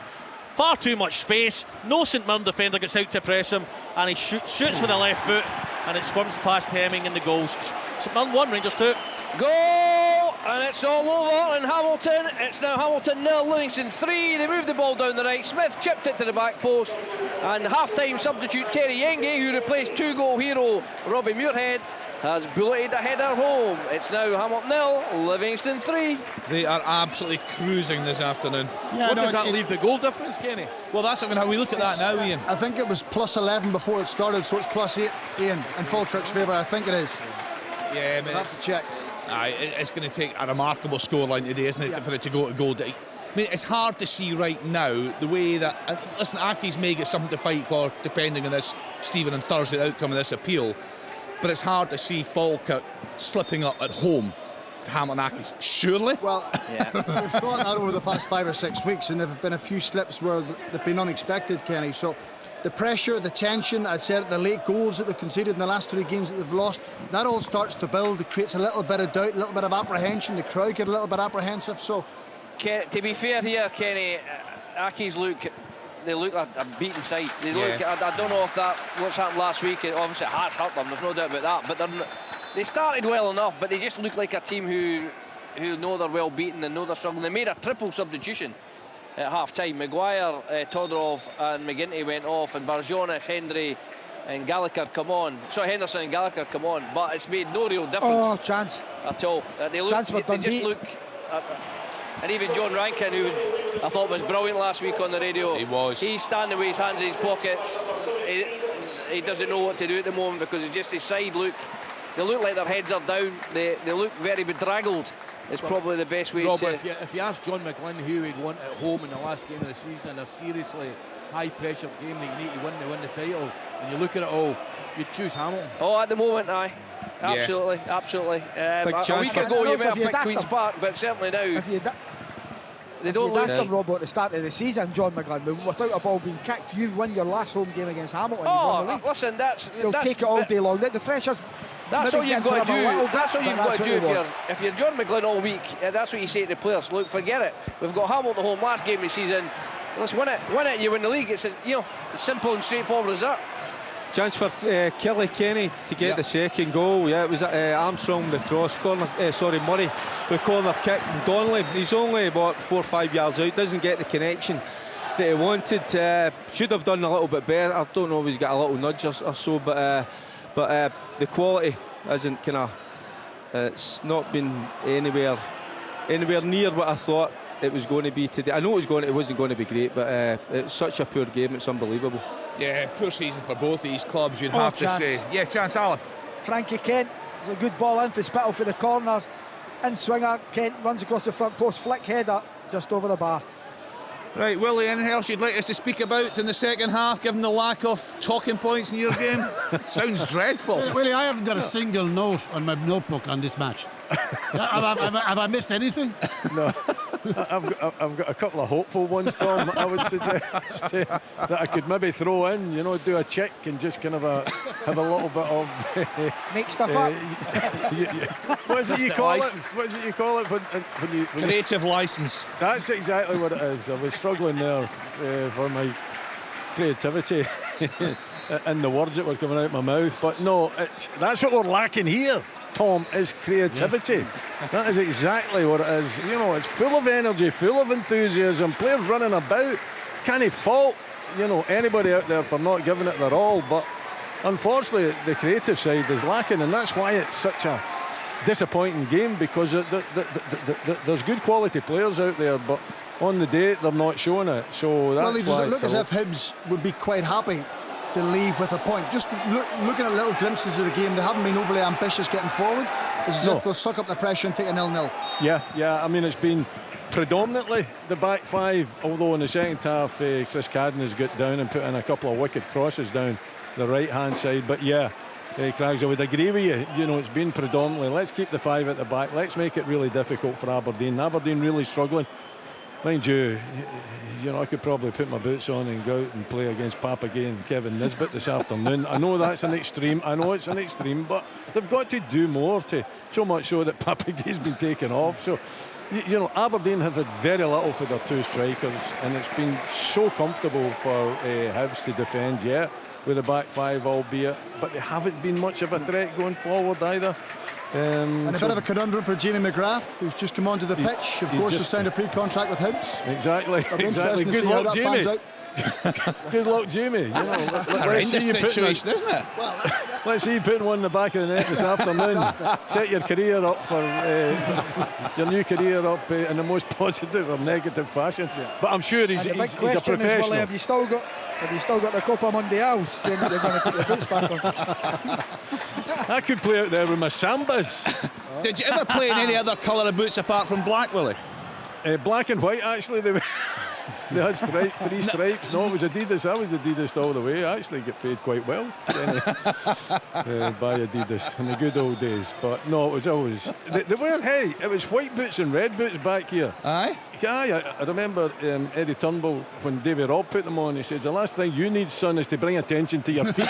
Far too much space. No St Mirren defender gets out to press him, and he shoots with the left foot, and it squirms past Hemming in the goals. St Mirren 1, Rangers 2. Goal! And it's all over in Hamilton. It's now Hamilton 0, Livingston 3. They moved the ball down the right. Smith chipped it to the back post. And half-time substitute Terry Yenge, who replaced two-goal hero Robbie Muirhead, has bulleted a header home. It's now Hamilton 0, Livingston 3. They are absolutely cruising this afternoon. Yeah, what does that leave the goal difference, Kenny? Well, that's how we look at that now, Ian. I think it was plus 11 before it started, so it's plus 8, Ian, in Falkirk's favour. I think it is. Yeah, but that's a check. It's going to take a remarkable scoreline today, isn't it, for it to go to goal. I mean, it's hard to see right now the way that... listen, Aki's may get something to fight for, depending on this, Stephen, and Thursday, the outcome of this appeal. But it's hard to see Falkirk slipping up at home to Hamilton Accies. Surely? Well, we've thought that over the past 5 or 6 weeks, and there have been a few slips where they've been unexpected, Kenny. So the pressure, the tension, I said the late goals that they've conceded in the last 3 games that they've lost, that all starts to build. It creates a little bit of doubt, a little bit of apprehension. The crowd get a little bit apprehensive. So, to be fair here, Kenny, Accies they look a beaten side. They look. I don't know if what's happened last week. Obviously, Hearts hurt them. There's no doubt about that. But they started well enough. But they just look like a team who know they're well beaten and know they're struggling. They made a triple substitution at half time. Maguire, Todorov, and McGinty went off, and Barjonas, Hendry, and Gallagher come on. So Henderson and Gallagher come on. But it's made no real difference. Oh, chance at all. They just look. And even John Rankin, who I thought was brilliant last week on the radio. He was. He's standing with his hands in his pockets. He doesn't know what to do at the moment because it's just his side look. They look like their heads are down. They look very bedraggled. It's probably the best way to... If you ask John McGlynn who he'd want at home in the last game of the season in a seriously high-pressure game that you need to win the title, and you look at it all, you'd choose Hamilton. Oh, at the moment, aye. Absolutely, absolutely. A week ago you might have picked Queen's Park, but certainly now... They don't lose them, Rob, at the start of the season, John McGlynn, without a ball being kicked. You win your last home game against Hamilton. Oh, listen, they'll take it all day long. The pressure's... That's all you've got to do. That's all you've got to do if you're John McGlynn all week. That's what you say to the players. Look, forget it. We've got Hamilton home last game of the season. Let's win it. Win it. You win the league. It's as simple and straightforward as that. Chance for Kelly Kenny to get the second goal. Yeah, it was Armstrong the cross corner. Murray the corner kick. Donnelly, he's only about 4 or 5 yards out. Doesn't get the connection that he wanted. Should have done a little bit better. I don't know if he's got a little nudge or so, but the quality isn't it's not been anywhere near what I thought it was going to be today. I know it wasn't going to be great, but it's such a poor game. It's unbelievable. Yeah, poor season for both these clubs, you'd have to say. Yeah, chance, Alan. Frankie Kent There's a good ball in for Spittle for the corner. In swinger, Kent runs across the front post, flick header just over the bar. Right, Willie, anything else you'd like us to speak about in the second half, given the lack of talking points in your game? Sounds dreadful. Willie, I haven't got a single note on my notebook on this match. have I missed anything? No, I've got a couple of hopeful ones, Tom. I would suggest that I could maybe throw in, do a check and just kind of have a little bit of make stuff up. What is it you call it? What is it you call it when you creative license? That's exactly what it is. I was struggling there for my creativity and the words that were coming out of my mouth, but no, that's what we're lacking here, Tom, is creativity. Yes. That is exactly what it is. It's full of energy, full of enthusiasm, players running about. Can't fault anybody out there for not giving it their all, but unfortunately the creative side is lacking, and that's why it's such a disappointing game, because there's good quality players out there, but on the day they're not showing it. So that's does it look as if Hibs would be quite happy to leave with a point? Just looking at little glimpses of the game, they haven't been overly ambitious getting forward. It's as if they'll suck up the pressure and take a 0-0. Yeah. I mean, it's been predominantly the back five, although in the second half Chris Cadden has got down and put in a couple of wicked crosses down the right hand side. But Craigs, I would agree with you. It's been predominantly, let's keep the five at the back, let's make it really difficult for Aberdeen really struggling. Mind you, I could probably put my boots on and go out and play against Papagay and Kevin Nisbet this afternoon. I know that's an extreme. I know it's an extreme, but they've got to do more, to so much so that Papagay's been taken off. So, Aberdeen have had very little for their two strikers, and it's been so comfortable for Hibs to defend, with the back five, albeit, but they haven't been much of a threat going forward either. And a bit of a conundrum for Jamie McGrath, who's just come onto the pitch. Of course, has signed a pre-contract with Hibs. Exactly. Good luck, Jamie. Good luck, Jamie. That's a horrendous situation, isn't it? Let's see you putting one in the back of the net this afternoon. Set your career up for your new career up in the most positive or negative fashion. But I'm sure he's a professional. Is, well, have you still got the Copa Mundial? You're going to put your boots back on. I could play out there with my sambas. Did you ever play in any other colour of boots apart from black, Willie? Black and white, actually. They had three stripes. No, it was Adidas. I was Adidas all the way. I actually get paid quite well by Adidas in the good old days. But no, it was always... They were, it was white boots and red boots back here. Aye? Yeah, I remember Eddie Turnbull, when David Robb put them on, he says, the last thing you need, son, is to bring attention to your feet.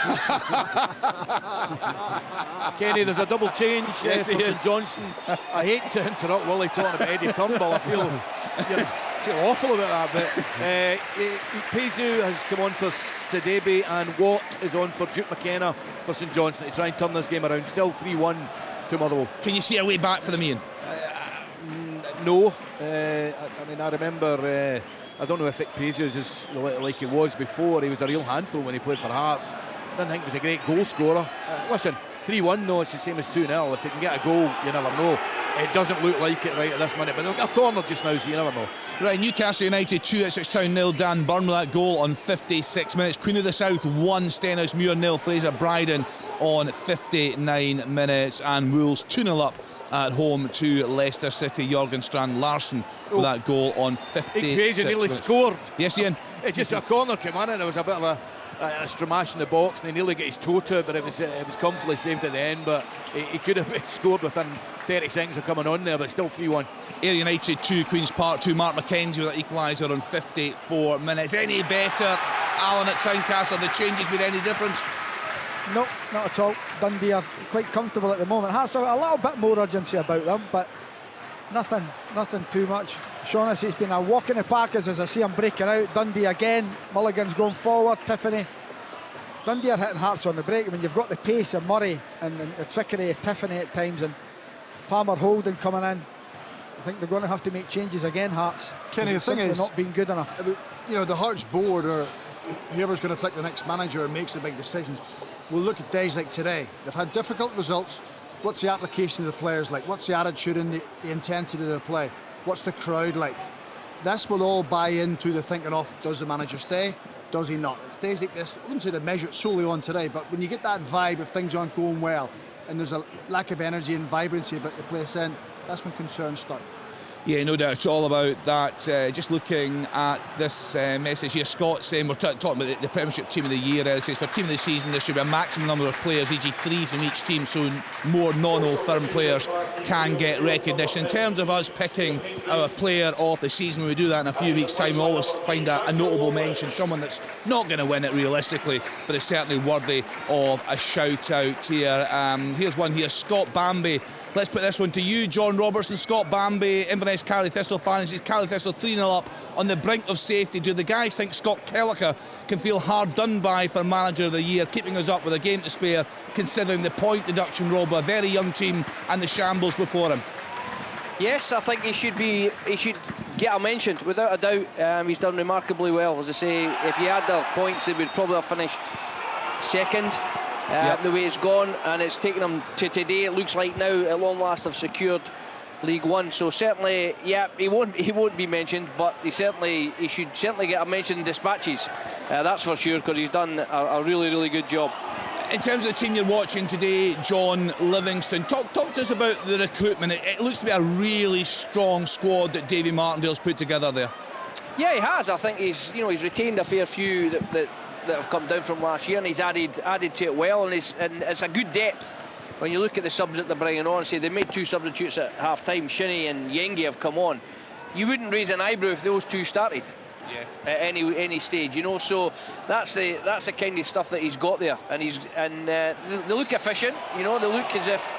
Kenny, there's a double change for St Johnstone. I hate to interrupt Willie talking about Eddie Turnbull. I feel awful about that, but Pezu has come on for Sidibe, and Watt is on for Duke McKenna for St Johnstone to try and turn this game around. Still 3-1 to Motherwell. Can you see a way back for them, Ian? No. I mean, I remember, I don't know if Pezu is like he was before. He was a real handful when he played for Hearts. I didn't think he was a great goal scorer. Listen, 3-1, no, it's the same as 2-0. If they can get a goal, you never know. It doesn't look like it right at this minute, but they've got a corner just now, so you never know. Right, Newcastle United 2, Ipswich Town 0. Dan Burn with that goal on 56 minutes. Queen of the South 1, Stenhousemuir 0. Fraser Bryden on 59 minutes. And Wolves 2-0 up at home to Leicester City. Jørgen Strand Larsen with that goal on 56 nearly minutes. Scored. Yes, Ian? It just a corner came in, and there was a bit of a stramash in the box, and he nearly got his toe to it, but it was comfortably saved at the end. But he could have scored within 30 seconds of coming on there, but still 3-1. Ayr United 2, Queen's Park 2. Mark McKenzie with that equaliser on 54 minutes. Any better, Alan, at Tynecastle? The changes been any difference? No, not at all. Dundee are quite comfortable at the moment. Hearts have a little bit more urgency about them, but nothing too much. Shaughnessy, it's been a walk in the park as I see him breaking out. Dundee again, Mulligan's going forward, Tiffany. Dundee are hitting Hearts on the break. I mean, you've got the pace of Murray and the trickery of Tiffany at times, and Palmer Holden coming in. I think they're going to have to make changes again, Hearts. Kenny, the thing is, not being good enough. The Hearts board, or whoever's going to pick the next manager and makes the big decisions, will look at days like today. They've had difficult results. What's the application of the players like? What's the attitude and the intensity of their play? What's the crowd like? This will all buy into the thinking of, does the manager stay? Does he not? It's days like this, I wouldn't say they measure it solely on today, but when you get that vibe of things aren't going well, and there's a lack of energy and vibrancy about the place, then that's when concerns start. Yeah, no doubt. It's all about that. Just looking at this message here, Scott saying we're talking about the Premiership Team of the Year. It says for Team of the Season there should be a maximum number of players, e.g. 3 from each team, so more non-Old Firm players can get recognition. In terms of us picking our player of the season, when we do that in a few weeks' time, we always find a notable mention, someone that's not going to win it realistically, but is certainly worthy of a shout-out here. Here's one here, Scott Bamby. Let's put this one to you, John Robertson. Scott Bamby, Inverness Cali Thistle fan, says Cali Thistle 3-0 up on the brink of safety. Do the guys think Scott Kellicher can feel hard done by for Manager of the Year, keeping us up with a game to spare, considering the point deduction, Rob, a very young team and the shambles before him? Yes, I think he should get a mention, without a doubt. He's done remarkably well. As I say, if he had the points, he would probably have finished second. The way it's gone, and it's taken them to today. It looks like now at long last have secured League One. So certainly, yeah, he won't be mentioned, but he should certainly get a mention in dispatches. That's for sure, because he's done a really good job. In terms of the team you're watching today, John Livingston, talk to us about the recruitment. It looks to be a really strong squad that Davy Martindale's put together there. Yeah, he has. I think he's retained a fair few that have come down from last year, and he's added to it well, and it's a good depth. When you look at the subs that they're bringing on, say they made 2 substitutes at half-time, Shinnie and Yengi have come on. You wouldn't raise an eyebrow if those 2 started at any stage, you know. So that's the kind of stuff that he's got there, and they look efficient, you know. They look as if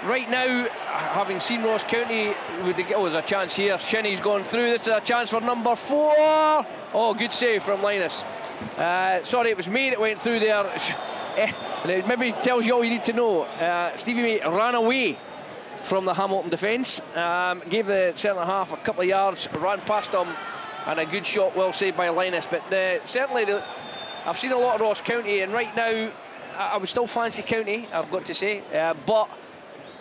right now, having seen Ross County, there's a chance here. Shinnie's gone through. This is a chance for number 4. Oh, good save from Linus. Sorry, it was me that went through there. And it maybe tells you all you need to know. Stevie May ran away from the Hamilton defence, gave the centre half a couple of yards, ran past him, and a good shot, well saved by Linus. But certainly, I've seen a lot of Ross County, and right now, I would still fancy County, I've got to say. But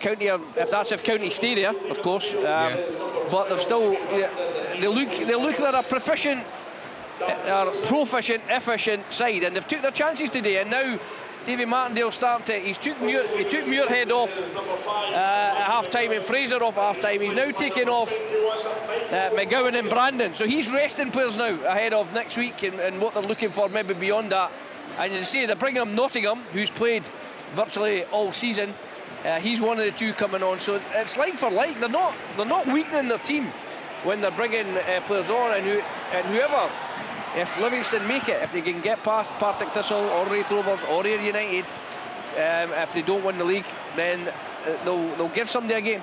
County, if County stay there, of course. But they've still, they look they're a proficient, efficient side, and they've took their chances today. And now Davy Martindale he took Muirhead off at half-time and Fraser off at half-time. He's now taken off McGowan and Brandon, so he's resting players now ahead of next week and what they're looking for maybe beyond that. And as I say, they're bringing up Nottingham, who's played virtually all season. He's one of the 2 coming on, so it's like for like. They're not weakening their team when they're bringing players on, and whoever, if Livingston make it, if they can get past Partick Thistle or Raith Rovers or Ayr United, if they don't win the league, then they'll give somebody a game.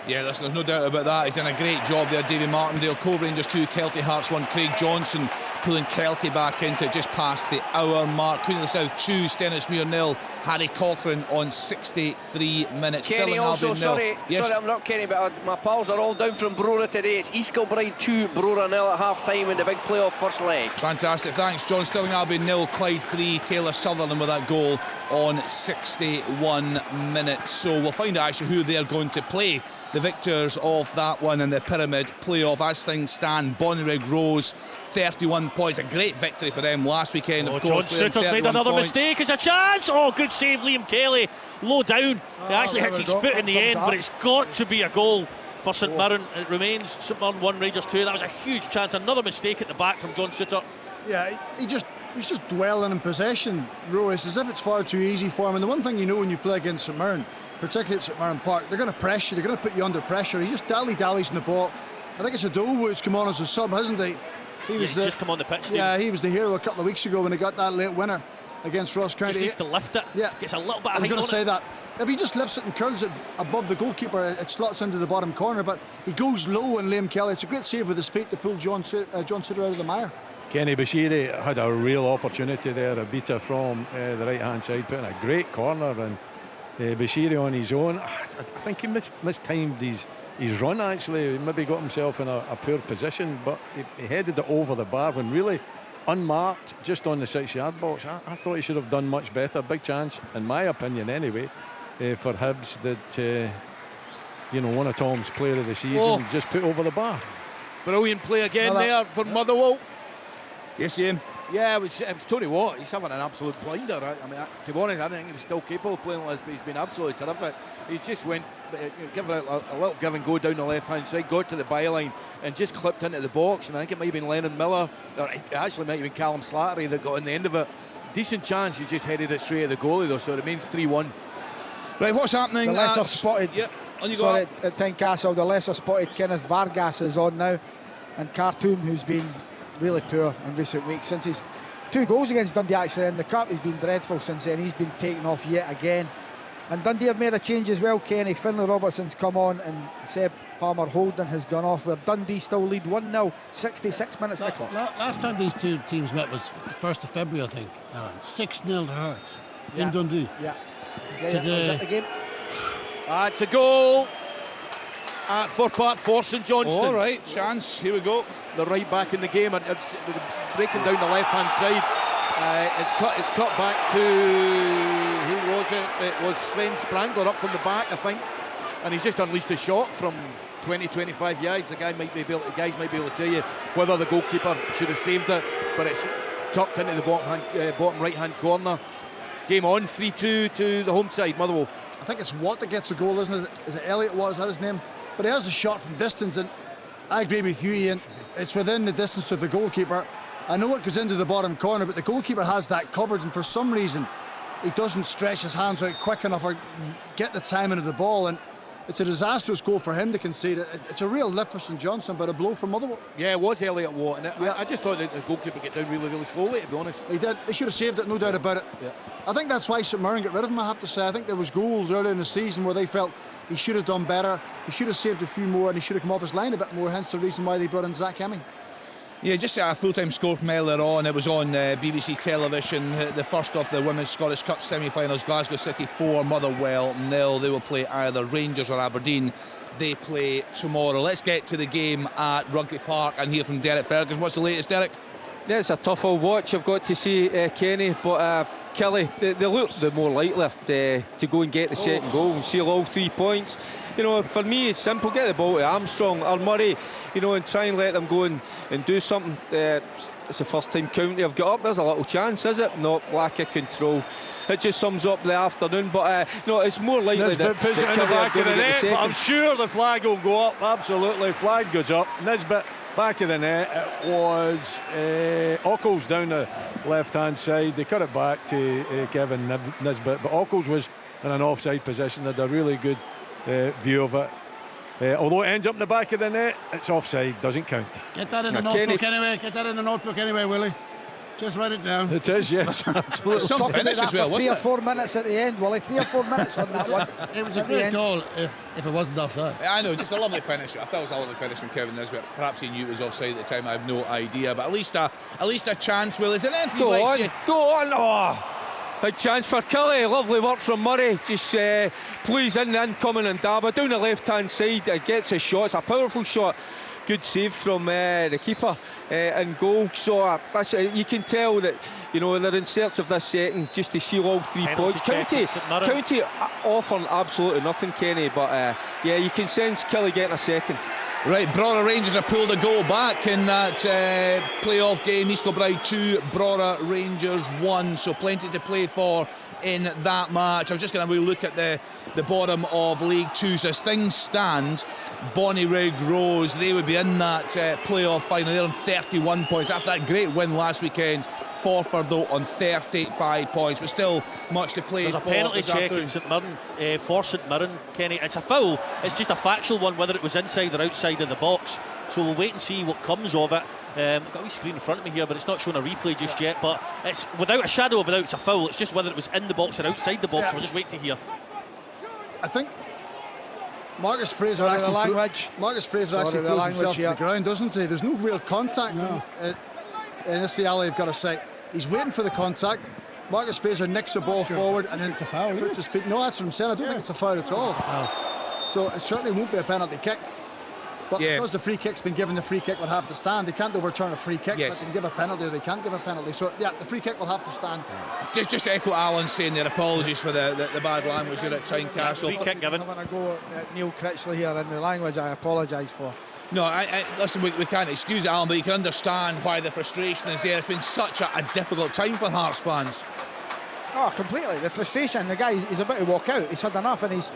Yeah, there's no doubt about that. He's done a great job there, Davy Martindale. Cove Rangers 2, Kelty Hearts 1. Craig Johnson pulling Kelty back into just past the hour mark. Queen of the South 2, Stenhousemuir 0. Harry Cochrane on 63 minutes. Kenny also, sorry, I'm not Kenny, but my pals are all down from Brora today. It's East Kilbride 2, Brora 0 at half-time in the big playoff first leg. Fantastic, thanks, John. Stirling Albion 0, Clyde 3. Taylor Sutherland with that goal on 61 minutes. So we'll find out actually who they're going to play, the victors of that one in the Pyramid playoff. As things stand, Bonnyrigg Rose 31 points, a great victory for them last weekend. Of course, John Sutter's made another mistake. It's a chance. Oh, good save, Liam Kelly. Low down. He actually hits his foot in the end, but it's got to be a goal for St Mirren. It remains St Mirren 1, Rangers 2. That was a huge chance. Another mistake at the back from John Sutter. Yeah, he's just dwelling in possession, Royce, as if it's far too easy for him. And the one thing you know when you play against St Mirren, particularly at St Mirren Park, they're going to press you, they're going to put you under pressure. He just dallies in the ball. I think it's Adowo who's come on as a sub, hasn't he? He's just come on the pitch. Yeah, he was the hero a couple of weeks ago when he got that late winner against Ross County. Just needs to lift it. Yeah, gets a little bit. I was going to say that. If he just lifts it and curls it above the goalkeeper, it slots into the bottom corner. But he goes low on Liam Kelly. It's a great save with his feet to pull John Sutter out of the mire. Kenny Bashiri had a real opportunity there, a beater from the right-hand side, putting a great corner, and Bashiri on his own. I think he mistimed his run, actually. He maybe got himself in a poor position, but he headed it over the bar when really unmarked, just on the 6-yard box. I thought he should have done much better. Big chance, in my opinion anyway, for Hibs that, one of Tom's player of the season just put over the bar. Brilliant play again there for Motherwell. Yes, Ian. Yeah, it was Tony Watt. He's having an absolute blinder. I mean, to be honest, I didn't think he was still capable of playing like this, but he's been absolutely terrific. He just went, give it a little give and go down the left-hand side, got to the byline, and just clipped into the box. And I think it might have been Lennon Miller, or it actually might have been Callum Slattery that got on the end of it. Decent chance, he just headed it straight at the goalie, though, so it remains 3-1. Right, what's happening? The lesser spotted. Yeah, on you go. At Tynecastle, the lesser spotted Kenneth Vargas is on now, and Khartoum, who's been really poor in recent weeks since his 2 goals against Dundee actually in the cup. He's been dreadful since then. He's been taken off yet again. And Dundee have made a change as well, Kenny. Finlay Robertson's come on and Seb Palmer Holden has gone off, where Dundee still lead 1-0, 66 minutes in the clock. Last time these two teams met was 1st of February, I think. 6-0 to Hearts in Dundee. Yeah. Today. The game. It's a goal for Part for St Johnstone. All right, chance. Here we go. They're right back in the game, and it's breaking down the left-hand side. It's cut back to who was it? It was Sven Sprangler up from the back, I think, and he's just unleashed a shot from 20-25 yards. The guys might be able to tell you whether the goalkeeper should have saved it, but it's tucked into the bottom right-hand corner. Game on, 3-2 to the home side, Motherwell. I think it's Watt that gets the goal, isn't it? Is it Elliott Watt? Is that his name? But he has a shot from distance, and I agree with you, Ian. It's within the distance of the goalkeeper. I know it goes into the bottom corner, but the goalkeeper has that covered, and for some reason he doesn't stretch his hands out quick enough or get the timing of the ball, and it's a disastrous goal for him to concede. It's a real lift for St Johnstone, but a blow for Motherwell. Yeah, it was Elliott Watt, and I just thought that the goalkeeper get down really, really slowly, to be honest. He did. They should have saved it, no doubt about it. Yeah. I think that's why St Mirren got rid of him, I have to say. I think there was goals earlier in the season where they felt he should have done better, he should have saved a few more, and he should have come off his line a bit more, hence the reason why they brought in Zach Hemming. Yeah, just a full-time score from earlier on. It was on BBC television. The first of the Women's Scottish Cup semi-finals, Glasgow City 4, Motherwell 0. They will play either Rangers or Aberdeen. They play tomorrow. Let's get to the game at Rugby Park and hear from Derek Ferguson. What's the latest, Derek? Yeah, it's a tough old watch, I've got to say, Kenny, but Kelly, they look the more likely to go and get the second goal and seal all 3 points. You know, for me, it's simple. Get the ball to Armstrong or Murray, you know, and try and let them go and do something. It's the first time County have got up. There's a little chance, is it? No, lack of control. It just sums up the afternoon, but no, it's more likely Nisbet puts it in the back of the net, but I'm sure the flag will go up. Absolutely, flag goes up. Nisbet, back of the net. It was Ockles down the left-hand side. They cut it back to Kevin Nisbet, but Ockles was in an offside position. Had a really good view of it. Although it ends up in the back of the net, it's offside, doesn't count. Get that in the notebook anyway. Get that in the notebook anyway, Willie. Just write it down. It is, yes. Absolutely. Some finish as well, wasn't it? 3 or 4 minutes at the end, Willie. 3 or 4 minutes on that one. It was a great goal if it wasn't offside. I know, just a lovely finish. I thought it was a lovely finish from Kevin Nisbet. Perhaps he knew it was offside at the time. I have no idea, but at least a chance. Will, is there anything you'd like to say? Go on! Oh. Big chance for Kelly, lovely work from Murray, just plays in the incoming and Daba down the left hand side, gets a shot, it's a powerful shot, good save from the keeper and goal. So you can tell that, you know, they're in search of this second just to seal all 3 points. County offering absolutely nothing, Kenny, but yeah, you can sense Kelly getting a second. Right, Brora Rangers have pulled a goal back in that playoff game. East Kilbride 2, Brora Rangers 1, so plenty to play for in that match. I was just going to look at the bottom of League 2. So as things stand, Bonnyrigg, Rose, they would be in that playoff final. They're on 31 points after that great win last weekend. Forfar though on 35 points, but still much to play for. There's a penalty check in St Mirren for St Mirren, Kenny. It's a foul. It's just a factual one, whether it was inside or outside of the box. So we'll wait and see what comes of it. I've got a wee screen in front of me here, but it's not showing a replay just yet. But it's without a shadow of a doubt, it's a foul. It's just whether it was in the box or outside the box. Yeah. We'll just wait to hear. I think Marcus Fraser actually throws himself to the ground, doesn't he? There's no real contact. No. In this alley, you've got to say. He's waiting for the contact. Marcus Fraser nicks the ball forward and then it's a foul, puts his feet. No, that's what I'm saying. I don't think it's a foul at all. So it certainly won't be a penalty kick. But because the free kick's been given, the free kick will have to stand. They can't overturn a free kick, but they can give a penalty or they can't give a penalty. So yeah, the free kick will have to stand. Just to echo Alan saying there, apologies for the bad language here at Tynecastle. Free kick given. I'm going to go at Neil Critchley here, and the language I apologise for. No, listen, we can't excuse it, Alan, but you can understand why the frustration is there. It's been such a difficult time for Hearts fans. Oh, completely. The frustration. The guy, he's about to walk out. He's had enough, and he's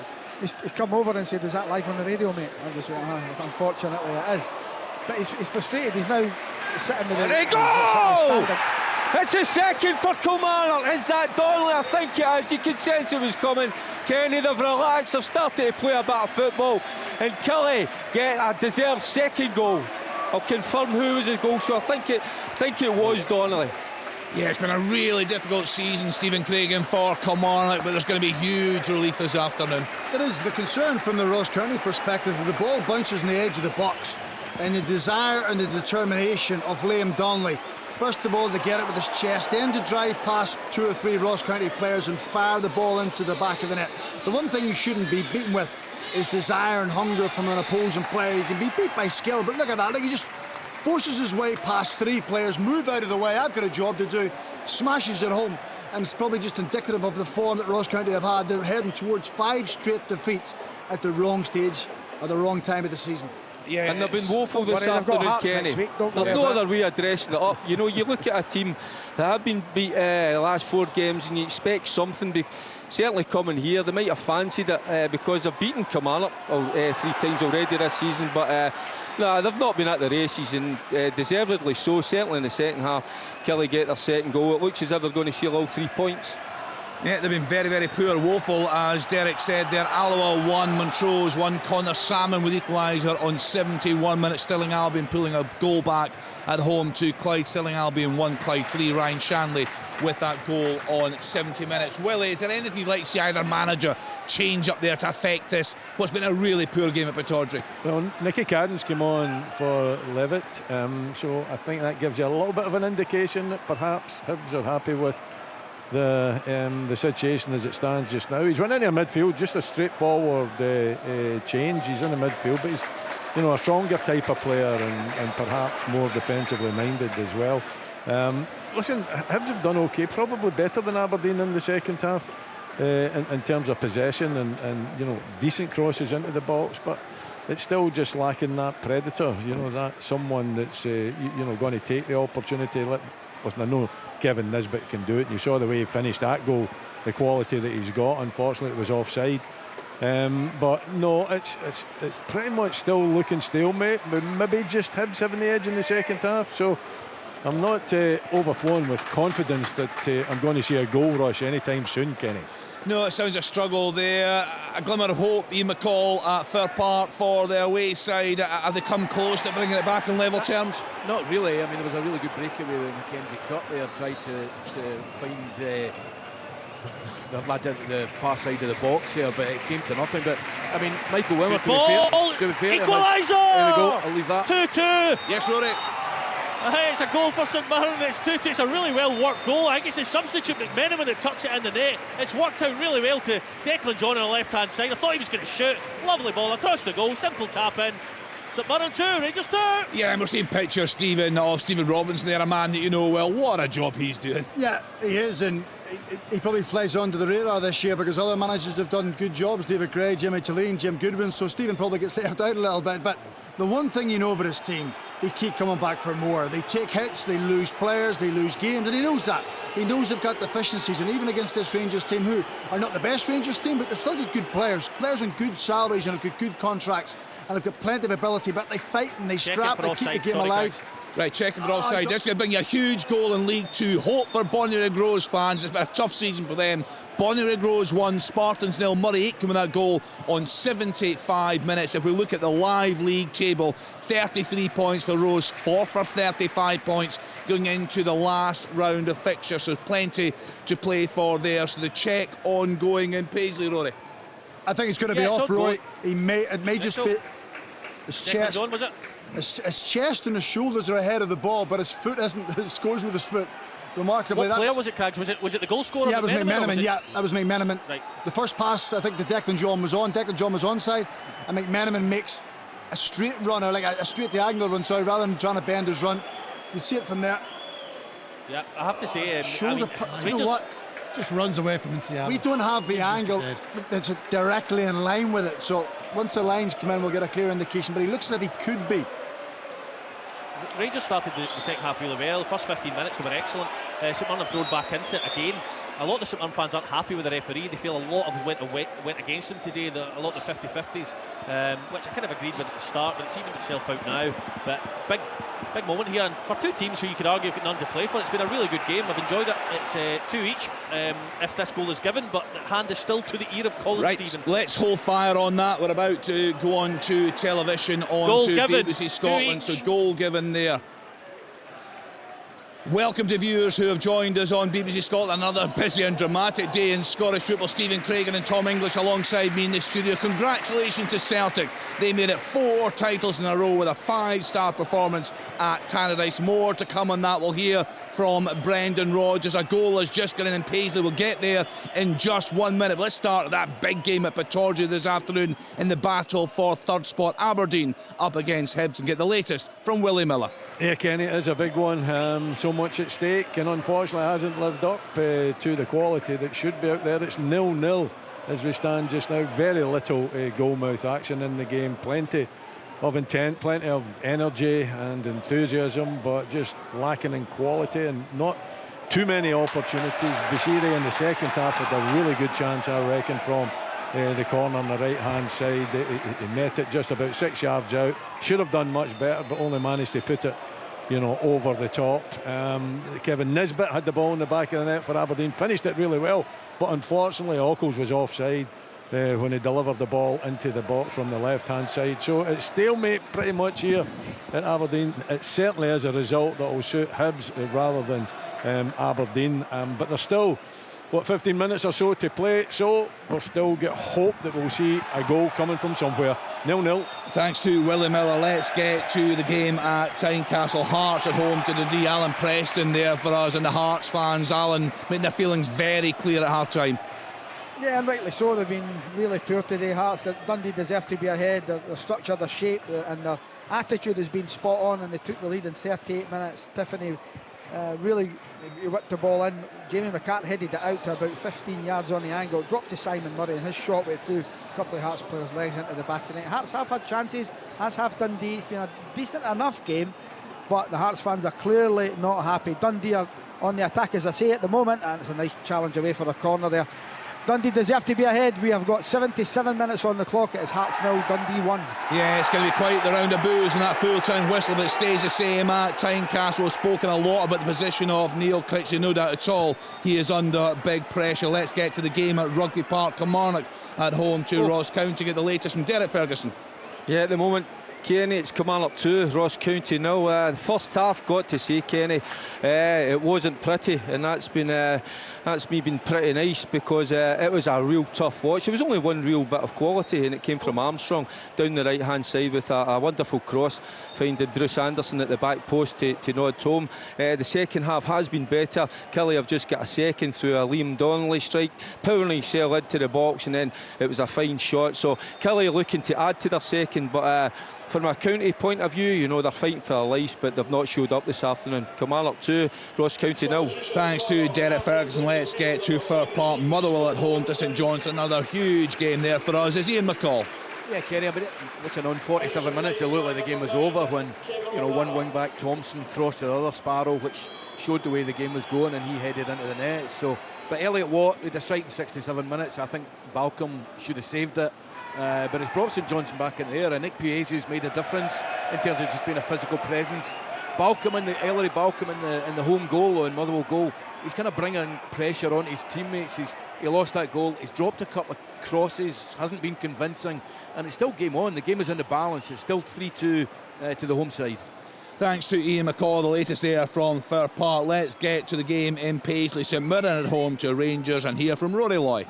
come over and said, "Was that live on the radio, mate?" I just went, unfortunately it is. But he's frustrated. He's now sitting with There he go! It's a second for Kilmarnock. Is that Donnelly? I think it is. You could sense it was coming. Kenny, they've relaxed. They've started to play a bit of football. And Kelly get a deserved second goal. I'll confirm who was the goal. So I think it was Donnelly. Yeah, it's been a really difficult season, Stephen Craigan, for Kilmarnock, but there's going to be huge relief this afternoon. There is the concern from the Ross County perspective. The ball bounces on the edge of the box, and the desire and the determination of Liam Donnelly, first of all to get it with his chest, then to drive past 2 or 3 Ross County players and fire the ball into the back of the net. The one thing you shouldn't be beaten with is desire and hunger from an opposing player. You can be beat by skill, but look at that, he just forces his way past 3 players, move out of the way, I've got a job to do, smashes it home, and it's probably just indicative of the form that Ross County have had. They're heading towards 5 straight defeats at the wrong stage at the wrong time of the season. Yeah, and they've been woeful this afternoon, Kenny. There's no other way of dressing it up. You know, you look at a team that have been beat the last 4 games, and you expect something. Certainly coming here, they might have fancied it because they've beaten Kilmarnock 3 times already this season, but no, they've not been at the races, and deservedly so. Certainly in the second half, Kelly get their second goal. It looks as if they're going to seal all 3 points. Yeah, they've been very, very poor, woeful, as Derek said there. Alloa 1, Montrose 1, Connor Salmon with equaliser on 71 minutes. Stirling Albion pulling a goal back at home to Clyde. Stirling Albion 1, Clyde 3. Ryan Shanley with that goal on 70 minutes. Willie, is there anything you'd like to see either manager change up there to affect this, what's been a really poor game at Pittodrie? Well, Nicky Cadden's come on for Levitt, so I think that gives you a little bit of an indication that perhaps Hibs are happy with the situation as it stands just now. He's run into a midfield, just a straightforward change. He's in the midfield, but he's, you know, a stronger type of player and perhaps more defensively minded as well. Listen, Hibs have done okay, probably better than Aberdeen in the second half in terms of possession and you know, decent crosses into the box, but it's still just lacking that predator, you know, that someone that's you know, going to take the opportunity. Listen, I know Kevin Nisbet can do it, and you saw the way he finished that goal, the quality that he's got. Unfortunately, it was offside. But no, it's pretty much still looking stalemate. Maybe just Hibs having the edge in the second half. So I'm not overflowing with confidence that I'm going to see a goal rush anytime soon, Kenny. No, it sounds a struggle there. A glimmer of hope. Ian McCall at Fir Park for the away side. Have they come close to bringing it back in level terms? Not really. I mean, there was a really good breakaway with Mackenzie Cut there, tried to find the lad at the far side of the box here, but it came to nothing. But I mean, Michael Wimmer, to be fair, equaliser! There we go, I'll leave that. 2-2. Yes, Rory. It's a goal for St Mirren. It's 2-2. It's a really well worked goal. I think it's a substitute McMenamin that tucks it in the net. It's worked out really well to Declan John on the left hand side. I thought he was going to shoot. Lovely ball across the goal. Simple tap in. St Mirren 2, Rangers 2. Yeah, and we're seeing pictures, Stephen, of Stephen Robinson there, a man that you know well. What a job he's doing. Yeah, he is, and he probably flies onto the radar this year because other managers have done good jobs. David Gray, Jimmy Tulane, Jim Goodwin, so Stephen probably gets left out a little bit. But the one thing you know about his team, they keep coming back for more. They take hits, they lose players, they lose games, and he knows that. He knows they've got deficiencies, and even against this Rangers team, who are not the best Rangers team, but they've still got good players on good salaries and have got good contracts, and have got plenty of ability, but they fight and they scrap, they keep the game alive. Right, checking for offside. This is going to bring you a huge goal in League 2. Hope for Bonnyrigg Rose fans. It's been a tough season for them. Bonnyrigg Rose 1, Spartans 0. Murray Aitken with that goal on 75 minutes. If we look at the live league table, 33 points for Rose, 4 for 35 points going into the last round of fixtures. So plenty to play for there. So the check ongoing in Paisley, Rory. I think it's going to be off, Roy. It may just be his chest. John, was it? His chest and his shoulders are ahead of the ball, but his foot isn't. He scores with his foot. Remarkably, what player was it, Crags? Was it the goal scorer? Yeah, it was McMenamin. Yeah, that was McMenamin. Right. The first pass, I think, the Declan John was on. Declan John was onside, and McMenamin makes a straight run, or like a straight diagonal run, sorry, rather than trying to bend his run. You see it from there. Yeah, I have to say, you know what? Just runs away from Seattle. We don't have the angle that's directly in line with it, so once the lines come in, we'll get a clear indication, but he looks as if he could be. Rangers started the second half really well. The first 15 minutes they were excellent. St Mirren have thrown back into it again. A lot of the St Mirren fans aren't happy with the referee. They feel a lot of it went against them today. A lot of the 50-50s, which I kind of agreed with at the start, but it's evened itself out now. But big moment here, and for two teams who you could argue have got none to play for, it's been a really good game. I've enjoyed it. It's 2 each if this goal is given, but the hand is still to the ear of Colin Stephen. Let's hold fire on that. We're about to go on to television on to BBC Scotland, so goal given there. Welcome to viewers who have joined us on BBC Scotland. Another busy and dramatic day in Scottish football. Stephen Craigan and Tom English alongside me in the studio. Congratulations to Celtic. They made it 4 titles in a row with a 5-star performance at Tannadice. More to come on that. We'll hear from Brendan Rodgers. A goal has just gone in Paisley. We'll get there in just 1 minute. Let's start at that big game at Pittodrie this afternoon in the battle for third spot. Aberdeen up against Hibs, and get the latest from Willie Miller. Yeah, Kenny, it is a big one. So much at stake, and unfortunately hasn't lived up to the quality that should be out there. It's 0-0 as we stand just now. Very little goalmouth action in the game. Plenty of intent, plenty of energy and enthusiasm, but just lacking in quality and not too many opportunities. Bashiri in the second half had a really good chance, I reckon, from the corner on the right hand side. He met it just about 6 yards out. Should have done much better, but only managed to put it, over the top. Kevin Nisbet had the ball in the back of the net for Aberdeen, finished it really well, but unfortunately Ockles was offside when he delivered the ball into the box from the left hand side. So it's stalemate pretty much here at Aberdeen. It certainly is a result that will suit Hibs rather than Aberdeen, but there's still 15 minutes or so to play, so we'll still get hope that we'll see a goal coming from somewhere. 0-0. Thanks to Willie Miller. Let's get to the game at Tynecastle. Hearts at home to Dundee. Alan Preston there for us and the Hearts fans. Alan making their feelings very clear at half time. Yeah, and rightly so. They've been really poor today, Hearts. Dundee deserve to be ahead. Their structure, their shape and their attitude has been spot on, and they took the lead in 38 minutes. Tiffany really whipped the ball in. Jamie McCart headed it out to about 15 yards on the angle, dropped to Simon Murray, and his shot went through a couple of Hearts players' legs into the back of the net. Hearts have had chances, as have Dundee. It's been a decent enough game, but the Hearts fans are clearly not happy. Dundee are on the attack, as I say, at the moment, and it's a nice challenge away for a corner there. Dundee deserve to be ahead. We have got 77 minutes on the clock. It is Hearts 0, Dundee 1. Yeah, it's going to be quite the round of boos and that full-time whistle that stays the same at Tynecastle. We've spoken a lot about the position of Neil Critchley, no doubt at all. He is under big pressure. Let's get to the game at Rugby Park. Kilmarnock at home to Ross County. Get the latest from Derek Ferguson. Yeah, at the moment, Kenny, it's Kilmarnock 2, Ross County 0. The first half, got to say, Kenny, it wasn't pretty, and that's me being pretty nice, because it was a real tough watch. There was only one real bit of quality, and it came from Armstrong down the right hand side with a wonderful cross, finding Bruce Anderson at the back post to nod home. The second half has been better. Kelly have just got a second through a Liam Donnelly strike, powering himself into the box, and then it was a fine shot. So Kelly looking to add to their second, but from a county point of view, they're fighting for their lives, but they've not showed up this afternoon. Kilmarnock 2, Ross County 0. Thanks to Derek Ferguson. Let's get to Fir Park. Motherwell at home to St Johnstone. Another huge game there for us. Is Ian McCall? Yeah, Kerry, but listen, on 47 minutes it looked like the game was over when one wing back Thompson crossed the other Sparrow, which showed the way the game was going, and he headed into the net. So, but Elliot Watt with a strike in 67 minutes. I think Balcom should have saved it. But it's brought St Johnstone back in there, and Nick Piezu's made a difference in terms of just being a physical presence. Ellery Balcom in the home goal, or in Motherwell goal, he's kind of bringing pressure on his teammates. He lost that goal, he's dropped a couple of crosses, hasn't been convincing, and it's still game on. The game is in the balance. It's still 3-2 to the home side. Thanks to Ian McCall, the latest there from Fir Park. Let's get to the game in Paisley. St Mirren at home to Rangers, and hear from Rory Loy.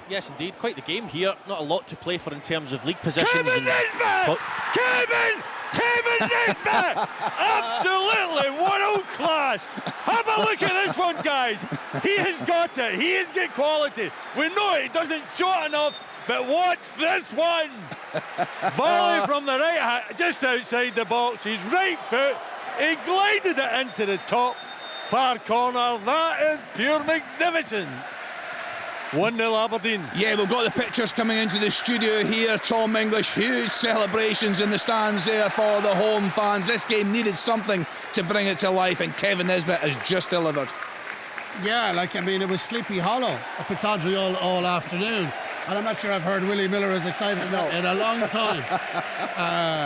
Yes, indeed, quite the game here. Not a lot to play for in terms of league positions. Kevin Nisbet! Kevin Nisbet! Absolutely world class! Have a look at this one, guys. He has got it. He has got quality. We know it. He doesn't shot enough, but watch this one. Volley from the right hand, just outside the box. His right foot. He glided it into the top far corner. That is pure magnificent. 1-0 Aberdeen. Yeah, we've got the pictures coming into the studio here. Tom English, huge celebrations in the stands there for the home fans. This game needed something to bring it to life, and Kevin Nisbet has just delivered. Yeah, it was Sleepy Hollow at Pittodrie all afternoon. And I'm not sure I've heard Willie Miller as excited in a long time.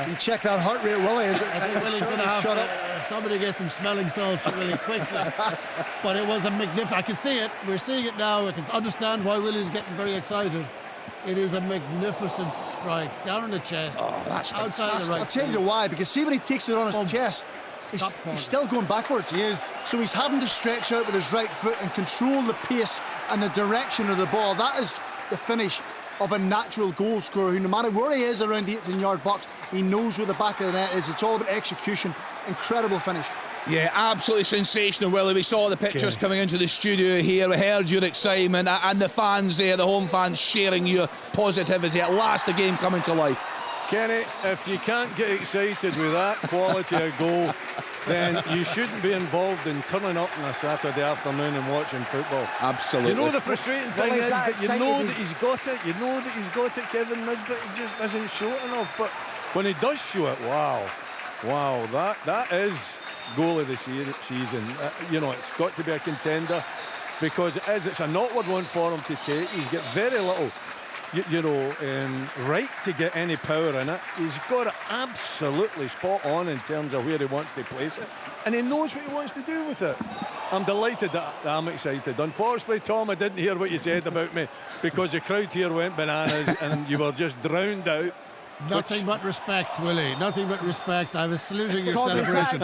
You check that heart rate, Willie. I think Willie's going to have to somebody get some smelling salts really quickly. But it was a magnificent. I can see it. We're seeing it now. I can understand why Willie's getting very excited. It is a magnificent strike down in the chest. Oh, that's outside of the right. I'll tell you why. Because see when he takes it on his chest, he's still going backwards. He is. So he's having to stretch out with his right foot and control the pace and the direction of the ball. That is the finish of a natural goal scorer who, no matter where he is around the 18-yard box, he knows where the back of the net is. It's all about execution. Incredible finish. Yeah, absolutely sensational, Willie. We saw the pictures coming into the studio here. We heard your excitement and the fans there, the home fans sharing your positivity. At last, the game coming to life. Kenny, if you can't get excited with that quality of goal, then you shouldn't be involved in turning up on a Saturday afternoon and watching football. Absolutely. You know the frustrating thing is that you know that he's got it. You know that he's got it, Kevin Nisbet. He just doesn't show it enough. But when he does show it, wow, that is goal of the season. It's got to be a contender because it's an awkward one for him to take. He's got very little right to get any power in it. He's got it absolutely spot on in terms of where he wants to place it, and he knows what he wants to do with it. I'm delighted that I'm excited. Unfortunately, Tom, I didn't hear what you said about me because the crowd here went bananas and you were just drowned out. Nothing but respect, Willie. Nothing but respect. I was saluting your celebration.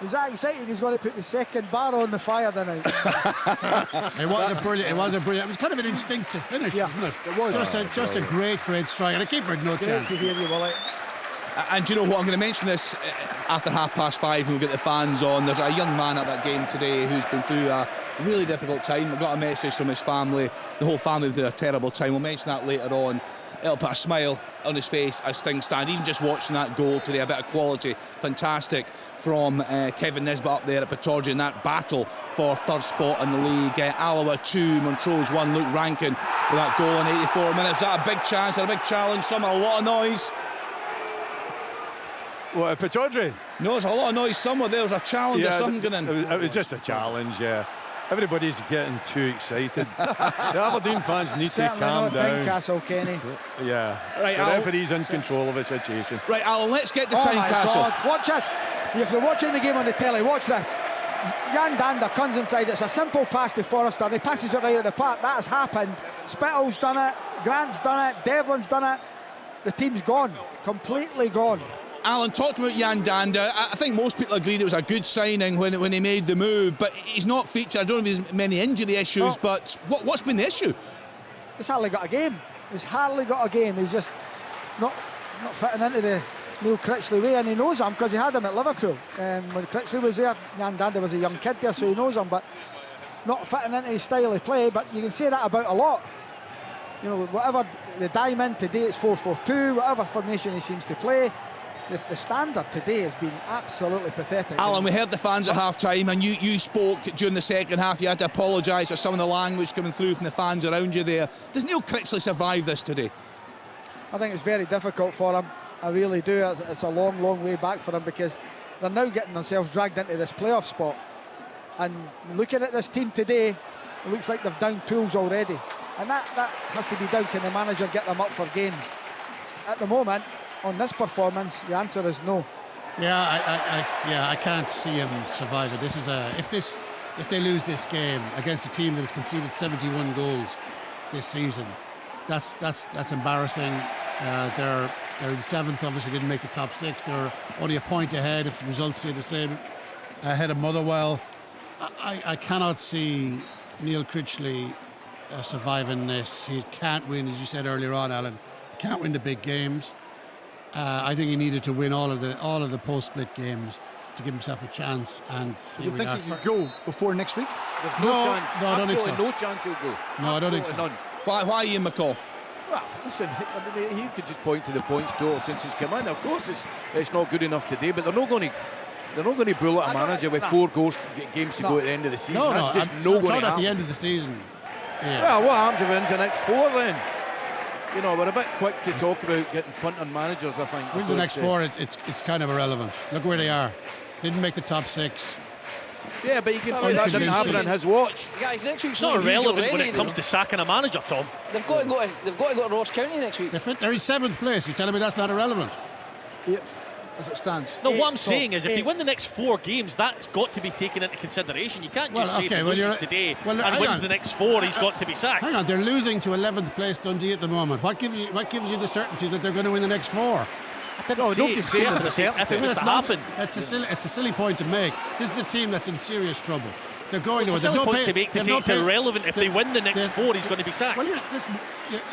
He's that excited he's going to put the second barrel on the fire tonight. It was a brilliant. It was kind of an instinctive finish, wasn't it? It was. Just a great strike. And a keeper had no chance. Great to hear you, Willie. And do you know what? I'm going to mention this after 5:30 when we get the fans on. There's a young man at that game today who's been through a really difficult time. We got a message from his family. The whole family went through a terrible time. We'll mention that later on. It'll put a smile on his face as things stand. Even just watching that goal today, a bit of quality, fantastic from Kevin Nisbet up there at Pittodrie in that battle for third spot in the league. Alloa 2, Montrose 1. Luke Rankin with that goal in 84 minutes. Is that a big chance or a big challenge? A lot of noise. What, at Pittodrie? No, there's a lot of noise somewhere. There was a challenge or something going in. It was just a challenge, yeah. Everybody's getting too excited. The Aberdeen fans need to calm down. Tynecastle, Kenny. Yeah. Right, the referee's in control of the situation. Right, Alan, let's get to Tynecastle. God. Watch this. If you're watching the game on the telly, watch this. Jan Dander comes inside. It's a simple pass to Forrester. He passes it right at the park. That has happened. Spittle's done it. Grant's done it. Devlin's done it. The team's gone. Completely gone. Alan, talking about Jan Dander, I think most people agreed it was a good signing when he made the move, but he's not featured. I don't know if there's many injury issues, but what's been the issue? He's hardly got a game. He's just not fitting into the Neil Critchley way, and he knows him because he had him at Liverpool. When Critchley was there, Jan Dander was a young kid there, so he knows him, but not fitting into his style of play. But you can say that about a lot. Whatever the diamond, today it's 4-4-2, whatever formation he seems to play. The standard today has been absolutely pathetic. Alan, we heard the fans at half-time, and you spoke during the second half. You had to apologise for some of the language coming through from the fans around you there. Does Neil Critchley survive this today? I think it's very difficult for him. I really do. It's a long, long way back for him because they're now getting themselves dragged into this playoff spot. And looking at this team today, it looks like they've down tools already. And that has to be down. Can the manager get them up for games? At the moment, on this performance, the answer is no. I can't see him surviving. This is if they lose this game against a team that has conceded 71 goals this season, that's embarrassing. They're in seventh, obviously didn't make the top six. They're only a point ahead if the results stay the same ahead of Motherwell. I cannot see Neil Critchley surviving this. He can't win, as you said earlier on, Alan. Can't win the big games. I think he needed to win all of the post-split games to give himself a chance. And do you think he could go before next week? There's no chance. No, I don't think so. No chance he'll go. No, I don't think so. None. Why Ian McCall? Well, listen, he could just point to the points total since he's come in. Of course, it's not good enough today, but they're not going to bullet a manager with 4 games to go at the end of the season. No, That's just I'm not going to talking at happen. the end of the season. Yeah. Well, what happens if it wins the next 4 then? You know, we're a bit quick to talk about getting punt-on managers, I think. Wins the next 4, it's kind of irrelevant. Look where they are. Didn't make the top 6. Yeah, but you can say that didn't happen in his watch. Guys, next week's It's not irrelevant when it comes to to sacking a manager, Tom. They've got to go to Ross County next week. They're in 7th place. You're telling me that's not irrelevant? 8th, as it stands. No, what I'm saying is if they win the next 4 games, that's got to be taken into consideration. You can't just say if he loses today and wins the next 4, he's got to be sacked. Hang on, they're losing to 11th place Dundee at the moment. What gives you the certainty that they're going to win the next 4? No, don't say if it was to happen. It's a silly point to make. This is a team that's in serious trouble. They're going It's a silly point to make to say it's irrelevant. If they win the next 4, he's going to be sacked. Well, listen,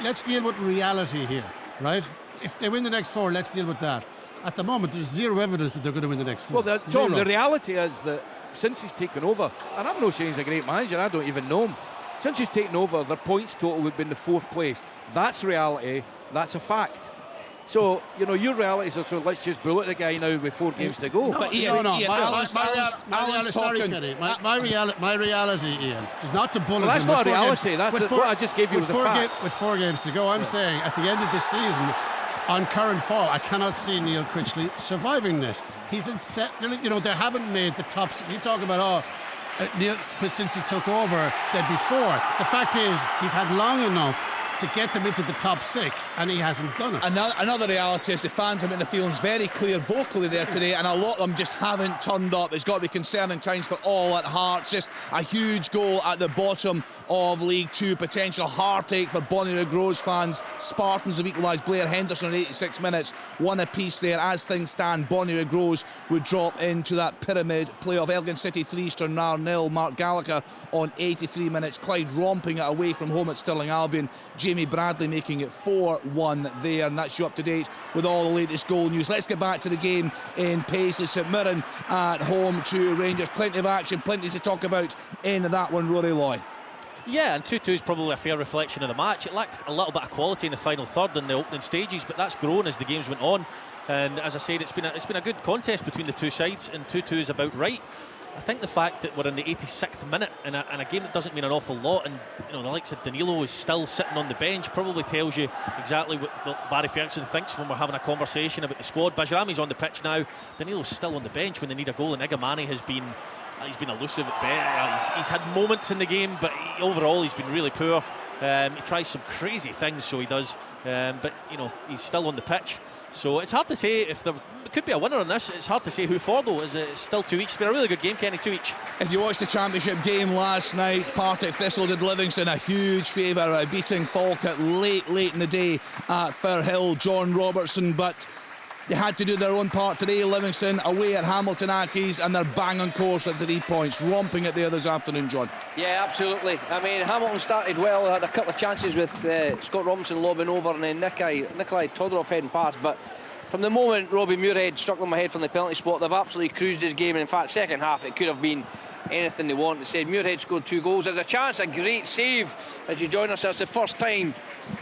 let's deal with reality here, right? If they win the next 4, let's deal with that. At the moment, there's zero evidence that they're going to win the next 4. Well, Tom, the reality is that since he's taken over, and I'm not saying he's a great manager, I don't even know him. Since he's taken over, their points total would be in the 4th place. That's reality. That's a fact. So, you know, your realities are, so let's just bullet the guy now with 4 games to go. My reality, Ian, is not to bullet him. That's not a reality. That's what I just gave you as a fact. With 4 games to go, I'm saying at the end of this season, on current form, I cannot see Neil Critchley surviving this. He's in set, you know, they haven't made the top. You talk about, Neil, since he took over, they'd be 4th. The fact is, he's had long enough to get them into the top 6, and he hasn't done it. Another reality is the fans have been the feelings very clear vocally there today, and a lot of them just haven't turned up. It's got to be concerning times for all at Hearts. Just a huge goal at the bottom of League 2. Potential heartache for Bonnyrigg Rose fans. Spartans have equalised. Blair Henderson in 86 minutes. 1 apiece there. As things stand, Bonnyrigg Rose would drop into that pyramid playoff. Elgin City 3, Stranraer 0. Mark Gallagher on 83 minutes. Clyde romping it away from home at Stirling Albion. Jamie Bradley making it 4-1 there, and that's you up to date with all the latest goal news. Let's get back to the game in Paisley. St Mirren at home to Rangers. Plenty of action, plenty to talk about in that one, Rory Loy. Yeah, and 2-2 is probably a fair reflection of the match. It lacked a little bit of quality in the final third in the opening stages, but that's grown as the games went on. And as I said, it's been a good contest between the two sides, and 2-2 is about right. I think the fact that we're in the 86th minute in a game that doesn't mean an awful lot, and you know the likes of Danilo is still sitting on the bench, probably tells you exactly what Barry Ferguson thinks when we're having a conversation about the squad. Bajrami's on the pitch now. Danilo's still on the bench when they need a goal, and Igamani has been he's been elusive at best. He's had moments in the game, but overall he's been really poor. He tries some crazy things, so he does, but you know he's still on the pitch. So it's hard to say if there could be a winner on this. It's hard to say who for though. It's still 2 each. It's been a really good game, Kenny. 2 each. If you watched the championship game last night, Partick Thistle did Livingston a huge favour, beating Falkirk late in the day at Firhill. John Robertson, but they had to do their own part today. Livingston away at Hamilton Accies, and they're bang on course at 3 points. Romping it there this afternoon, John. Yeah, absolutely. I mean, Hamilton started well, had a couple of chances with Scott Robinson lobbing over and then Nikolai Todorov heading past, but from the moment Robbie Muirhead struck them ahead from the penalty spot, they've absolutely cruised this game, and in fact second half it could have been anything they wanted. Said Muirhead scored 2 goals. There's a chance, a great save as you join us. That's the first time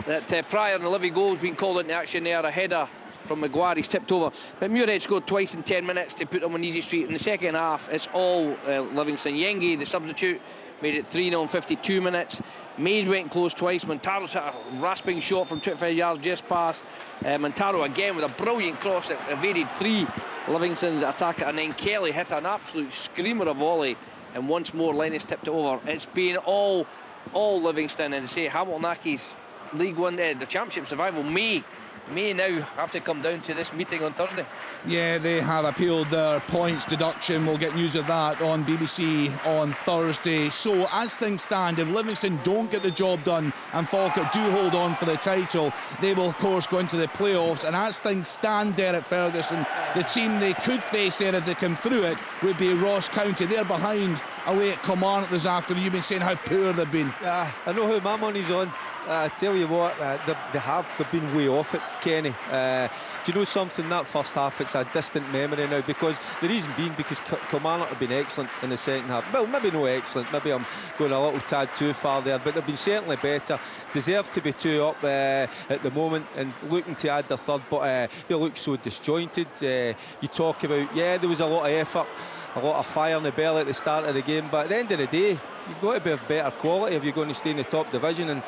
that Pryor and the Livy goal's been called into action there. A header from Maguire, he's tipped over, but Muirhead scored twice in 10 minutes to put them on easy street. In the second half it's all Livingston. Yengi, the substitute, made it 3-0 in 52 minutes. Mays went close twice. Montaro's hit a rasping shot from 25 yards just past. Montaro again with a brilliant cross that evaded 3 Livingston's attacker, and then Kelly hit an absolute screamer of volley, and once more Lennis tipped it over. It's been all Livingston, and say Hamilton Accies League One, the Championship survival may now have to come down to this meeting on Thursday. Yeah, they have appealed their points deduction. We'll get news of that on BBC on Thursday. So as things stand, if Livingston don't get the job done and Falkirk do hold on for the title, they will of course go into the playoffs. And as things stand there at Ferguson, the team they could face there if they come through it would be Ross County. They're behind away at Kilmarnock this afternoon. You've been saying how poor they've been. Yeah, I know how my money's on. I tell you what, they've been way off it, Kenny. Do you know something? That first half, it's a distant memory now, because the reason being because Kilmarnock have been excellent in the second half. Well, maybe no excellent, maybe I'm going a little tad too far there, but they've been certainly better. Deserve to be 2 up at the moment and looking to add their third, but they look so disjointed. You talk about, yeah, there was a lot of effort. a lot of fire in the belly at the start of the game, but at the end of the day, you've got to be of better quality if you're going to stay in the top division, and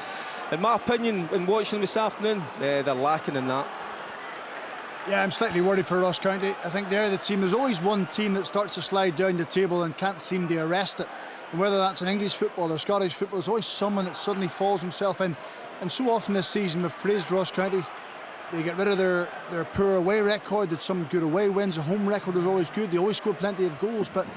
in my opinion, in watching them this afternoon, they're lacking in that. Yeah, I'm slightly worried for Ross County. I think they're the team. There's always one team that starts to slide down the table and can't seem to arrest it. And whether that's in English football or Scottish football, there's always someone that suddenly falls himself in. And so often this season we've praised Ross County. They get rid of their poor away record. Did some good away wins. The home record was always good. They always scored plenty of goals, but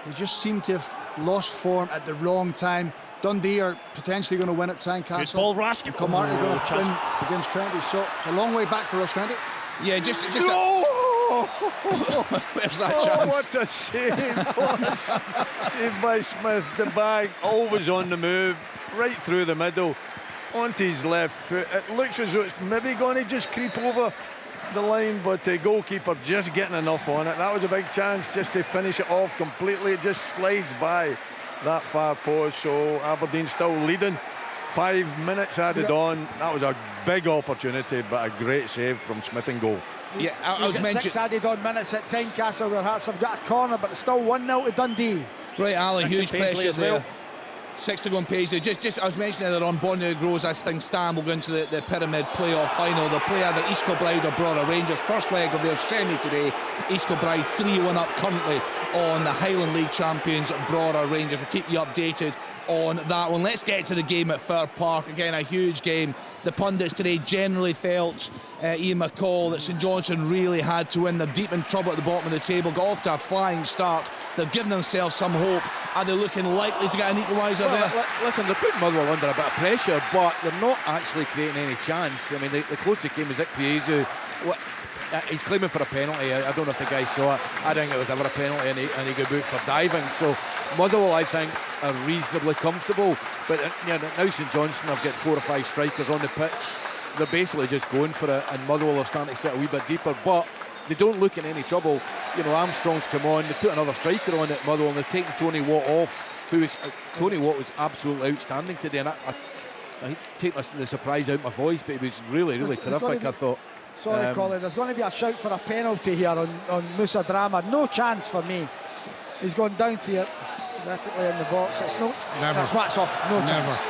they just seem to have lost form at the wrong time. Dundee are potentially going to win at Tynecastle. Good ball, Rask. Kilmarnock are going to win against County. So it's a long way back for Ross County. Yeah, just where's that chance? What a save! Saved by Smith. The bag always on the move, right through the middle, onto his left foot. It looks as though it's maybe going to just creep over the line, but the goalkeeper just getting enough on it. That was a big chance just to finish it off completely. It just slides by that far post. So Aberdeen still leading. 5 minutes added on. That was a big opportunity, but a great save from Smith and goal. Yeah, I was mentioning 6 added on minutes at Tynecastle where Hearts have got a corner, but it's still 1-0 to Dundee. Right, Ali, huge pressure there. 6 to go on Paisley. Just I was mentioning earlier on, Bonnie Grows as things stand, will go into the pyramid playoff final. They'll play either East Kilbride or Brora Rangers. First leg of their semi today. East Kilbride 3-1 up currently on the Highland League champions Brora Rangers. We'll keep you updated on that one. Let's get to the game at Fir Park. Again, a huge game. The pundits today generally felt, Ian McCall, that St Johnstone really had to win. They're deep in trouble at the bottom of the table, got off to a flying start. They've given themselves some hope. Are they looking likely to get an equaliser there? Listen, they're putting Motherwell under a bit of pressure, but they're not actually creating any chance. I mean, the closest game was Ikpeazu. He's claiming for a penalty. I don't know if the guy saw it. I think it was ever a penalty, and he got booked for diving. So Motherwell, I think, are reasonably comfortable. But now St Johnstone have got 4 or 5 strikers on the pitch. They're basically just going for it, and Motherwell are starting to sit a wee bit deeper. But they don't look in any trouble. Armstrong's come on. They put another striker on at Motherwell, and they've taken Tony Watt off. Tony Watt was absolutely outstanding today, and I take the surprise out of my voice, but he was really, really terrific. I thought. Sorry, Colin, there's going to be a shout for a penalty here on Musa Drama. No chance for me. He's gone down to it, vertically in the box. It's no. Never. That's match off. No chance.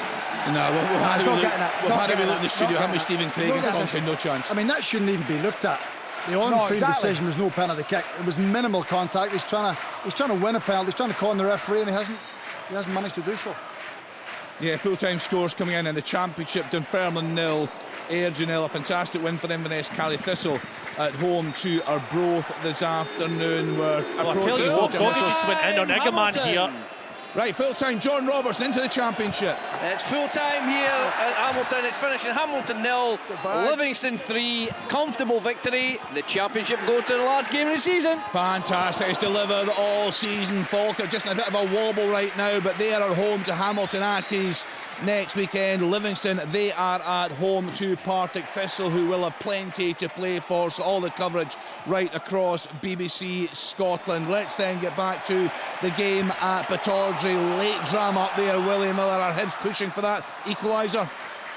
No, we've had a look in the studio, haven't we, Stephen Craig and Conklin? No chance. I mean, that shouldn't even be looked at. The on-field decision was no penalty kick. It was minimal contact. He's trying to win a penalty. He's trying to call on the referee, and he hasn't managed to do so. Yeah, full-time scores coming in the Championship. Dunfermline 0, Airdrie 0. A fantastic win for Inverness. Cally Thistle at home to Arbroath this afternoon. We're approaching Gogi just went in on Igaman here. Right, full-time, John Roberts into the Championship. It's full-time here at Hamilton. It's finishing Hamilton 0, Livingston 3. Comfortable victory. The Championship goes to the last game of the season. Fantastic. It's delivered all season. Falkirk just in a bit of a wobble right now, but they are at home to Hamilton Accies next weekend. Livingston, they are at home to Partick Thistle, who will have plenty to play for. So all the coverage right across BBC Scotland. Let's then get back to the game at Pittodrie. Late drama up there. Willie Miller, our Hibs pushing for that equaliser.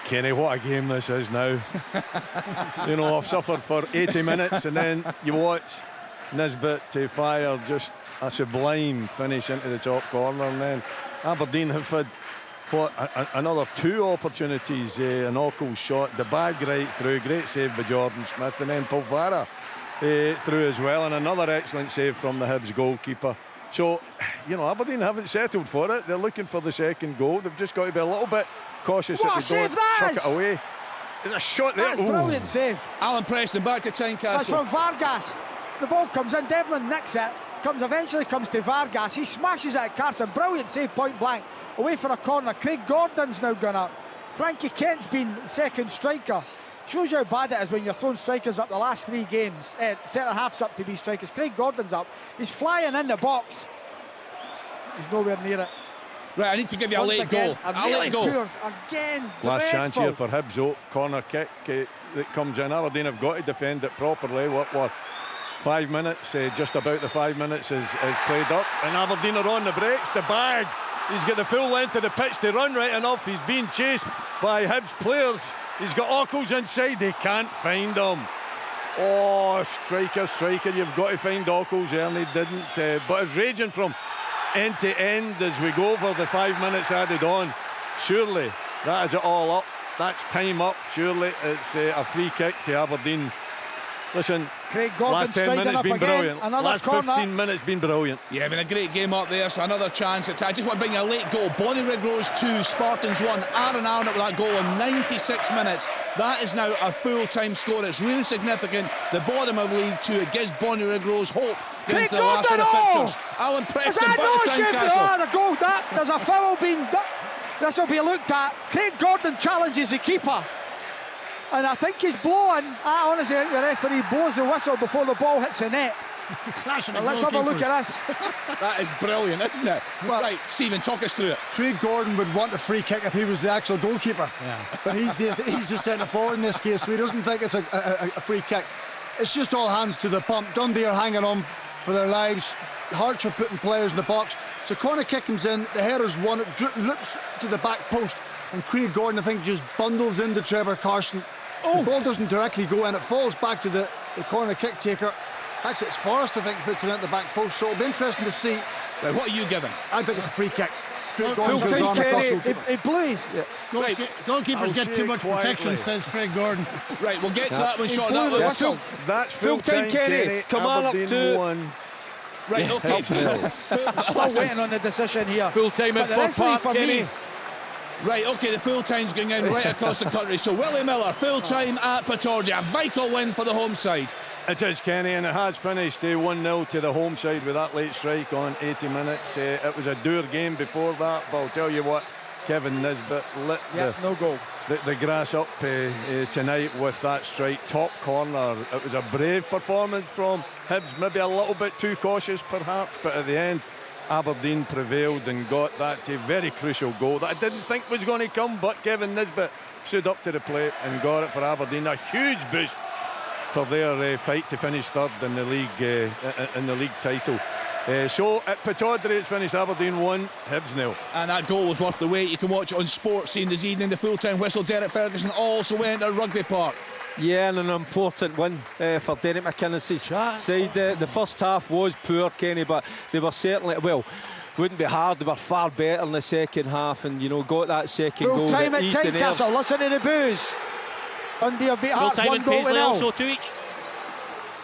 Kenny, what a game this is now. I've suffered for 80 minutes, and then you watch Nisbet to fire just a sublime finish into the top corner, and then Aberdeen have had another 2 opportunities. An Ockle shot, the bag right through, great save by Jordan Smith, and then Pulvara through as well, and another excellent save from the Hibs goalkeeper. So, Aberdeen haven't settled for it. They're looking for the second goal. They've just got to be a little bit cautious that they don't chuck it away. There's a shot there. That's brilliant save. Alan Preston back to Tynecastle. That's from Vargas. The ball comes in, Devlin nicks it, eventually comes to Vargas. He smashes it at Carson. Brilliant save, point blank. Away for a corner. Craig Gordon's now gone up. Frankie Kent's been second striker. Shows you how bad it is when you're throwing strikers up the last 3 games. Centre halves up to be strikers. Craig Gordon's up. He's flying in the box. He's nowhere near it. Right, I need to give you a late goal. A late goal. Again. Last chance here for Hibs. Corner kick that comes in. Aberdeen have got to defend it properly. What 5 minutes, just about the 5 minutes is played up. And Aberdeen are on the brakes. The bag. He's got the full length of the pitch to run right enough. He's being chased by Hibs players. He's got Ockles inside. They can't find him. Oh, striker, you've got to find Ockles there, and he didn't. But it's raging from end to end as we go for the 5 minutes added on. Surely that is it all up. That's time up. Surely it's a free kick to Aberdeen. Listen, Craig Gordon last 10 minutes up been again. brilliant. Another Last corner. 15 minutes been brilliant. Yeah, been a great game up there, so another chance. I just want to bring you a late goal. Bonnyrigg Rose 2, Spartans 1. Aaron Arnott with that goal in 96 minutes. That is now a full-time score. It's really significant. The bottom of League 2, it gives Bonnyrigg Rose hope going into the last of the fixtures. Alan Preston back to Tynecastle. The goal, there's a foul being... This will be looked at. Craig Gordon challenges the keeper. And I think he's blowing. I honestly think the referee blows the whistle before the ball hits the net. It's a clash of the Let's have a look at this. That is brilliant, isn't it? Well, right, Stephen, talk us through it. Craig Gordon would want a free kick if he was the actual goalkeeper. Yeah. But he's the centre forward in this case, so he doesn't think it's a free kick. It's just all hands to the pump. Dundee are hanging on for their lives. Hearts are putting players in the box. So corner kick comes in, the header's won, it loops to the back post, and Craig Gordon, I think, just bundles into Trevor Carson. The ball doesn't directly go in, it falls back to the corner kick taker. Actually, it's Forrest, I think, puts it at the back post, so it'll be interesting to see. Right, what are you giving? I think it's a free kick. Craig Gordon's got his arm across the goalkeeper. It blew. Goalkeepers get too much protection, says Craig Gordon. Right, we'll get to that one short. That's full-time, Kenny. Come on up to... 1. Right, okay. Still waiting on the decision here. Full-time in Fir Park, Kenny. Right, okay, the full-time's going in right across the country. So Willie Miller, full-time at Pittodrie. A vital win for the home side. It is, Kenny, and it has finished 1-0 to the home side with that late strike on 80 minutes. It was a dour game before that, but I'll tell you what, Kevin Nisbet lit no goal. The grass up tonight with that strike, top corner. It was a brave performance from Hibs, maybe a little bit too cautious perhaps, but at the end Aberdeen prevailed and got that very crucial goal that I didn't think was going to come, but Kevin Nisbet stood up to the plate and got it for Aberdeen. A huge boost for their fight to finish third in the league title. So at Pittodrie it's finished Aberdeen 1, Hibs 0. And that goal was worth the wait. You can watch it on Sports Scene this evening. The full-time whistle, Derek Ferguson, also went to Rugby Park. Yeah, and an important win for Derek McInnes's side. The first half was poor, Kenny, but they were certainly, well, wouldn't be hard, they were far better in the second half, and got that second goal. Full time at Tynecastle, listen to the boos. Dundee have beat Hearts 1-0. Also 2 each.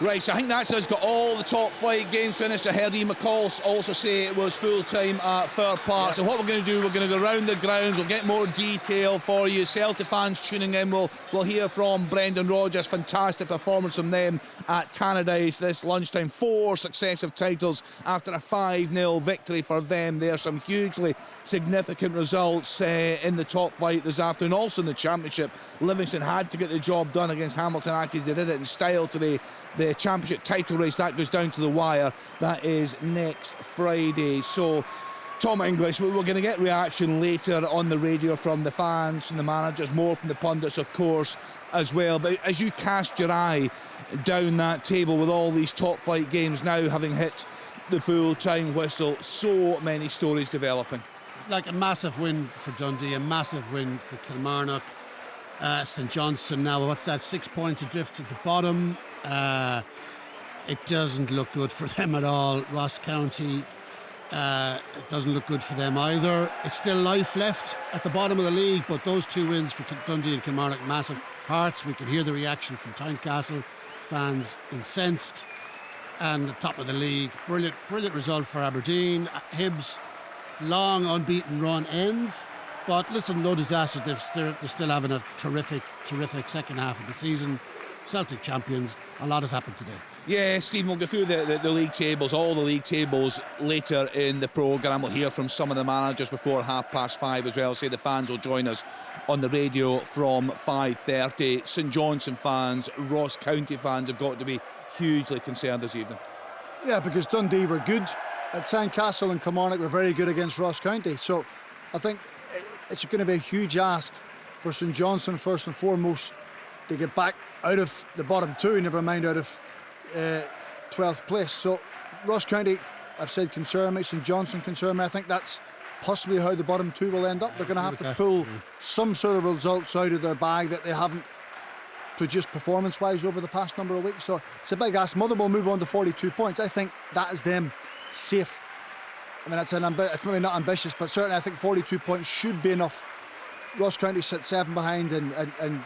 Right, so I think that's us got all the top flight games finished. I heard Ian McCall also say it was full-time at Fir Park. Yeah. So what we're going to do, we're going to go round the grounds, we'll get more detail for you. Celtic fans tuning in, we'll hear from Brendan Rodgers. Fantastic performance from them at Tannadice this lunchtime. 4 successive titles after a 5-0 victory for them. There are some hugely significant results in the top flight this afternoon. Also in the Championship, Livingston had to get the job done against Hamilton Accies. They did it in style today. The Championship title race, that goes down to the wire. That is next Friday. So, Tom English, we're going to get reaction later on the radio from the fans, from the managers, more from the pundits, of course, as well. But as you cast your eye down that table with all these top flight games now having hit the full-time whistle, so many stories developing. Like a massive win for Dundee, a massive win for Kilmarnock. St Johnstone now, what's that, 6 points adrift at the bottom. It doesn't look good for them at all. Ross County, it doesn't look good for them either. It's still life left at the bottom of the league, but those 2 wins for Dundee and Kilmarnock, massive. Hearts, we can hear the reaction from Tynecastle fans, incensed. And the top of the league, brilliant result for Aberdeen. Hibs, long unbeaten run ends. But listen, no disaster. They're still having a terrific second half of the season. Celtic champions. A lot has happened today. Yeah, Stephen, we'll go through the league tables, all the league tables later in the programme. We'll hear from some of the managers before 5:30 as well. Say the fans will join us on the radio from 5:30. St Johnstone fans, Ross County fans have got to be hugely concerned this evening. Yeah, because Dundee were good at Tynecastle and Kilmarnock were very good against Ross County. So I think it's going to be a huge ask for St Johnstone first and foremost to get back out of the bottom 2, never mind out of 12th place. So Ross County, I've said, concern me. St Johnstone concern me. I think that's possibly how the bottom 2 will end up. They're going to have to pull some sort of results out of their bag that they haven't produced performance-wise over the past number of weeks. So it's a big ask. Motherwell move on to 42 points. I think that is them safe. I mean, it's maybe not ambitious, but certainly I think 42 points should be enough. Ross County sit 7 behind, and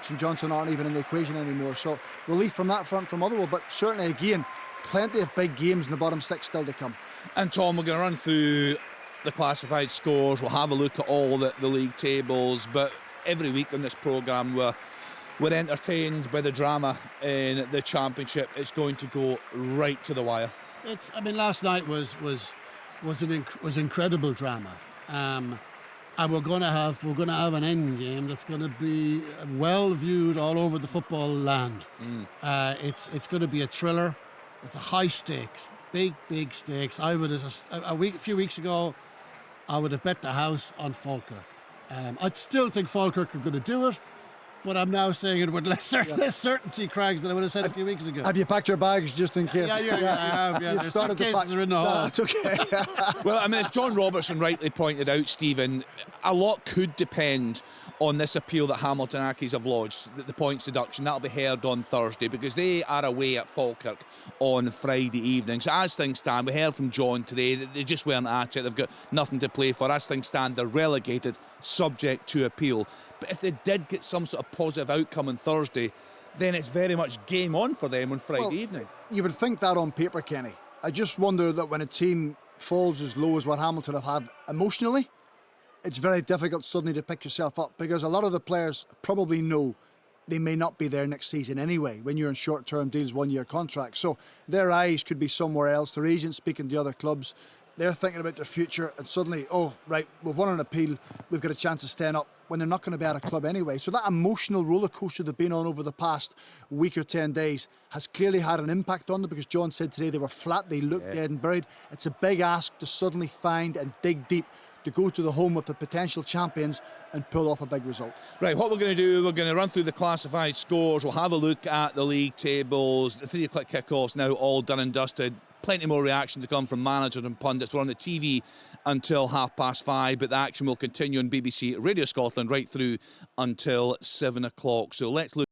St Johnstone aren't even in the equation anymore. So relief from that front from Motherwell, but certainly again, plenty of big games in the bottom 6 still to come. And Tom, we're going to run through the classified scores. We'll have a look at all the league tables, but every week on this programme we're entertained by the drama in the Championship. It's going to go right to the wire. Last night was incredible drama, and we're going to have an end game that's going to be well viewed all over the football land. It's going to be a thriller. It's a high stakes, big stakes. A few weeks ago, I would have bet the house on Falkirk. I'd still think Falkirk are going to do it, but I'm now saying it with less certainty, Craigs, than I would have said a few weeks ago. Have you packed your bags just in case? Yeah, I have. Yeah, there's some cases are in the hall. That's okay. Well, I mean, as John Robertson rightly pointed out, Stephen, a lot could depend on this appeal that Hamilton Accies have lodged, the points deduction. That'll be heard on Thursday because they are away at Falkirk on Friday evening. So as things stand, we heard from John today that they just weren't at it. They've got nothing to play for. As things stand, they're relegated, subject to appeal. But if they did get some sort of positive outcome on Thursday, then it's very much game on for them on Friday evening. You would think that on paper, Kenny. I just wonder that when a team falls as low as what Hamilton have had emotionally, it's very difficult suddenly to pick yourself up, because a lot of the players probably know they may not be there next season anyway when you're in short-term deals, 1-year contracts. So their eyes could be somewhere else. Their agents speaking to other clubs. They're thinking about their future, and suddenly, oh, right, we've won an appeal. We've got a chance of staying up, when they're not going to be at a club anyway. So that emotional roller coaster they've been on over the past week or 10 days has clearly had an impact on them, because John said today they were flat, they looked dead and buried. It's a big ask to suddenly find and dig deep to go to the home of the potential champions and pull off a big result. Right, what we're going to do, we're going to run through the classified scores. We'll have a look at the league tables. The 3 o'clock kickoffs now all done and dusted. Plenty more reaction to come from managers and pundits. We're on the TV until 5:30, but the action will continue on BBC Radio Scotland right through until 7 o'clock. So let's look